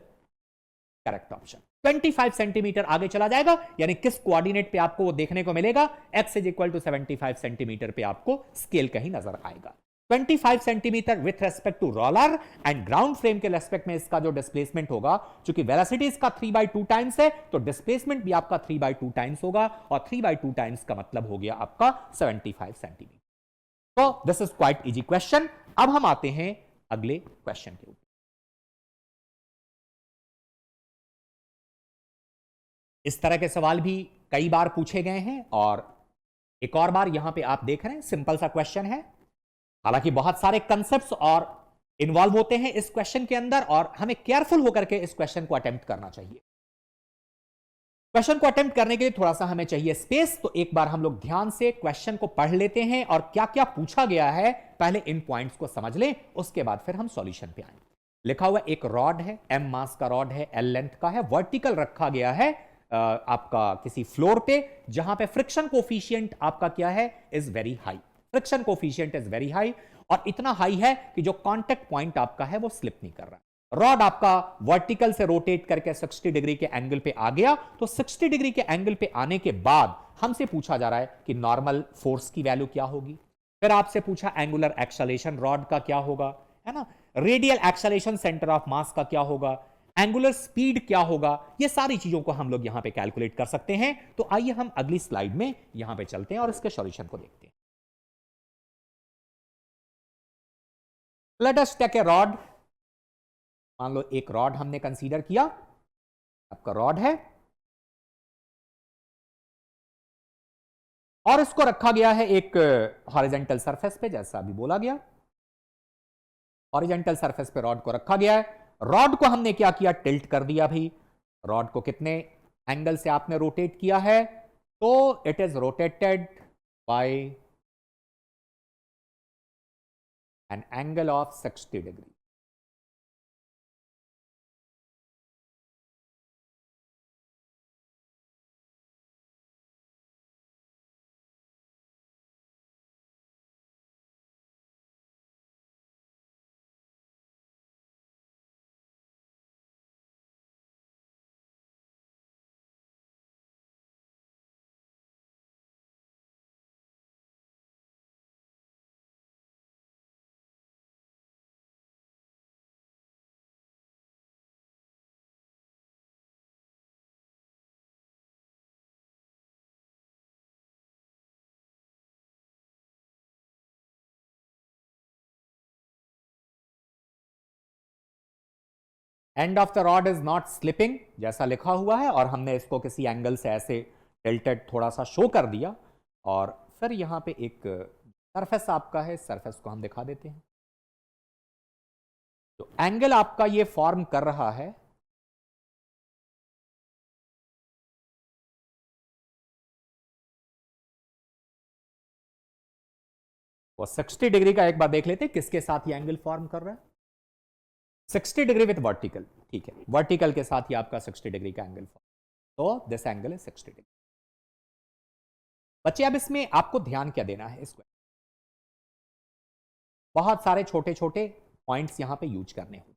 Speaker 1: correct option. 25 centimetre आगे चला जाएगा, यानी किस कोऑर्डिनेट पे आपको वो देखने को मिलेगा, x is equal to 75 centimetre पे आपको स्केल कहीं नजर आएगा। 25 centimetre with respect to roller and ground frame के रेस्पेक्ट में इसका जो डिस्प्लेसमेंट होगा, चूंकि वेलोसिटी इसका 3/2 टाइम्स है तो डिस्प्लेसमेंट भी आपका 3/2 टाइम्स होगा, और 3/2 टाइम्स का मतलब हो गया आपका 75 सेंटीमीटर। तो this is quite easy question. अब हम आते हैं अगले क्वेश्चन के ऊपर। इस तरह के सवाल भी कई बार पूछे गए हैं, और एक और बार यहां पे आप देख रहे हैं सिंपल सा क्वेश्चन है, हालांकि बहुत सारे कंसेप्ट्स और इन्वॉल्व होते हैं इस क्वेश्चन के अंदर, और हमें केयरफुल होकर के इस क्वेश्चन को अटेम्प्ट करना चाहिए। क्वेश्चन को अटेम्प्ट करने के लिए थोड़ा सा हमें चाहिए स्पेस, तो एक बार हम लोग ध्यान से क्वेश्चन को पढ़ लेते हैं और क्या क्या पूछा गया है पहले इन पॉइंट्स को समझ लें, उसके बाद फिर हम सॉल्यूशन पे आए। लिखा हुआ एक रॉड है, m मास का रॉड है, l लेंथ का है, वर्टिकल रखा गया है आपका किसी फ्लोर पे, जहां पे फ्रिक्शन कोफिशिएंट आपका क्या है, is very high. Friction coefficient is very high, और इतना हाई है कि जो कांटेक्ट पॉइंट आपका है वो स्लिप नहीं कर रहा। रॉड आपका वर्टिकल से रोटेट करके 60 डिग्री के एंगल पे आ गया, तो 60 डिग्री के एंगल पे आने के बाद हमसे पूछा जा रहा है कि नॉर्मल फोर्स की वैल्यू क्या होगी। फिर आपसे पूछा एंगुलर एक्सेलरेशन रॉड का क्या होगा, है ना, radial acceleration centre of mass का क्या होगा, एंगुलर स्पीड क्या होगा, ये सारी चीजों को हम लोग यहां पे कैलकुलेट कर सकते हैं। तो आइए हम अगली स्लाइड में यहां पे चलते हैं और इसके सॉल्यूशन को देखते हैं। Let us take a rod, मान लो एक रॉड हमने कंसीडर किया, आपका रॉड है और इसको रखा गया है एक हॉरिजॉन्टल सरफेस पे, जैसा अभी बोला गया, हॉरिजॉन्टल सरफेस पे रॉड को रखा गया है। रॉड को हमने क्या किया, टिल्ट कर दिया भाई। रॉड को कितने एंगल से आपने रोटेट किया है, तो it is rotated by an angle of 60 degree. End of the rod is not slipping जैसा लिखा हुआ है, और हमने इसको किसी एंगल से ऐसे टिल्टेड थोड़ा सा शो कर दिया, और फिर यहां पे एक सरफेस आपका है, सरफेस को हम दिखा देते हैं। तो एंगल आपका ये फॉर्म कर रहा है, वो 60 डिग्री का। एक बार देख लेते हैं किसके साथ ये एंगल फॉर्म कर रहा है, 60 डिग्री विथ वर्टिकल, ठीक है, वर्टिकल के साथ ही आपका 60 डिग्री का एंगल फॉर्म, तो दिस एंगल इज 60 डिग्री। बच्चे अब इसमें आपको ध्यान क्या देना है, इसको बहुत सारे छोटे छोटे पॉइंट्स यहां पे यूज करने होंगे।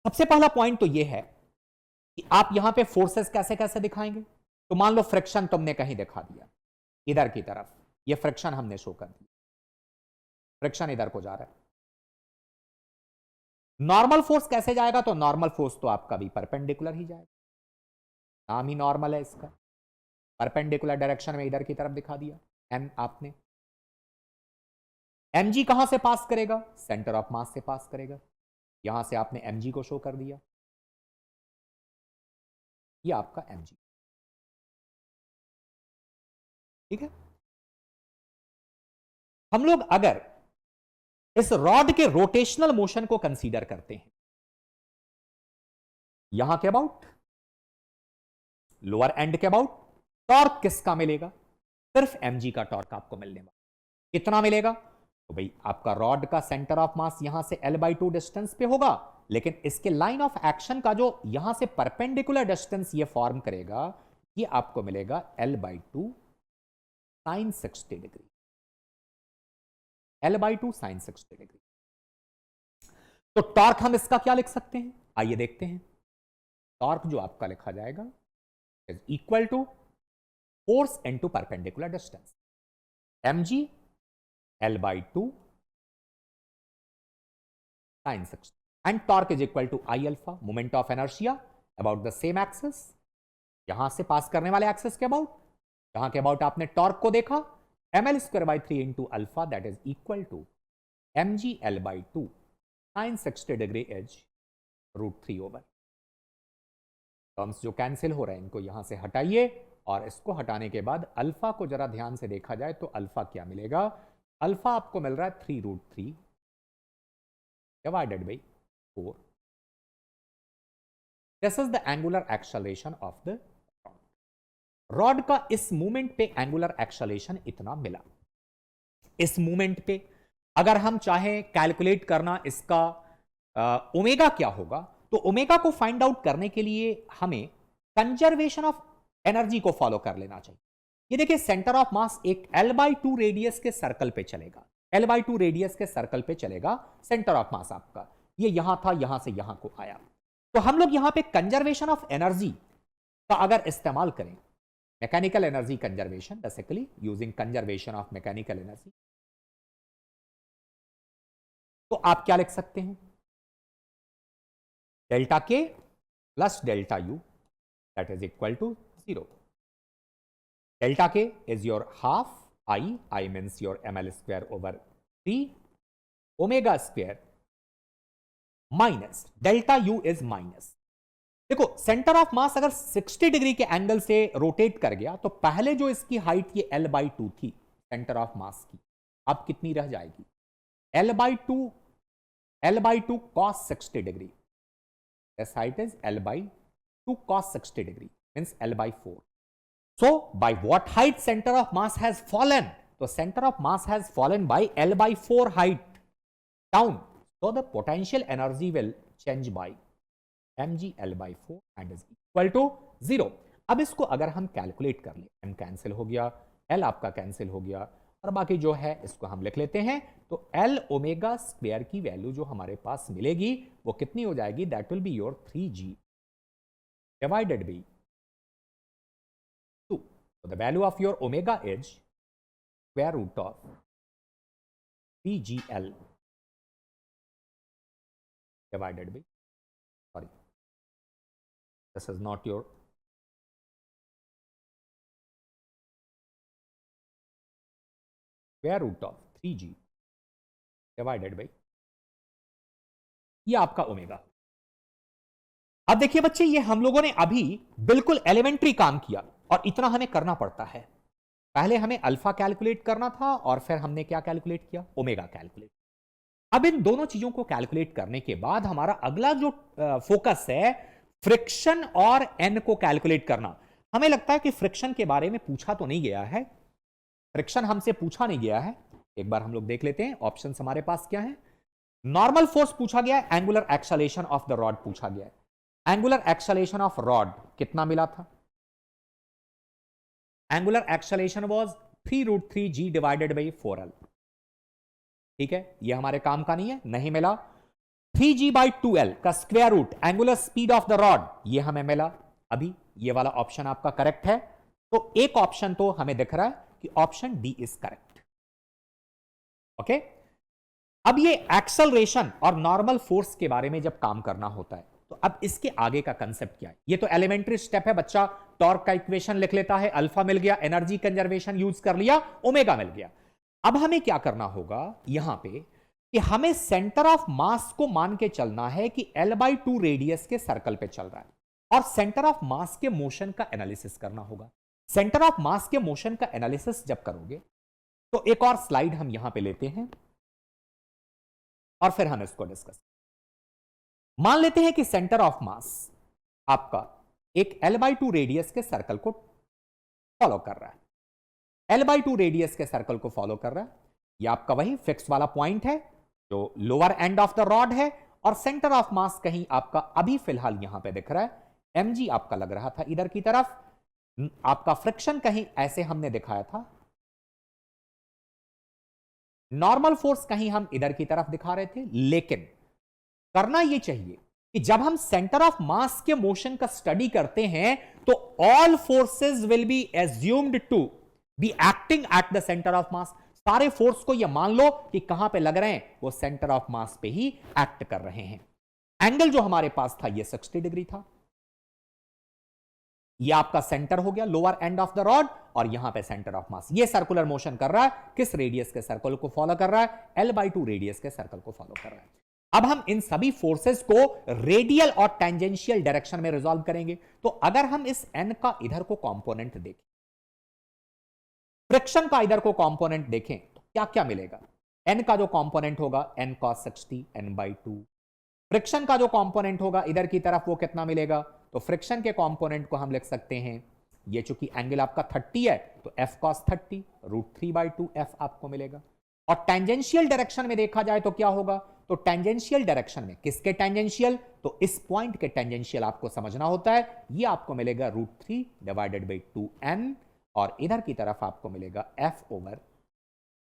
Speaker 1: सबसे पहला पॉइंट तो ये है कि आप यहां पे फोर्सेस कैसे कैसे दिखाएंगे। तो मान लो फ्रिक्शन तुमने कहीं दिखा दिया, इधर की तरफ ये फ्रिक्शन हमने शो कर दिया, फ्रिक्शन इधर को जा रहा है। नॉर्मल फोर्स कैसे जाएगा, तो नॉर्मल फोर्स तो आपका भी परपेंडिकुलर ही जाएगा, नाम ही नॉर्मल है इसका, परपेंडिकुलर डायरेक्शन में इधर की तरफ दिखा दिया एन आपने। mg कहां से पास करेगा? सेंटर ऑफ मास से पास करेगा। यहां से आपने mg को शो कर दिया, ये आपका mg, ठीक है। हम लोग अगर इस रॉड के रोटेशनल मोशन को कंसीडर करते हैं, यहां के अबाउट, लोअर एंड के अबाउट, टॉर्क किसका मिलेगा? सिर्फ mg का टॉर्क आपको मिलने वाला। कितना मिलेगा? तो भाई आपका रॉड का सेंटर ऑफ मास यहां से L/2 डिस्टेंस पे होगा, लेकिन इसके लाइन ऑफ एक्शन का जो यहां से परपेंडिकुलर डिस्टेंस ये फॉर्म करेगा, ये आपको मिलेगा L/2 sin 60 degree, L/2 sin 60 degree. तो टॉर्क हम इसका क्या लिख सकते हैं? आइए देखते हैं। टॉर्क जो आपका लिखा जाएगा is equal to force into perpendicular distance, mg L/2 sin 60, and torque is equal to I alpha, moment of inertia about the same axis, यहां से पास करने वाले एक्सिस के अबाउट, जहां के अबाउट आपने टॉर्क को देखा, ml²/3 into alpha, that is equal to mg L/2 sin 60 degree is √3 over। Terms जो कैंसिल हो रहे हैं इनको यहां से हटाइए, और इसको हटाने के बाद अल्फा को जरा ध्यान से देखा जाए तो अल्फा क्या मिलेगा? अल्फा आपको मिल रहा है 3√3 divided by 4। This is the angular acceleration of the rod का इस मूवमेंट पे एंगुलर एक्सेलरेशन इतना मिला। इस मूवमेंट पे अगर हम चाहें कैलकुलेट करना इसका ओमेगा क्या होगा, तो ओमेगा को फाइंड आउट करने के लिए हमें कंजर्वेशन ऑफ एनर्जी को फॉलो कर लेना चाहिए। ये देखिए सेंटर ऑफ मास एक L/2 रेडियस के सर्कल पे चलेगा, L/2 रेडियस के सर्कल पे चलेगा सेंटर ऑफ मास आपका, ये यहां था, यहां से यहां को आया। तो हम लोग यहां पे कंजर्वेशन ऑफ एनर्जी का अगर इस्तेमाल करें, mechanical energy conservation, basically using conservation of mechanical energy, तो आप क्या लिख सकते हैं? Delta K plus delta U that is equal to 0। Delta K is your half I means your ml² over 3 omega square minus delta U is minus. देखो सेंटर ऑफ मास अगर 60 डिग्री के एंगल से रोटेट कर गया तो पहले जो इसकी हाइट ये L/2 थी सेंटर ऑफ मास की, अब कितनी रह जाएगी? L/2 cos 60 degree, this height is L/2 cos 60 degree means L/4। So by what height center of mass has fallen? So center of mass has fallen by L/4 height down. So the potential energy will change by mg L/4 and is equal to 0। अब इसको अगर हम कैलकुलेट कर ले, m कैंसिल हो गया, l आपका कैंसिल हो गया, और बाकी जो है इसको हम लिख लेते हैं। तो L ओमेगा स्क्वायर की वैल्यू जो हमारे पास मिलेगी वो कितनी हो जाएगी? That will be your 3g divided by 2। So the value of your omega is square root of 3gl divided by, sorry, this is not your square root of 3g divided by, ये आपका ओमेगा। अब देखिए बच्चे, ये हम लोगों ने अभी बिल्कुल एलिमेंट्री काम किया और इतना हमें करना पड़ता है। पहले हमें अल्फा कैलकुलेट करना था और फिर हमने क्या कैलकुलेट किया? Omega calculate. अब इन दोनों चीजों को कैलकुलेट करने के बाद हमारा अगला जो फोकस है फ्रिक्शन और एन को कैलकुलेट करना। हमें लगता है कि फ्रिक्शन के बारे में पूछा तो नहीं गया है, फ्रिक्शन हमसे पूछा नहीं गया है। एक बार हम लोग देख लेते हैं ऑप्शंस हमारे पास क्या है। नॉर्मल फोर्स पूछा गया है, angular acceleration of the rod पूछा गया है। एंगुलर एक्सेलरेशन ऑफ रॉड कितना मिला था? Angular acceleration was 3√3g divided by 4l। ठीक है, ये हमारे काम का नहीं है, नहीं मिला। 3g/2l का square root angular speed of the rod, ये हमें मिला। अभी ये वाला ऑप्शन आपका करेक्ट है, तो एक ऑप्शन तो हमें दिख रहा है कि option D is correct. Okay, अब ये एक्सेलरेशन और नॉर्मल फोर्स के बारे में जब काम करना होता है तो अब इसके आगे का कंसेप्ट क्या है? ये तो एलिमेंट्री स्टेप है, बच्चा टॉर्क का इक्वेशन लिख लेता है, अल्फा मिल गया, एनर्जी कंजर्वेशन यूज कर लिया, ओमेगा मिल गया। अब हमें क्या करना होगा यहां पे कि हमें सेंटर ऑफ मास को मान के चलना है कि L/2 रेडियस के सर्कल पे चल रहा है और सेंटर ऑफ मास के मोशन का एनालिसिस करना होगा। सेंटर ऑफ मास के मोशन का एनालिसिस जब करोगे तो एक और स्लाइड हम यहां पे लेते हैं और फिर हम इसको डिस्कस मान लेते हैं कि सेंटर ऑफ मास आपका एक L/2 रेडियस के सर्कल को फॉलो कर रहा है। L/2 रेडियस के सर्कल को फॉलो कर रहा है। यह आपका वही फिक्स वाला पॉइंट है जो lower and of the rod है और सेंटर ऑफ मास कहीं आपका अभी फिलहाल यहां पे दिख रहा है mg आपका लग रहा था इधर की तरफ। आपका फ्रिक्शन कहीं ऐसे हमने दिखाया था, नॉर्मल फोर्स कहीं हम इधर की तरफ दिखा रहे थे। लेकिन करना यह चाहिए कि जब हम सेंटर ऑफ मास के मोशन का स्टडी करते हैं तो all forces will be assumed to be acting at the centre of mass. सारे फोर्स को यह मान लो कि कहां पे लग रहे हैं, वो सेंटर ऑफ मास पे ही एक्ट कर रहे हैं। एंगल जो हमारे पास था यह 60 डिग्री था। यह आपका सेंटर हो गया lower and of the rod और यहां पे सेंटर ऑफ मास। यह सर्कुलर मोशन कर रहा है, किस रेडियस के सर्कल को फॉलो कर रहा है, L/2 रेडियस के सर्कल को फॉलो कर रहा है। अब हम इन सभी फोर्सेस को रेडियल और टेंजेंशियल डायरेक्शन में रिजॉल्व करेंगे। तो अगर हम इस n का इधर को कंपोनेंट देखें, फ्रिक्शन का इधर को कंपोनेंट देखें तो क्या क्या मिलेगा। n का जो कंपोनेंट होगा n cos 60 n/2। फ्रिक्शन का जो कंपोनेंट होगा इधर की तरफ वो कितना मिलेगा, तो फ्रिक्शन के कंपोनेंट को हम लिख सकते हैं, ये चूंकि एंगल आपका 30 है तो f cos 30 √3/2 f आपको मिलेगा। और टेंजेंशियल डायरेक्शन में देखा जाए तो क्या होगा, तो टेंजेंशियल डायरेक्शन में किसके टेंजेंशियल, तो इस पॉइंट के टेंजेंशियल आपको समझना होता है। ये आपको मिलेगा √3/2n और इधर की तरफ आपको मिलेगा f/।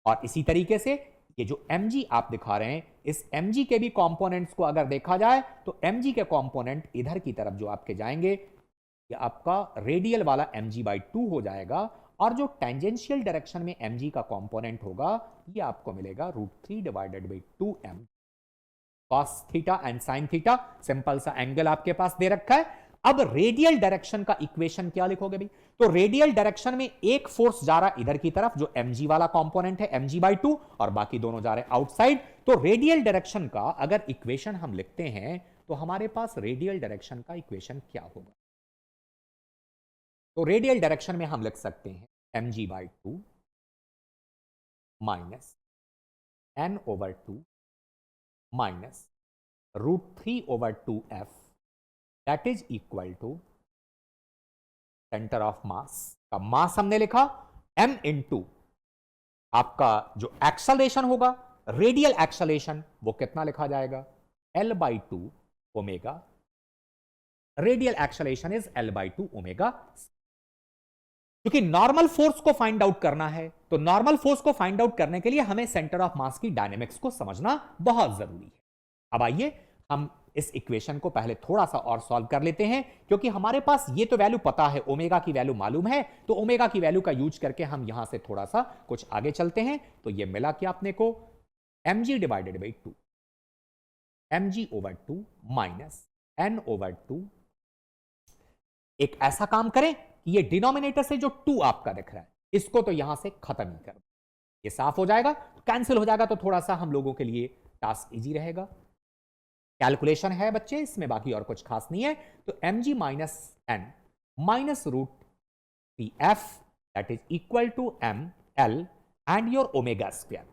Speaker 1: और इसी तरीके से ये जो mg आप दिखा रहे हैं, इस mg के भी कंपोनेंट्स को अगर देखा जाए तो mg के कंपोनेंट इधर की तरफ जो आपके जाएंगे ये आपका रेडियल वाला mg/2 हो जाएगा और जो टेंजेंशियल डायरेक्शन में mg का कंपोनेंट होगा ये आपको मिलेगा √3/2m cos theta and sin theta. Simple सा एंगल आपके पास दे रखा है। अब रेडियल डायरेक्शन का इक्वेशन क्या लिखोगे भाई, तो रेडियल डायरेक्शन में एक फोर्स जा रहा इधर की तरफ जो mg वाला कंपोनेंट है mg/2 और बाकी दोनों जा रहे आउटसाइड। तो रेडियल डायरेक्शन का अगर इक्वेशन हम लिखते हैं तो हमारे पास रेडियल डायरेक्शन का इक्वेशन क्या होगा, तो रेडियल डायरेक्शन में हम लिख सकते हैं mg/2 minus n/2 minus √3/2f that is equal to centre of mass का मास हमने लिखा m इंटू आपका जो एक्सेलरेशन होगा रेडियल एक्सेलरेशन वो कितना लिखा जाएगा L/2 omega. Radial acceleration is L/2 omega. क्योंकि नॉर्मल फोर्स को फाइंड आउट करना है तो नॉर्मल फोर्स को फाइंड आउट करने के लिए हमें सेंटर ऑफ मास की डायनेमिक्स को समझना बहुत जरूरी है। अब आइए हम इस इक्वेशन को पहले थोड़ा सा और सॉल्व कर लेते हैं, क्योंकि हमारे पास ये तो वैल्यू पता है, ओमेगा की वैल्यू मालूम है, तो ओमेगा की वैल्यू का यूज करके हम यहां से थोड़ा सा कुछ आगे चलते हैं। तो ये मिला कि आपने को mg/2 mg/2 माइनस n/2। एक ऐसा काम करें कि ये डिनोमिनेटर से जो 2 आपका दिख रहा है इसको तो यहां से खत्म ही कर दो, ये साफ हो जाएगा, कैंसिल हो जाएगा, तो थोड़ा सा हम लोगों के लिए टास्क इजी रहेगा। कैलकुलेशन है बच्चे इसमें, बाकी और कुछ खास नहीं है। तो mg minus n minus √3f that is equal to ml and your omega square.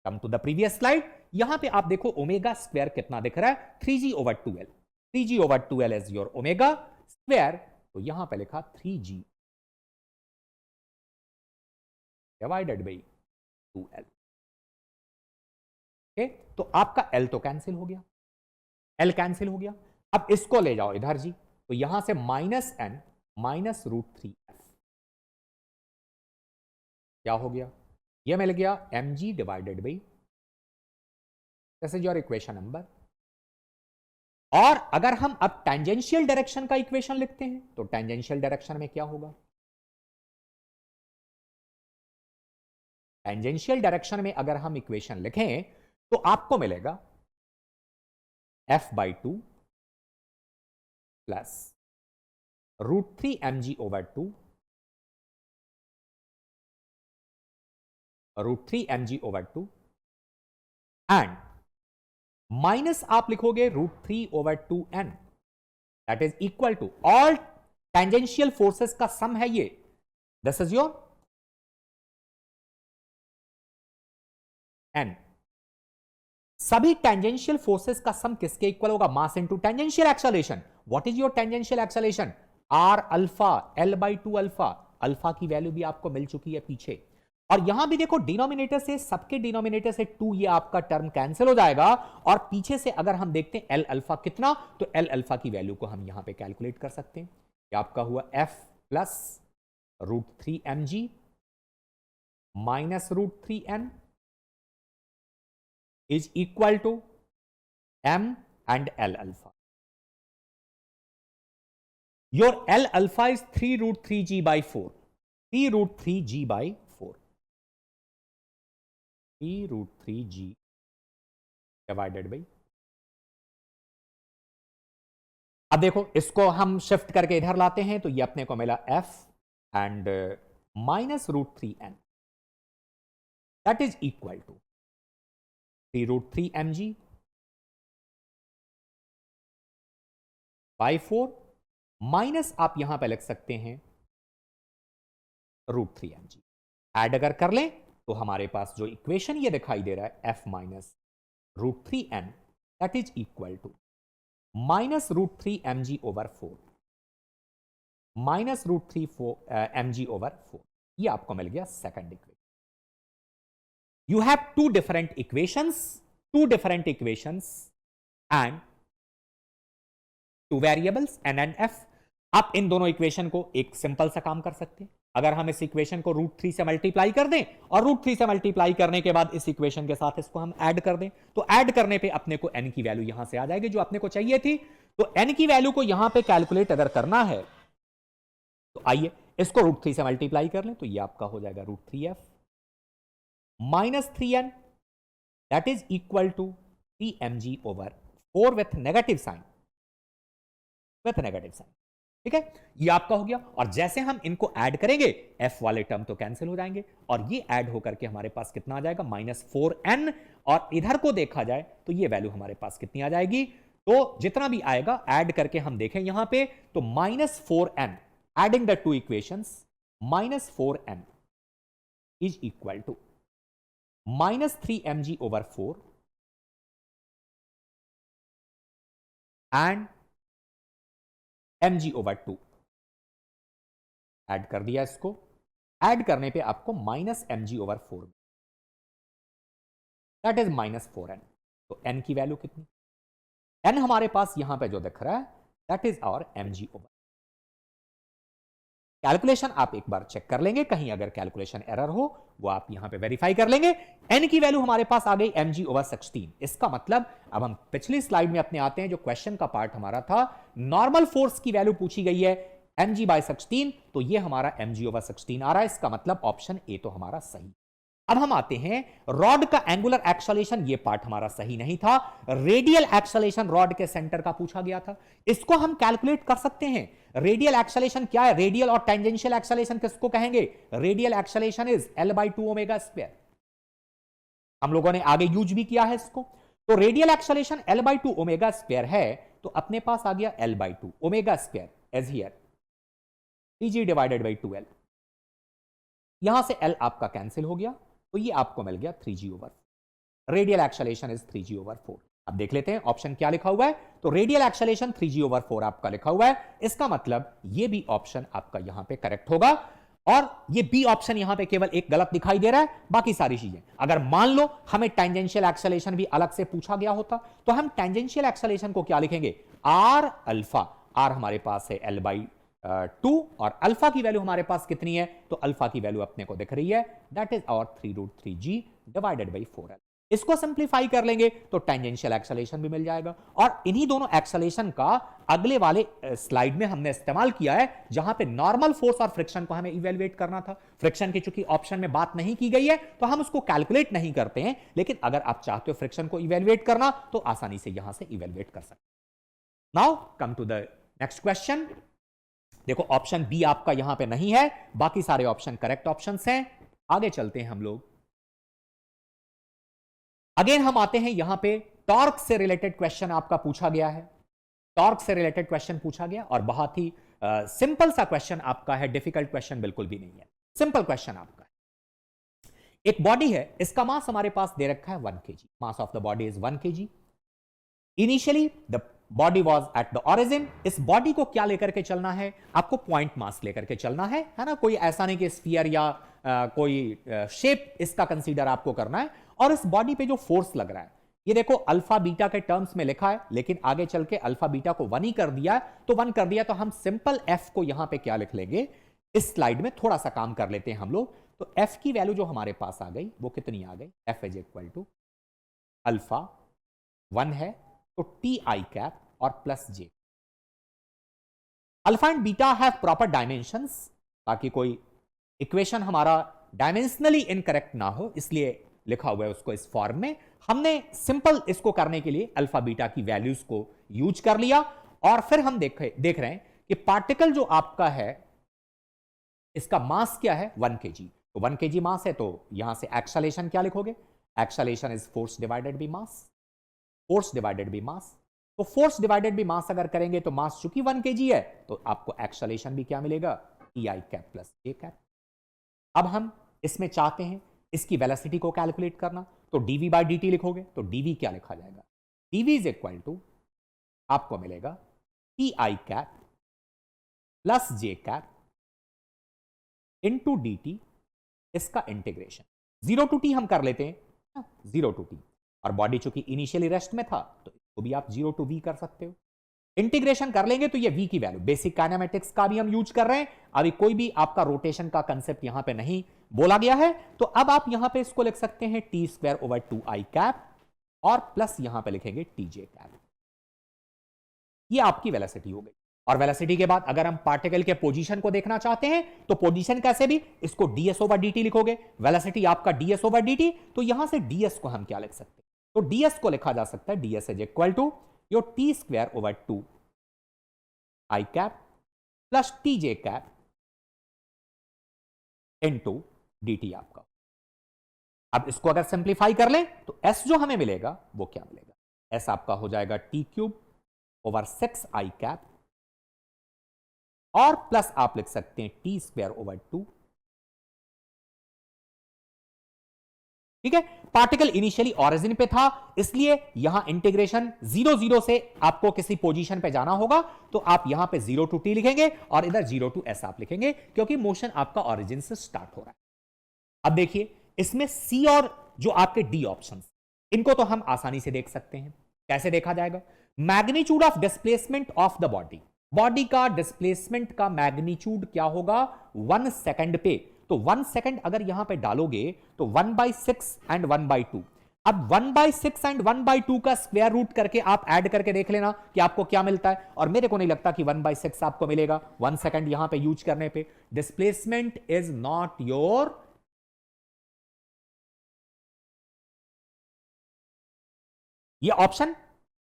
Speaker 1: Come to the previous slide, यहां पे आप देखो ओमेगा स्क्वायर कितना दिख रहा है 3g/2l। 3g/2l is your omega square, तो यहां पे लिखा 3g divided by 2l। Okay, तो आपका l तो कैंसिल हो गया, l कैंसिल हो गया। अब इसको ले जाओ इधर जी, तो यहां से माइनस n माइनस √3f क्या हो गया, ये मिल गया mg divided by, this is your equation number. और अगर हम अब टेंजेंशियल डायरेक्शन का इक्वेशन लिखते हैं तो टेंजेंशियल डायरेक्शन में क्या होगा, टेंजेंशियल डायरेक्शन में अगर हम इक्वेशन लिखें तो आपको मिलेगा f/2 plus √3 mg/2 √3 mg/2 and minus आप लिखोगे √3/2n, that is equal to all tangential forces का सम है ये, दिस इज योर n। सभी टेंजेंशियल फोर्सेस का सम किसके इक्वल होगा? Mass into tangential acceleration. What is your tangential acceleration? r alpha l/2 alpha. Alpha की वैल्यू भी आपको मिल चुकी है पीछे। और यहां भी देखो डिनोमिनेटर से, सबके डिनोमिनेटर से 2 ये आपका टर्म कैंसिल हो जाएगा, और पीछे से अगर हम देखते हैं एल अल्फा कितना, तो एल अल्फा की वैल्यू को हम यहां पे कैलकुलेट कर सकते हैं। ये आपका हुआ f plus √3 mg minus √3n is equal to m and L alpha. Your L alpha is 3√3g by 4. 3√3g by 4. 3√3g divided by। अब देखो इसको हम शिफ्ट करके इधर लाते हैं, तो ये अपने को मिला f and minus √3n, that is equal to 3√3 mg by 4 minus आप यहां पे लिख सकते हैं √3 mg। ऐड अगर कर लें तो हमारे पास जो इक्वेशन ये दिखाई दे रहा है f minus √3n, that is equal to minus √3 mg/4 minus √3 mg/4। ये आपको मिल गया second equation. You have two different equations and two variables n and f। आप इन दोनों इक्वेशन को एक सिंपल सा काम कर सकते हैं। अगर हम इस इक्वेशन को √3 से मल्टीप्लाई कर दें, और √3 से मल्टीप्लाई करने के बाद इस इक्वेशन के साथ इसको हम ऐड कर दें, तो ऐड करने पे अपने को n की वैल्यू यहां से आ जाएगी जो अपने को चाहिए थी। तो n की वैल्यू को यहां पे कैलकुलेट अगर करना है, तो आइए इसको √3 से मल्टीप्लाई कर लें, तो ये आपका हो जाएगा √3f minus 3n, that is equal to 3 mg/4 with negative sign, ठीक है। ये आपका हो गया। और जैसे हम इनको ऐड करेंगे, f वाले टर्म तो कैंसिल हो जाएंगे, और ये ऐड होकर के हमारे पास कितना आ जाएगा? -4n। और इधर को देखा जाए तो ये वैल्यू हमारे पास कितनी आ जाएगी? तो जितना भी आएगा ऐड करके हम देखें यहां पे, तो -4n, adding the two equations, -4n is equal to -3 mg/4 and mg/2। Add कर दिया इसको, ऐड करने पे आपको -mg/4, दैट इज -4n। तो n की वैल्यू कितनी? n हमारे पास यहां पे जो दिख रहा है, that is our mg/। Calculation आप एक बार चेक कर लेंगे, कहीं अगर कैलकुलेशन एरर हो वो आप यहां पे वेरीफाई कर लेंगे। n की वैल्यू हमारे पास आ गई mg/16। इसका मतलब अब हम पिछली स्लाइड में अपने आते हैं, जो क्वेश्चन का पार्ट हमारा था, नॉर्मल फोर्स की वैल्यू पूछी गई है mg/16, तो ये हमारा mg/16 आ रहा है। इसका मतलब ऑप्शन ए तो हमारा सही। अब हम आते हैं रॉड का एंगुलर एक्सेलरेशन, ये पार्ट हमारा सही नहीं था। रेडियल एक्सेलरेशन रॉड के सेंटर का पूछा गया था, इसको हम कैलकुलेट कर सकते हैं। रेडियल एक्सेलरेशन क्या है? रेडियल और टेंजेंशियल एक्सेलरेशन किसको कहेंगे? Radial acceleration is L/2 omega square. हम लोगों ने आगे यूज भी किया है इसको। तो radial acceleration L/2 omega square है, तो अपने पास आ गया L/2 omega square as here 3g divided by 2l। यहां से L आपका कैंसिल हो गया, तो ये आपको मिल गया 3g/4। Radial acceleration is 3g/4। अब देख लेते हैं ऑप्शन क्या लिखा हुआ है। तो रेडियल एक्सेलरेशन 3g/4 आपका लिखा हुआ है। इसका मतलब ये भी ऑप्शन आपका यहां पे करेक्ट होगा, और ये बी ऑप्शन यहां पे केवल एक गलत दिखाई दे रहा है, बाकी सारी चीजें। अगर मान लो हमें टेंजेंशियल एक्सेलरेशन भी अलग से पूछा गया होता, तो हम टेंजेंशियल एक्सेलरेशन को क्या लिखेंगे? r alpha. r हमारे पास है L/2, और अल्फा की वैल्यू हमारे पास कितनी है? तो अल्फा की वैल्यू अपने को दिख रही है, that is our 3√3g divided by 4l। इसको सिंप्लीफाई कर लेंगे तो टेंजेंशियल एक्सेलरेशन भी मिल जाएगा। और इन्हीं दोनों एक्सेलरेशन का अगले वाले स्लाइड में हमने इस्तेमाल किया है, जहां पे नॉर्मल फोर्स और फ्रिक्शन को हमें इवेलुएट करना था। फ्रिक्शन की चूंकि ऑप्शन में बात नहीं की गई है, तो हम उसको कैलकुलेट नहीं करते हैं, लेकिन अगर आप चाहते हो फ्रिक्शन को इवेलुएट करना, तो आसानी से यहां से इवेलुएट कर सकते। Now come to the next question. देखो ऑप्शन बी आपका यहां पे नहीं है, बाकी सारे ऑप्शन करेक्ट ऑप्शंस हैं। आगे चलते हैं हम लोग अगेन हम आते हैं यहां पे टॉर्क से रिलेटेड क्वेश्चन आपका पूछा गया है, टॉर्क से रिलेटेड क्वेश्चन पूछा गया और बहुत ही सिंपल सा क्वेश्चन आपका है, डिफिकल्ट क्वेश्चन बिल्कुल भी नहीं है, सिंपल क्वेश्चन आपका है। एक बॉडी है, इसका मास हमारे पास दे रखा है 1 kg, mass of the body is 1 kg। Initially the body was at the origin. इस बॉडी को क्या लेकर के चलना है, आपको पॉइंट मास लेकर के चलना है ना, कोई ऐसा नहीं कि स्फीयर या कोई शेप इसका कंसीडर आपको करना है। और इस बॉडी पे जो फोर्स लग रहा है, ये देखो अल्फा बीटा के टर्म्स में लिखा है, लेकिन आगे चल के अल्फा बीटा को 1 ही कर दिया, तो 1 कर दिया तो हम सिंपल एफ को यहां पे क्या लिख लेंगे, इस स्लाइड में थोड़ा सा काम कर लेते हैं हम लोग। तो एफ की वैल्यू जो हमारे पास आ गई वो कितनी आ गई, F is equal to alpha 1 है तो टी आई कैप और plus j. Alpha and beta have proper dimensions, ताकि कोई इक्वेशन हमारा डायमेंशनली इनकरेक्ट ना हो, इसलिए लिखा हुआ है उसको इस फॉर्म में। हमने सिंपल इसको करने के लिए अल्फा बीटा की वैल्यूज को यूज कर लिया और फिर हम देख रहे हैं कि पार्टिकल जो आपका है इसका मास क्या है, 1 kg। तो 1 kg मास है तो यहां से एक्सेलेरेशन क्या लिखोगे, acceleration is force divided by mass, force divided by mass. तो फोर्स डिवाइडेड बाय मास अगर करेंगे तो मास चूंकि 1 kg है तो आपको एक्सेलेरेशन भी क्या मिलेगा, T i cap plus J cap. अब हम इसमें चाहते हैं इसकी वेलोसिटी को कैलकुलेट करना, तो dv बाई dt लिखोगे तो dv क्या लिखा जाएगा, dv इज इक्वल टू आपको मिलेगा T i cap plus J cap into D T, इसका इंटीग्रेशन 0 टू t हम कर लेते हैं, 0 टू t, और बॉडी चूंकि इनिशियली रेस्ट में था तो इसको भी आप 0 टू v कर सकते हो। इंटीग्रेशन कर लेंगे तो ये v की वैल्यू, बेसिक काइनेमेटिक्स का भी हम यूज कर रहे हैं, अभी कोई भी आपका रोटेशन का कंसेप्ट यहां पे नहीं बोला गया है, तो अब आप यहां पे इसको लिख सकते हैं T square over 2 i cap और प्लस यहां पे लिखेंगे टी जे कैप। ये आपकी वेलोसिटी हो गई। और वेलोसिटी के बाद अगर हम पार्टिकल के पोजीशन को देखना चाहते हैं तो पोजीशन कैसे भी, इसको ds ओवर dt लिखोगे, वेलोसिटी आपका ds ओवर dt, तो यहां से ds को हम क्या लिख सकते हैं, तो ds को लिखा जा सकता है ds is equal to your t square over 2 i cap plus t j cap into dt आपका। अब इसको अगर सिंप्लीफाई कर लें तो s जो हमें मिलेगा वो क्या मिलेगा, s आपका हो जाएगा टी क्यूब ओवर 6 आई कैप और प्लस आप लिख सकते हैं टी स्क्वायर ओवर 2। ठीक है, पार्टिकल इनिशियली ऑरिजिन पे था, इसलिए यहां इंटीग्रेशन 0 0 से आपको किसी पोजीशन पे जाना होगा, तो आप यहां पे 0 टू t लिखेंगे और इधर 0 टू s आप लिखेंगे, क्योंकि मोशन आपका ऑरिजिन से स्टार्ट हो रहा है। अब देखिए इसमें C और जो आपके D ऑप्शन, इनको तो हम आसानी से देख सकते हैं। कैसे देखा जाएगा, magnitude of displacement of the body, body का डिस्प्लेसमेंट का मैग्नीट्यूड क्या होगा 1 सेकंड पे, तो 1 सेकंड अगर यहां पे डालोगे तो 1/6 एंड 1/2। अब 1/6 एंड 1/2 का स्क्वायर रूट करके आप ऐड करके देख लेना कि आपको क्या मिलता है, और मेरे को नहीं लगता कि 1/6 आपको मिलेगा 1 सेकंड यहां पे यूज करने पे। डिस्प्लेसमेंट इज नॉट योर ये ऑप्शन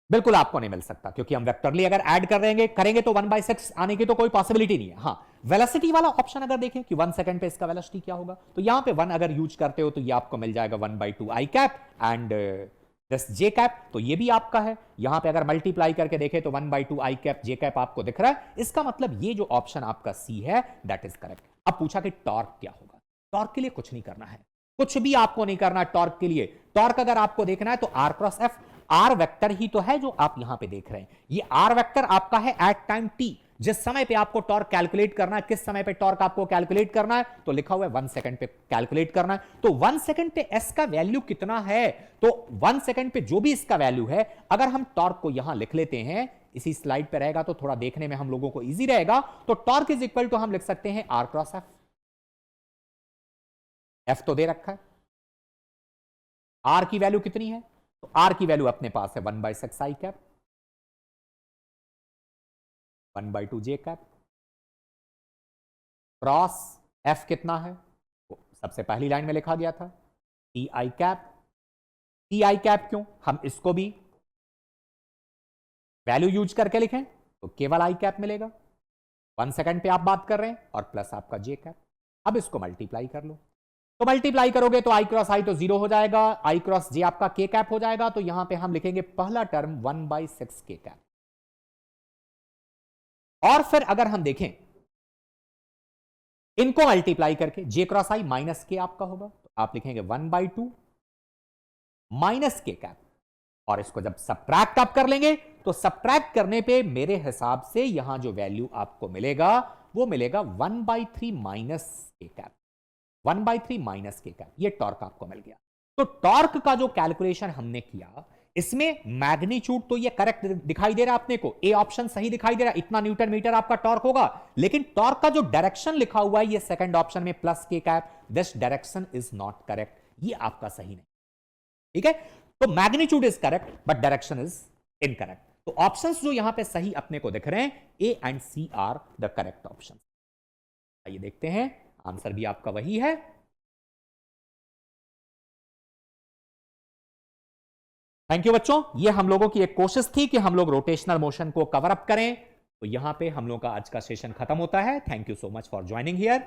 Speaker 1: बिल्कुल आपको नहीं मिल सकता, क्योंकि हम वेक्टरली अगर ऐड करेंगे तो 1/6 आने की तो कोई पॉसिबिलिटी नहीं है। हाँ, वेलोसिटी वाला ऑप्शन अगर देखें कि 1 सेकंड पे इसका वेलोसिटी क्या होगा, तो यहां पे 1 अगर यूज करते हो तो ये आपको मिल जाएगा 1/2 I cap and this J cap, तो ये भी आपका है। यहां पे अगर मल्टीप्लाई करके देखें तो 1/2 आई कैप जे कैप आपको दिख रहा है, इसका मतलब ये जो ऑप्शन आपका सी है दैट इज करेक्ट। अब पूछा कि टॉर्क क्या होगा, टॉर्क के लिए कुछ नहीं करना है, कुछ भी आपको नहीं करना टॉर्क के लिए। टॉर्क अगर आपको देखना है तो are cross F, R vector ही तो है जो आप यहां पे देख रहे हैं, ये आर वेक्टर आपका है एट टाइम टी, जिस समय पे आपको टॉर्क कैलकुलेट करना है, किस समय पे टॉर्क आपको कैलकुलेट करना है, तो लिखा हुआ है 1 सेकंड पे कैलकुलेट करना है। तो 1 सेकंड पे एस का वैल्यू कितना है, तो 1 सेकंड पे जो भी इसका वैल्यू है, अगर हम टॉर्क को यहां लिख लेते हैं, इसी स्लाइड पे रहेगा तो थोड़ा देखने में हम लोगों को इजी रहेगा, तो टॉर्क इज इक्वल टू हम लिख सकते हैं आर क्रॉस एफ। एफ तो दे रखा है, आर की वैल्यू कितनी है, तो आर की वैल्यू अपने पास है 1/6 आई कैप 1/2 जे कैप क्रॉस एफ कितना है, तो सबसे पहली लाइन में लिखा गया था T i cap. T i cap क्यों, हम इसको भी वैल्यू यूज करके लिखें तो केवल आई कैप मिलेगा, 1 सेकंड पे आप बात कर रहे हैं, और प्लस आपका जे कैप। अब इसको मल्टीप्लाई कर लो, तो मल्टीप्लाई करोगे तो आई क्रॉस आई तो 0 हो जाएगा, आई क्रॉस जे आपका के कैप हो जाएगा, तो यहां पे हम लिखेंगे पहला टर्म 1/6 के कैप। और फिर अगर हम देखें इनको मल्टीप्लाई करके जे क्रॉस आई माइनस के आपका होगा, तो आप लिखेंगे 1/2 माइनस के कैप। और इसको जब सब्ट्रैक्ट आप कर लेंगे तो सब्ट्रैक्ट करने पे मेरे हिसाब से यहां जो वैल्यू आपको मिलेगा वो मिलेगा 1/3 minus K cap, 1/3 minus K cap. ये टॉर्क आपको मिल गया। तो टॉर्क का जो कैलकुलेशन हमने किया इसमें मैग्नीट्यूड तो ये करेक्ट दिखाई दे रहा है अपने को, ए ऑप्शन सही दिखाई दे रहा है, इतना न्यूटन मीटर आपका टॉर्क होगा। लेकिन टॉर्क का जो डायरेक्शन लिखा हुआ है ये सेकंड ऑप्शन में plus k cap, this direction is not correct, ये आपका सही नहीं। ठीक है, तो magnitude is correct but direction is incorrect. तो ऑप्शंस जो यहां पे सही अपने को दिख रहे हैं A and C are the correct option. आइए देखते हैं, आंसर भी आपका वही है। थैंक यू बच्चों, ये हम लोगों की एक कोशिश थी कि हम लोग रोटेशनल मोशन को कवर अप करें। तो यहां पे हम लोगों का आज का सेशन खत्म होता है। Thank you so much for joining here.